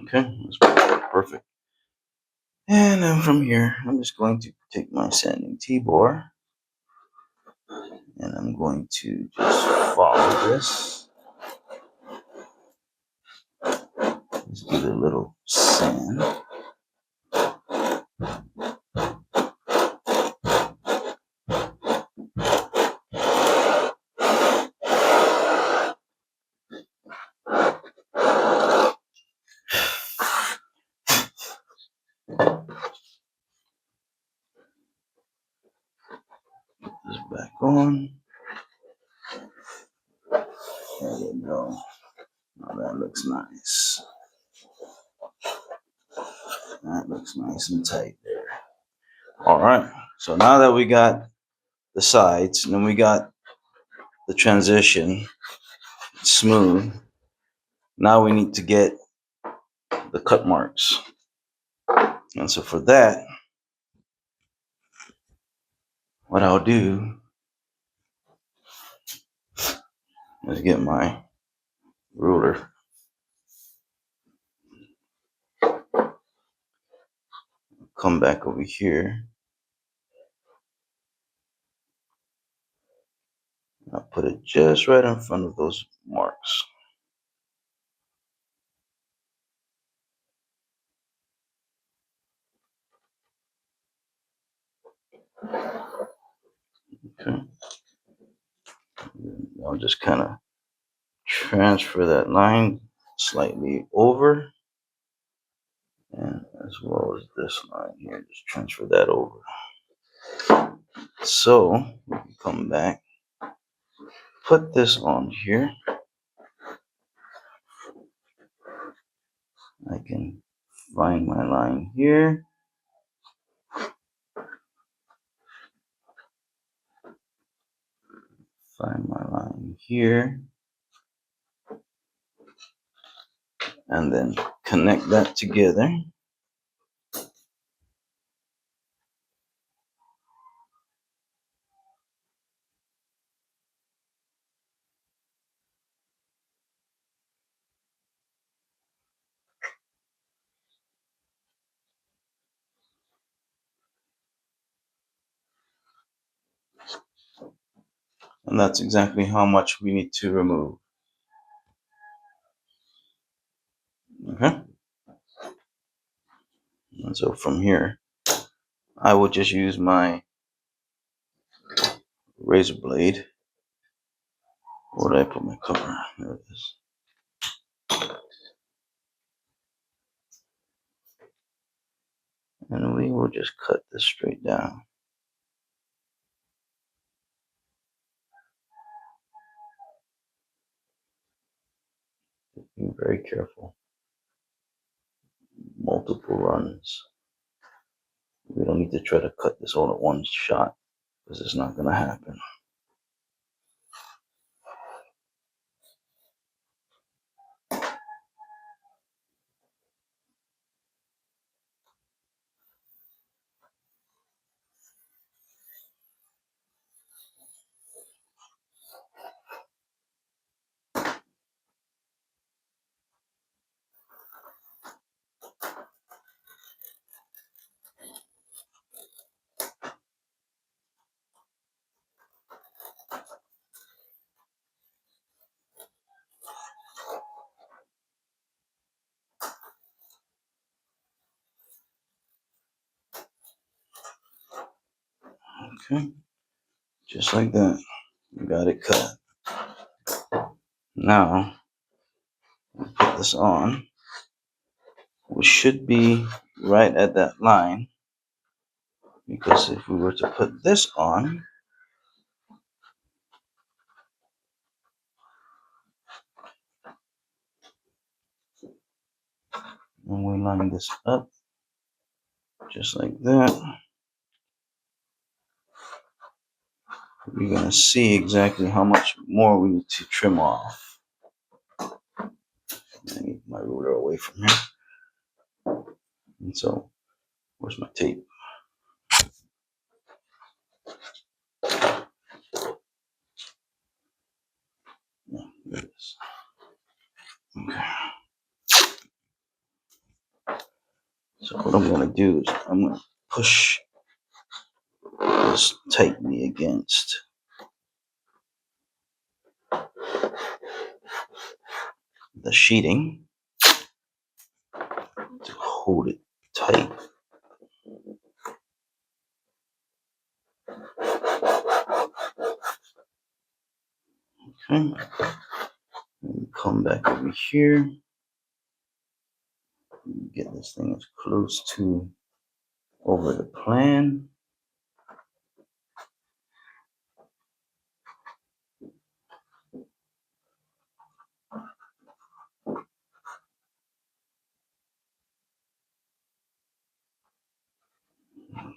Okay, that's perfect. And then from here, I'm just going to take my sanding T-bar and I'm going to just follow this. Just give it a little sand. This back on. There we go. Now that looks nice. That looks nice and tight there. All right. So now that we got the sides and then we got the transition smooth, now we need to get the cut marks. And so for that, what I'll do is get my ruler. Come back over here. I'll put it just right in front of those marks. Okay. I'll just kind of transfer that line slightly over, and as well as this line here, just transfer that over. So we can come back, put this on here. I can find my line here. Find my line here. And then connect that together. And that's exactly how much we need to remove. Okay. And so from here, I will just use my razor blade. Where did I put my cover? There it is. And we will just cut this straight down. Be very careful. Multiple runs. We don't need to try to cut this all at one shot because it's not going to happen. Okay, just like that. We got it cut. Now, we'll put this on. We should be right at that line, because if we were to put this on, and we line this up just like that, we're going to see exactly how much more we need to trim off. I need my ruler away from here. And so, where's my tape? Yeah, there it is. Okay. So what I'm going to do is I'm going to push this tightly against the sheeting to hold it tight. Okay. And come back over here. Get this thing as close to over the plan.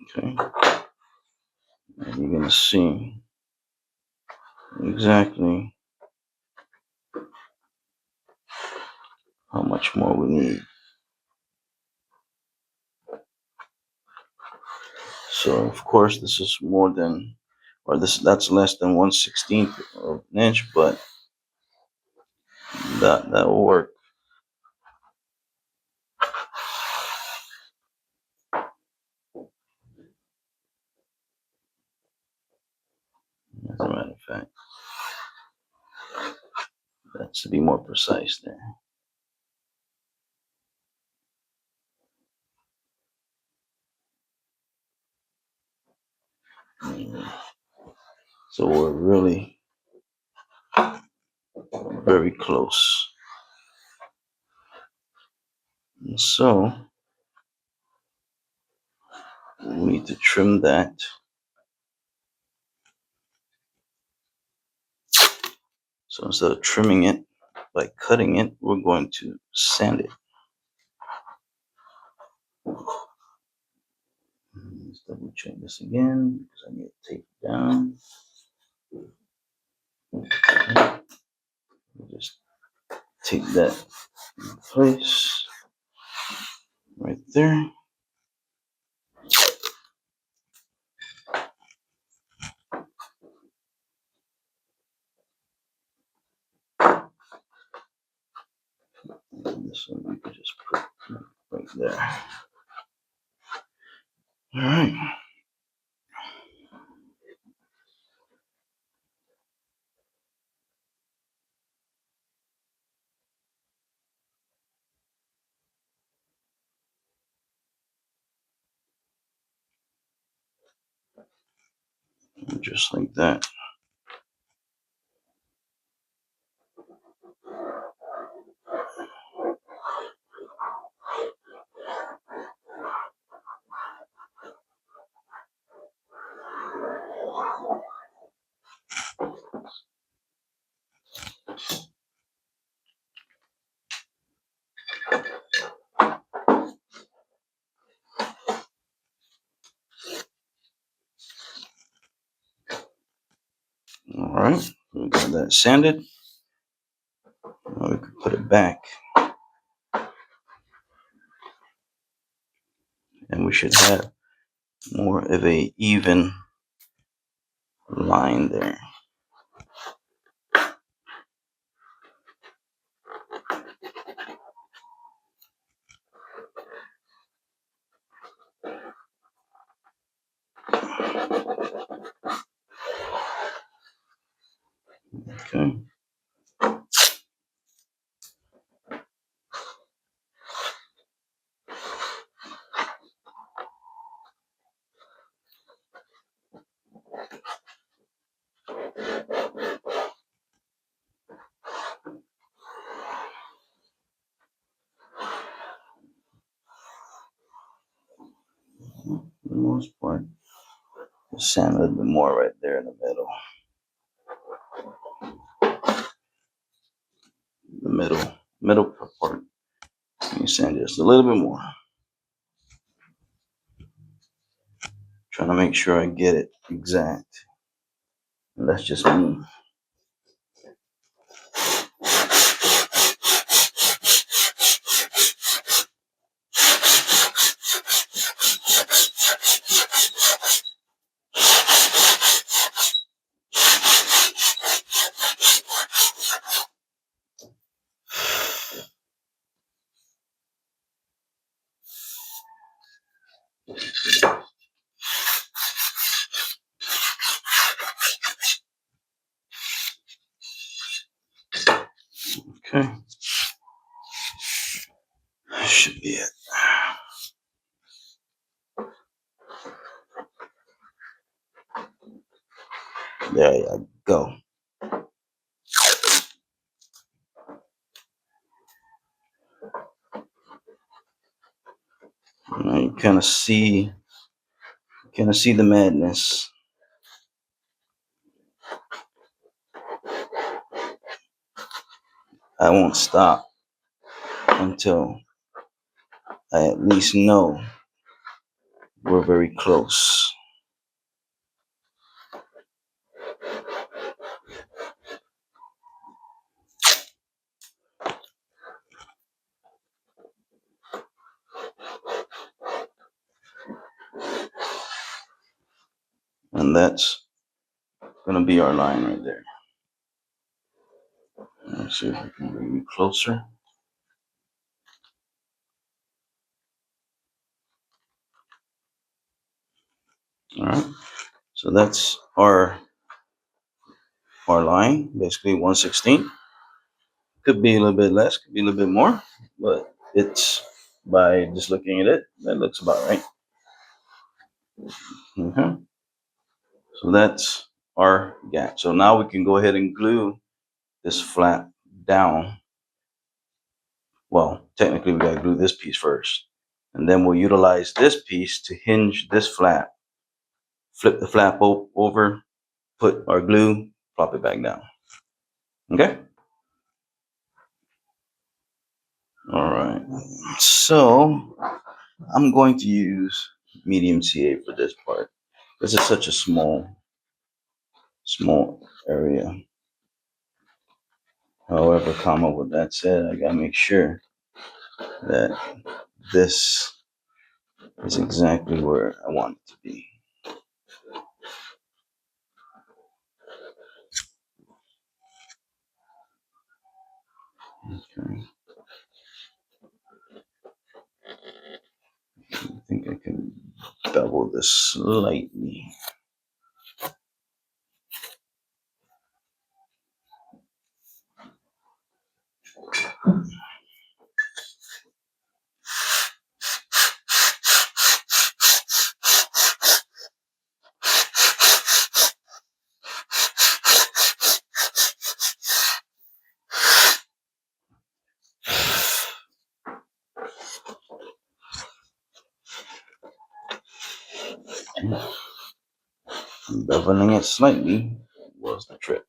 Okay, and you're gonna see exactly how much more we need. So of course this is more than, or that's less than 1/16 of an inch, but that will work. As a matter of fact, that should be more precise there. So we're really very close. And so we need to trim that. So instead of trimming it by cutting it, we're going to sand it. Let's double check this again because I need to tape it down. Just take that in place right there. And this one we can just put right there. All right. Just like that. All right. We got that sanded. Now we can put it back. And we should have more of a even line there. Okay. For the most part, just sand a little bit more right there in the middle. The middle part. You sand just a little bit more. Trying to make sure I get it exact. And that's just me. Okay. That should be it. There you go. Now you kind of see Can I see the madness? I won't stop until I at least know we're very close. And that's gonna be our line right there. Let's see if we can bring you closer. All right. So that's our line, basically 116. Could be a little bit less, could be a little bit more, but it's by just looking at it, that looks about right. Okay. So that's our gap. So now we can go ahead and glue this flap down. Well, technically we gotta glue this piece first. And then we'll utilize this piece to hinge this flap. Flip the flap over, put our glue, plop it back down. Okay? All right. So I'm going to use medium CA for this part. This is such a small area. However, with that said, I gotta make sure that this is exactly where I want it to be. Okay. I think I can double this slightly. Beveling it slightly was the trick.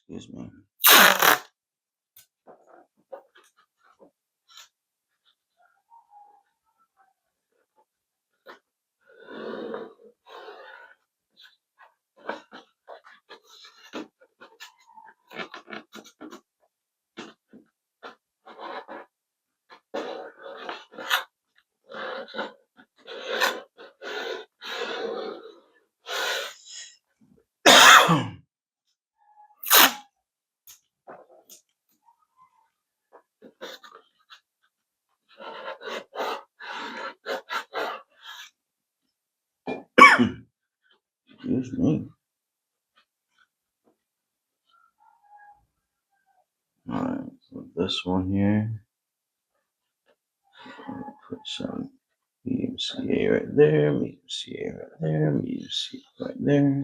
Excuse me. Excuse me. Alright, so this one here, put some medium CA right there, medium CA right there, medium CA right there.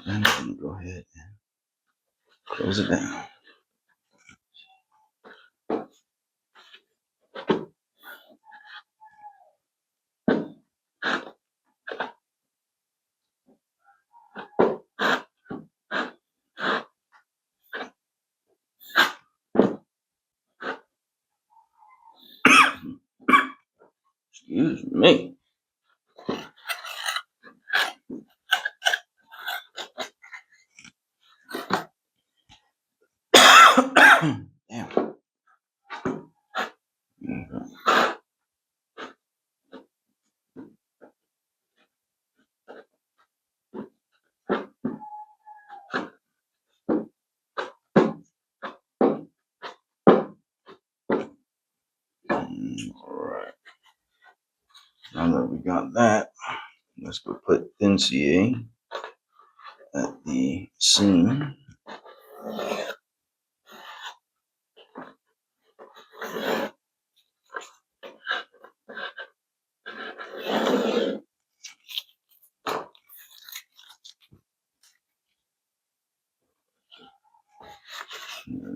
And I'm gonna go ahead and close it down. Excuse me. Damn. Okay. Now that we got that, let's go put thin CA at the seam.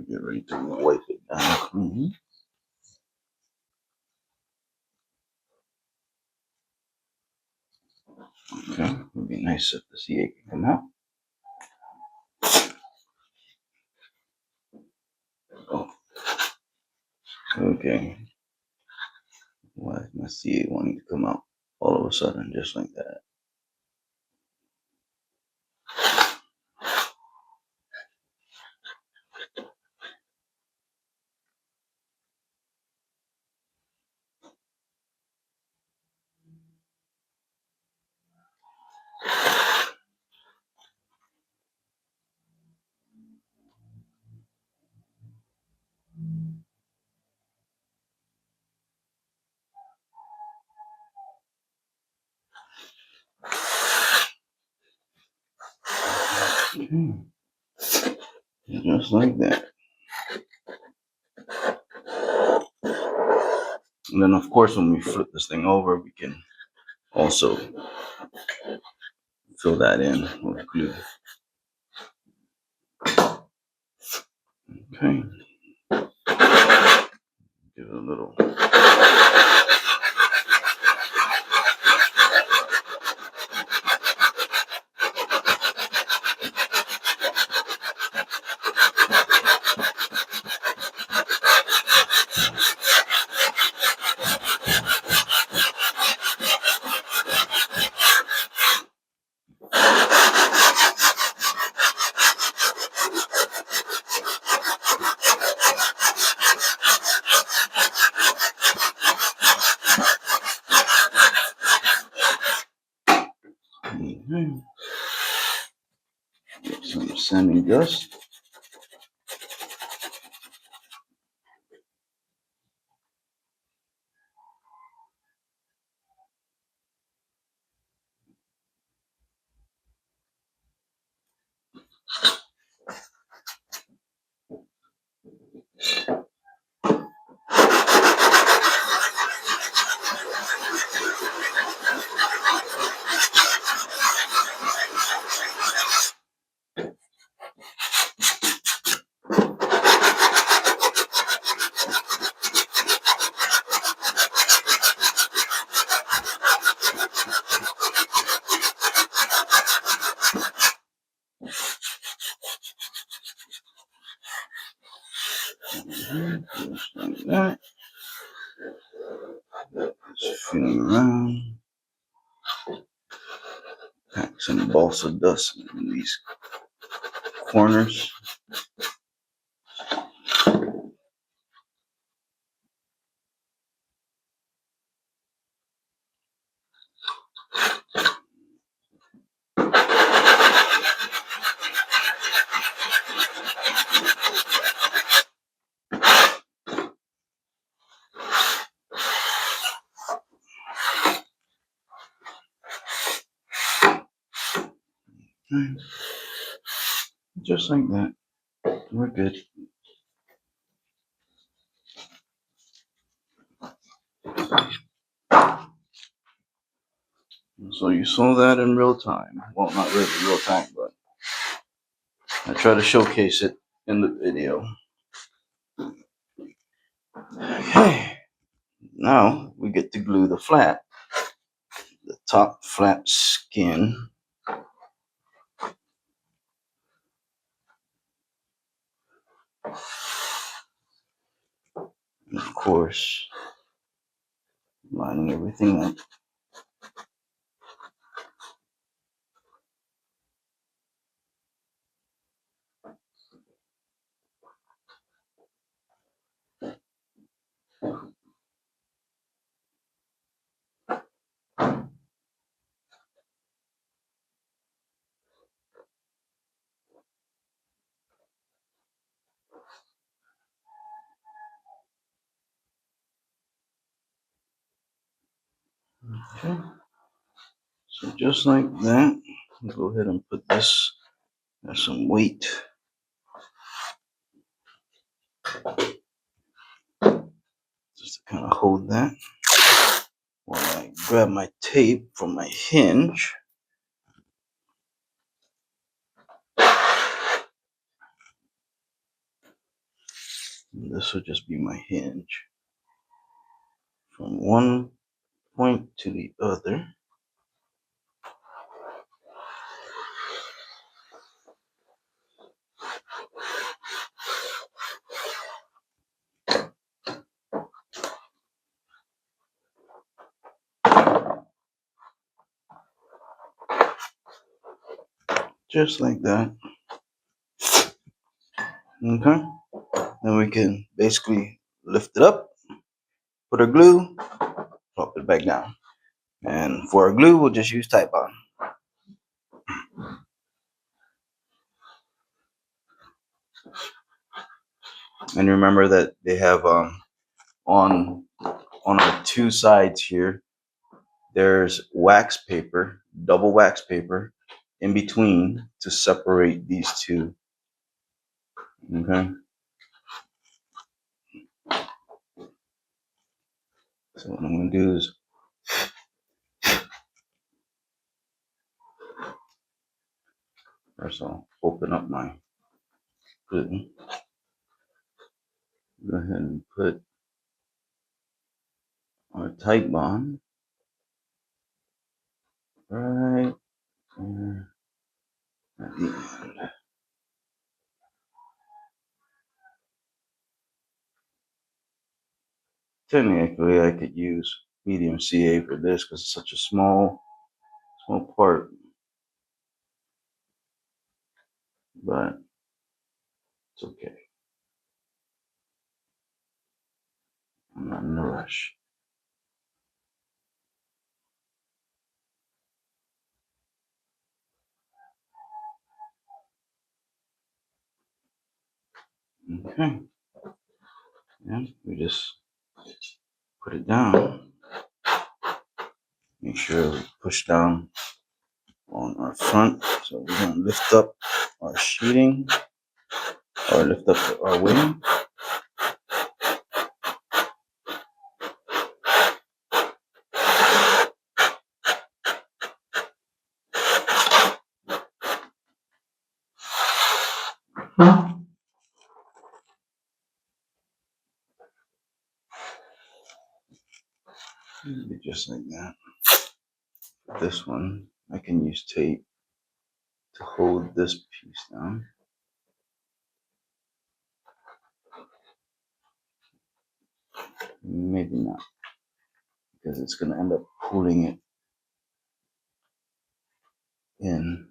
Get ready to wipe it down clean. Okay, it would be nice if the CA can come out. Oh, okay. Why is my CA wanting to come out all of a sudden, just like that? Okay. Just like that. And then, of course, when we flip this thing over, we can also fill that in with glue. Okay. Give it a little. Okay. Get some sanding dust. Just like that. Just feeling around. Pack some balsa dust in these corners. Okay. Just like that. We're good. So you saw that in real time. Well, not really real time, but I try to showcase it in the video. Okay. Now we get to glue the top flat skin. And of course, lining everything up. Okay. So just like that, I'll go ahead and put this as some weight. Just to kind of hold that while I grab my tape from my hinge. And this will just be my hinge from one point to the other. Just like that. Okay. Then we can basically lift it up, put our glue, drop it back down. And for our glue, we'll just use Titebond. And remember that they have on our two sides here, there's wax paper, double wax paper in between to separate these two. Okay. So what I'm going to do is first I'll open up my glue. Go ahead and put our Titebond right there at the end. Technically, I could use medium CA for this because it's such a small part, but it's okay. I'm not in a rush. Okay. And we just put it down. Make sure we push down on our front. So we're going to lift up our sheeting or lift up our wing. Just like that. This one, I can use tape to hold this piece down. Maybe not, because it's going to end up pulling it in.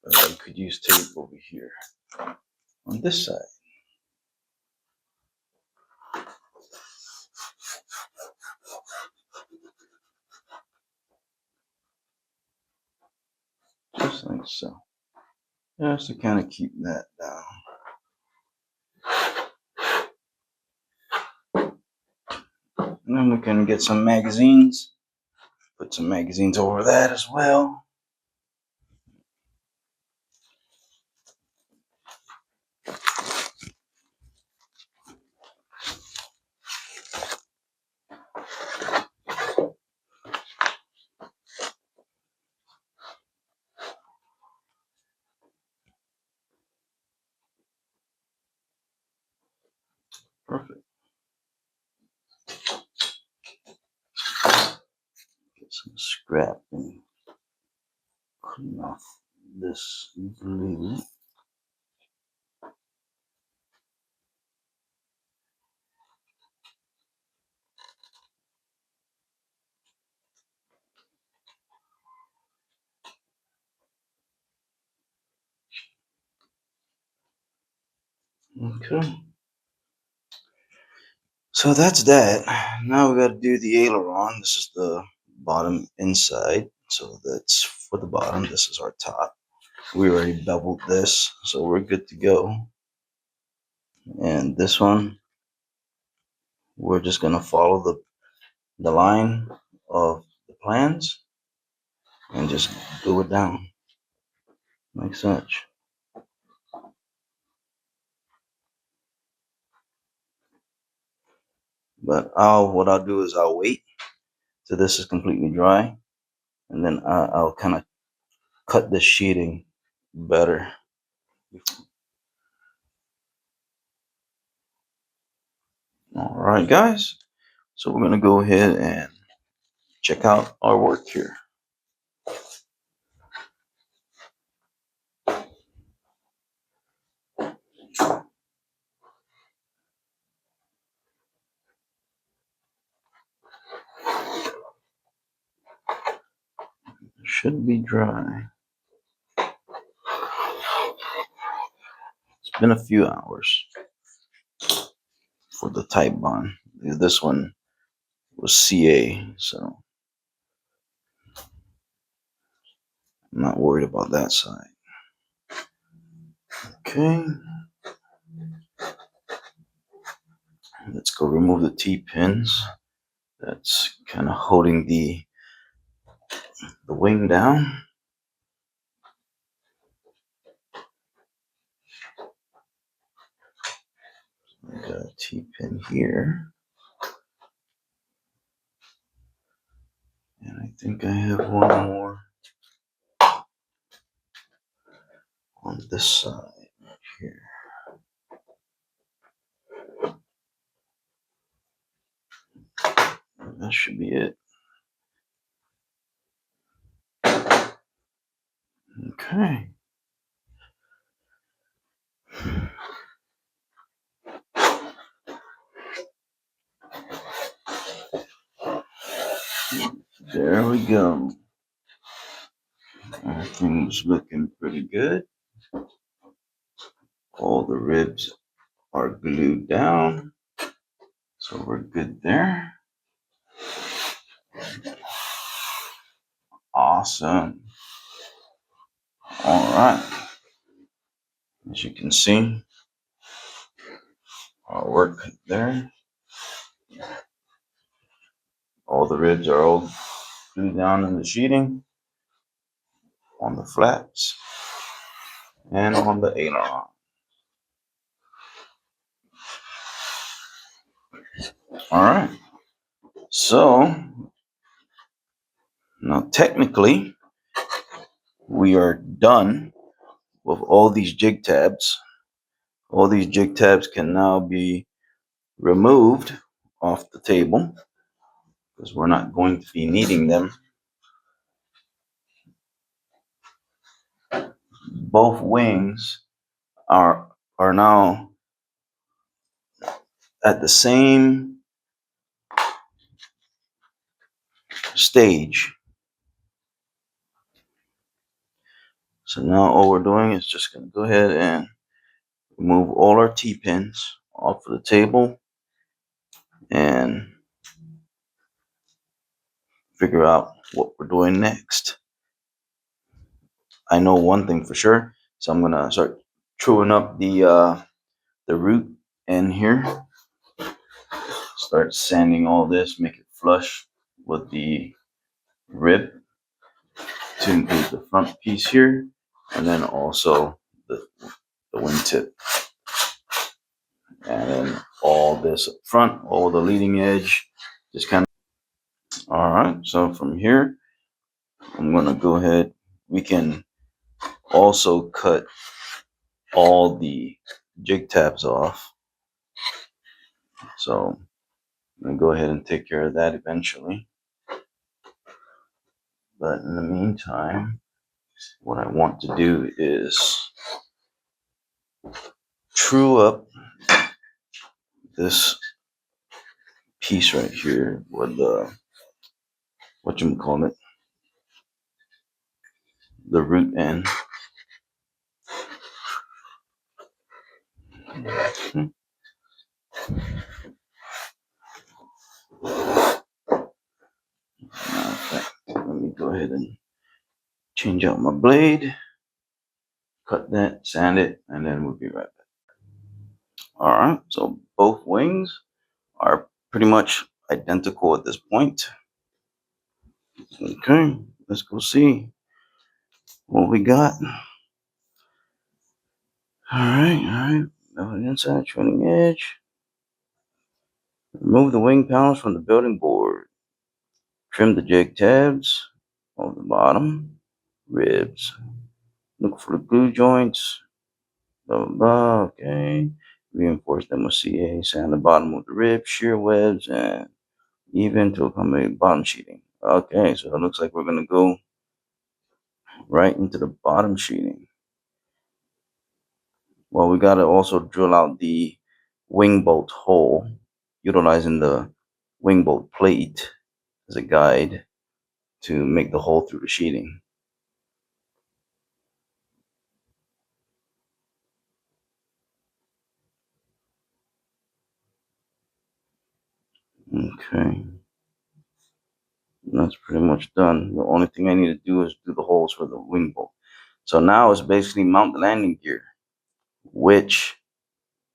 But I could use tape over here on this side. Just like so. Just to kind of keep that down. And then we can get some magazines. Put some magazines over that as well. Perfect. Get some scrap and clean off this glue. Okay. So that's that. Now we got to do the aileron. This is the bottom inside. So that's for the bottom. This is our top. We already beveled this, so we're good to go. And this one, we're just gonna follow the line of the plans and just glue it down like such. But what I'll do is I'll wait till this is completely dry, and then I'll kind of cut the sheeting better. All right, guys. So we're gonna go ahead and check out our work here. Should be dry. It's been a few hours for the type bond. This one was CA, so I'm not worried about that side. Okay. Let's go remove the T-pins. That's kind of holding the wing down. I got a T-pin here. And I think I have one more on this side right here. That should be it. Okay. There we go. Everything's looking pretty good. All the ribs are glued down, so we're good there. Awesome. All right. As you can see, our work there. All the ribs are all glued down in the sheeting, on the flaps, and on the aileron. All right. So now technically we are done with all these jig tabs. All these jig tabs can now be removed off the table because we're not going to be needing them. Both wings are now at the same stage. So now all we're doing is just going to go ahead and remove all our T-pins off of the table and figure out what we're doing next. I know one thing for sure, so I'm gonna start truing up the root end here. Start sanding all this, make it flush with the rib to include the front piece here, and then also the wingtip, and then all this up front, all the leading edge, just kind of. All right, so from here, I'm gonna go ahead. We can also cut all the jig tabs off. So I'm gonna go ahead and take care of that eventually. But in the meantime, what I want to do is true up this piece right here with the whatchamacallit, the root end. Matter of fact, let me go ahead and change out my blade. cut that, sand it, and then we'll be right back. All right, so both wings are pretty much identical at this point. Okay, let's go see what we got. All right. Building inside, trailing edge. Remove the wing panels from the building board. Trim the jig tabs on the bottom. Ribs. Look for the glue joints. Blah, blah, blah. Okay. Reinforce them with CA. Sand the bottom of the ribs, shear webs, and even to accommodate bottom sheeting. Okay, so it looks like we're going to go right into the bottom sheeting. Well, we got to also drill out the wing bolt hole, utilizing the wing bolt plate as a guide to make the hole through the sheeting. Okay, that's pretty much done. The only thing I need to do is do the holes for the wing bolt. So now it's basically mount the landing gear, which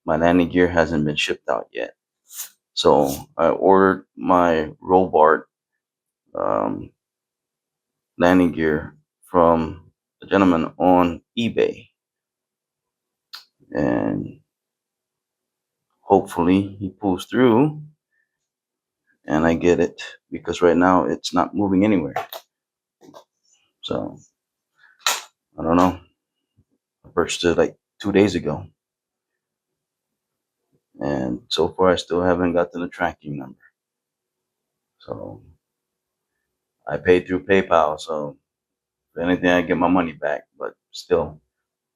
my landing gear hasn't been shipped out yet. So I ordered my Robart landing gear from a gentleman on eBay, and hopefully he pulls through and I get it, because right now it's not moving anywhere. So I don't know. I purchased it like 2 days ago, and so far I still haven't gotten the tracking number. So I paid through PayPal, so if anything I get my money back, but still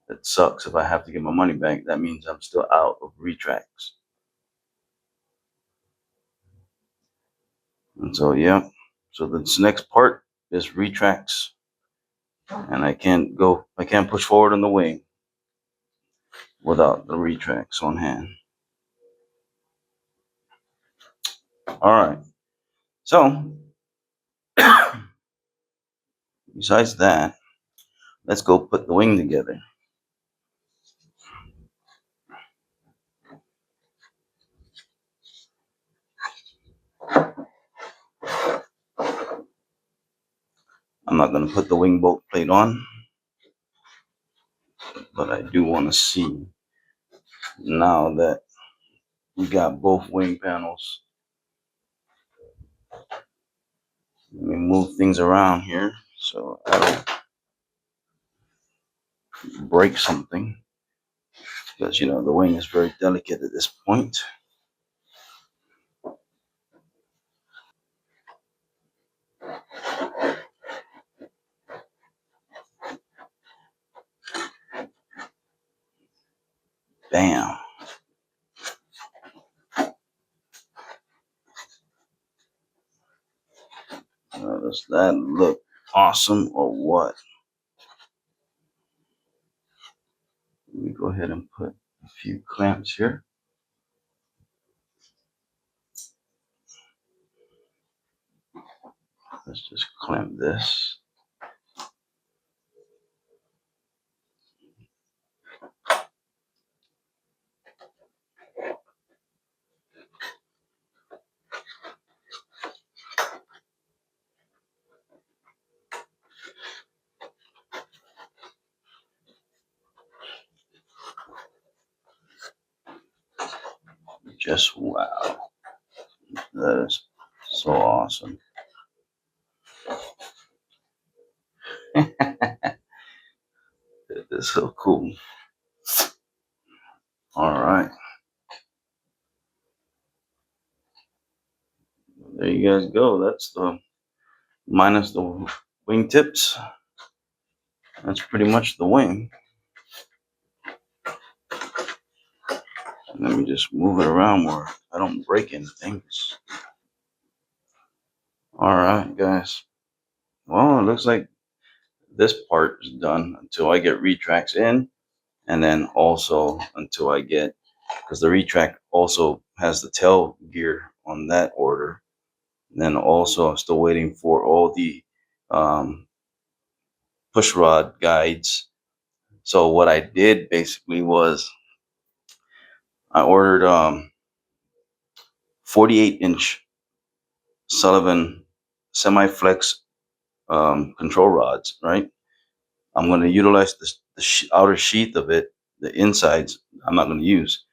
it sucks if I have to get my money back. That means I'm still out of retracts. And so yeah, so this next part is retracts, and I can't push forward on the wing without the retracts on hand. All right, so besides that, let's go put the wing together. I'm not going to put the wing bolt plate on, but I do want to see, now that we got both wing panels, let me move things around here so I don't break something, because you know the wing is very delicate at this point. Bam. Does that look awesome or what? Let me go ahead and put a few clamps here. Let's just clamp this. Just wow. That is so awesome. It is so cool. All right. There you guys go. That's the minus the wing tips. That's pretty much the wing. Let me just move it around where I don't break anything. All right, guys. Well, it looks like this part is done until I get retracts in, and then also until I get, because the retract also has the tail gear on that order. And then also I'm still waiting for all the push rod guides So what I did basically was I ordered 48-inch Sullivan semi-flex control rods, right? I'm going to utilize the outer sheath of it, the insides I'm not going to use.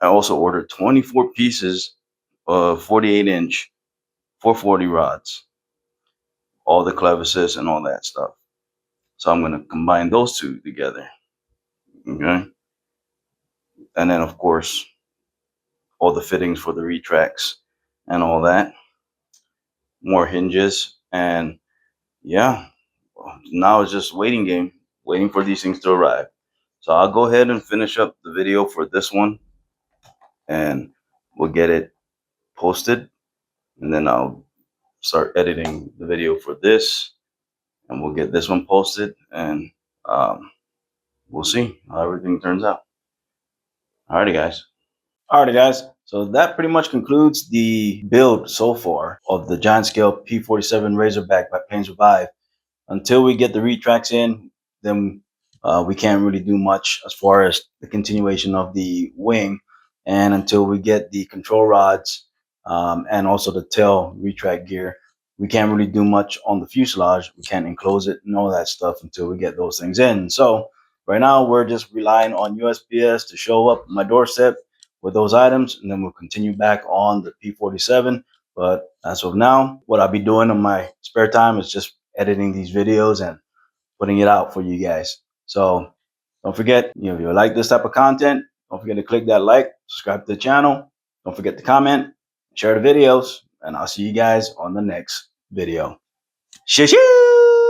I also ordered 24 pieces of 48-inch 440 rods, all the clevises and all that stuff. So I'm going to combine those two together, okay? And then, of course, all the fittings for the retracts and all that, more hinges, and yeah, now it's just waiting game, waiting for these things to arrive. So I'll go ahead and finish up the video for this one, and we'll get it posted, and then I'll start editing the video for this, and we'll get this one posted, and we'll see how everything turns out. Alrighty, guys. Alrighty, guys. So that pretty much concludes the build so far of the giant scale P47 Razorback by Plains Revive. Until we get the retracts in, then we can't really do much as far as the continuation of the wing. And until we get the control rods and also the tail retract gear, we can't really do much on the fuselage. We can't enclose it and all that stuff until we get those things in. So right now we're just relying on USPS to show up at my doorstep with those items, and then we'll continue back on the P47. But as of now, what I'll be doing in my spare time is just editing these videos and putting it out for you guys. So don't forget, if you like this type of content, don't forget to click that like, subscribe to the channel. Don't forget to comment, share the videos, and I'll see you guys on the next video. Shoo-shoo!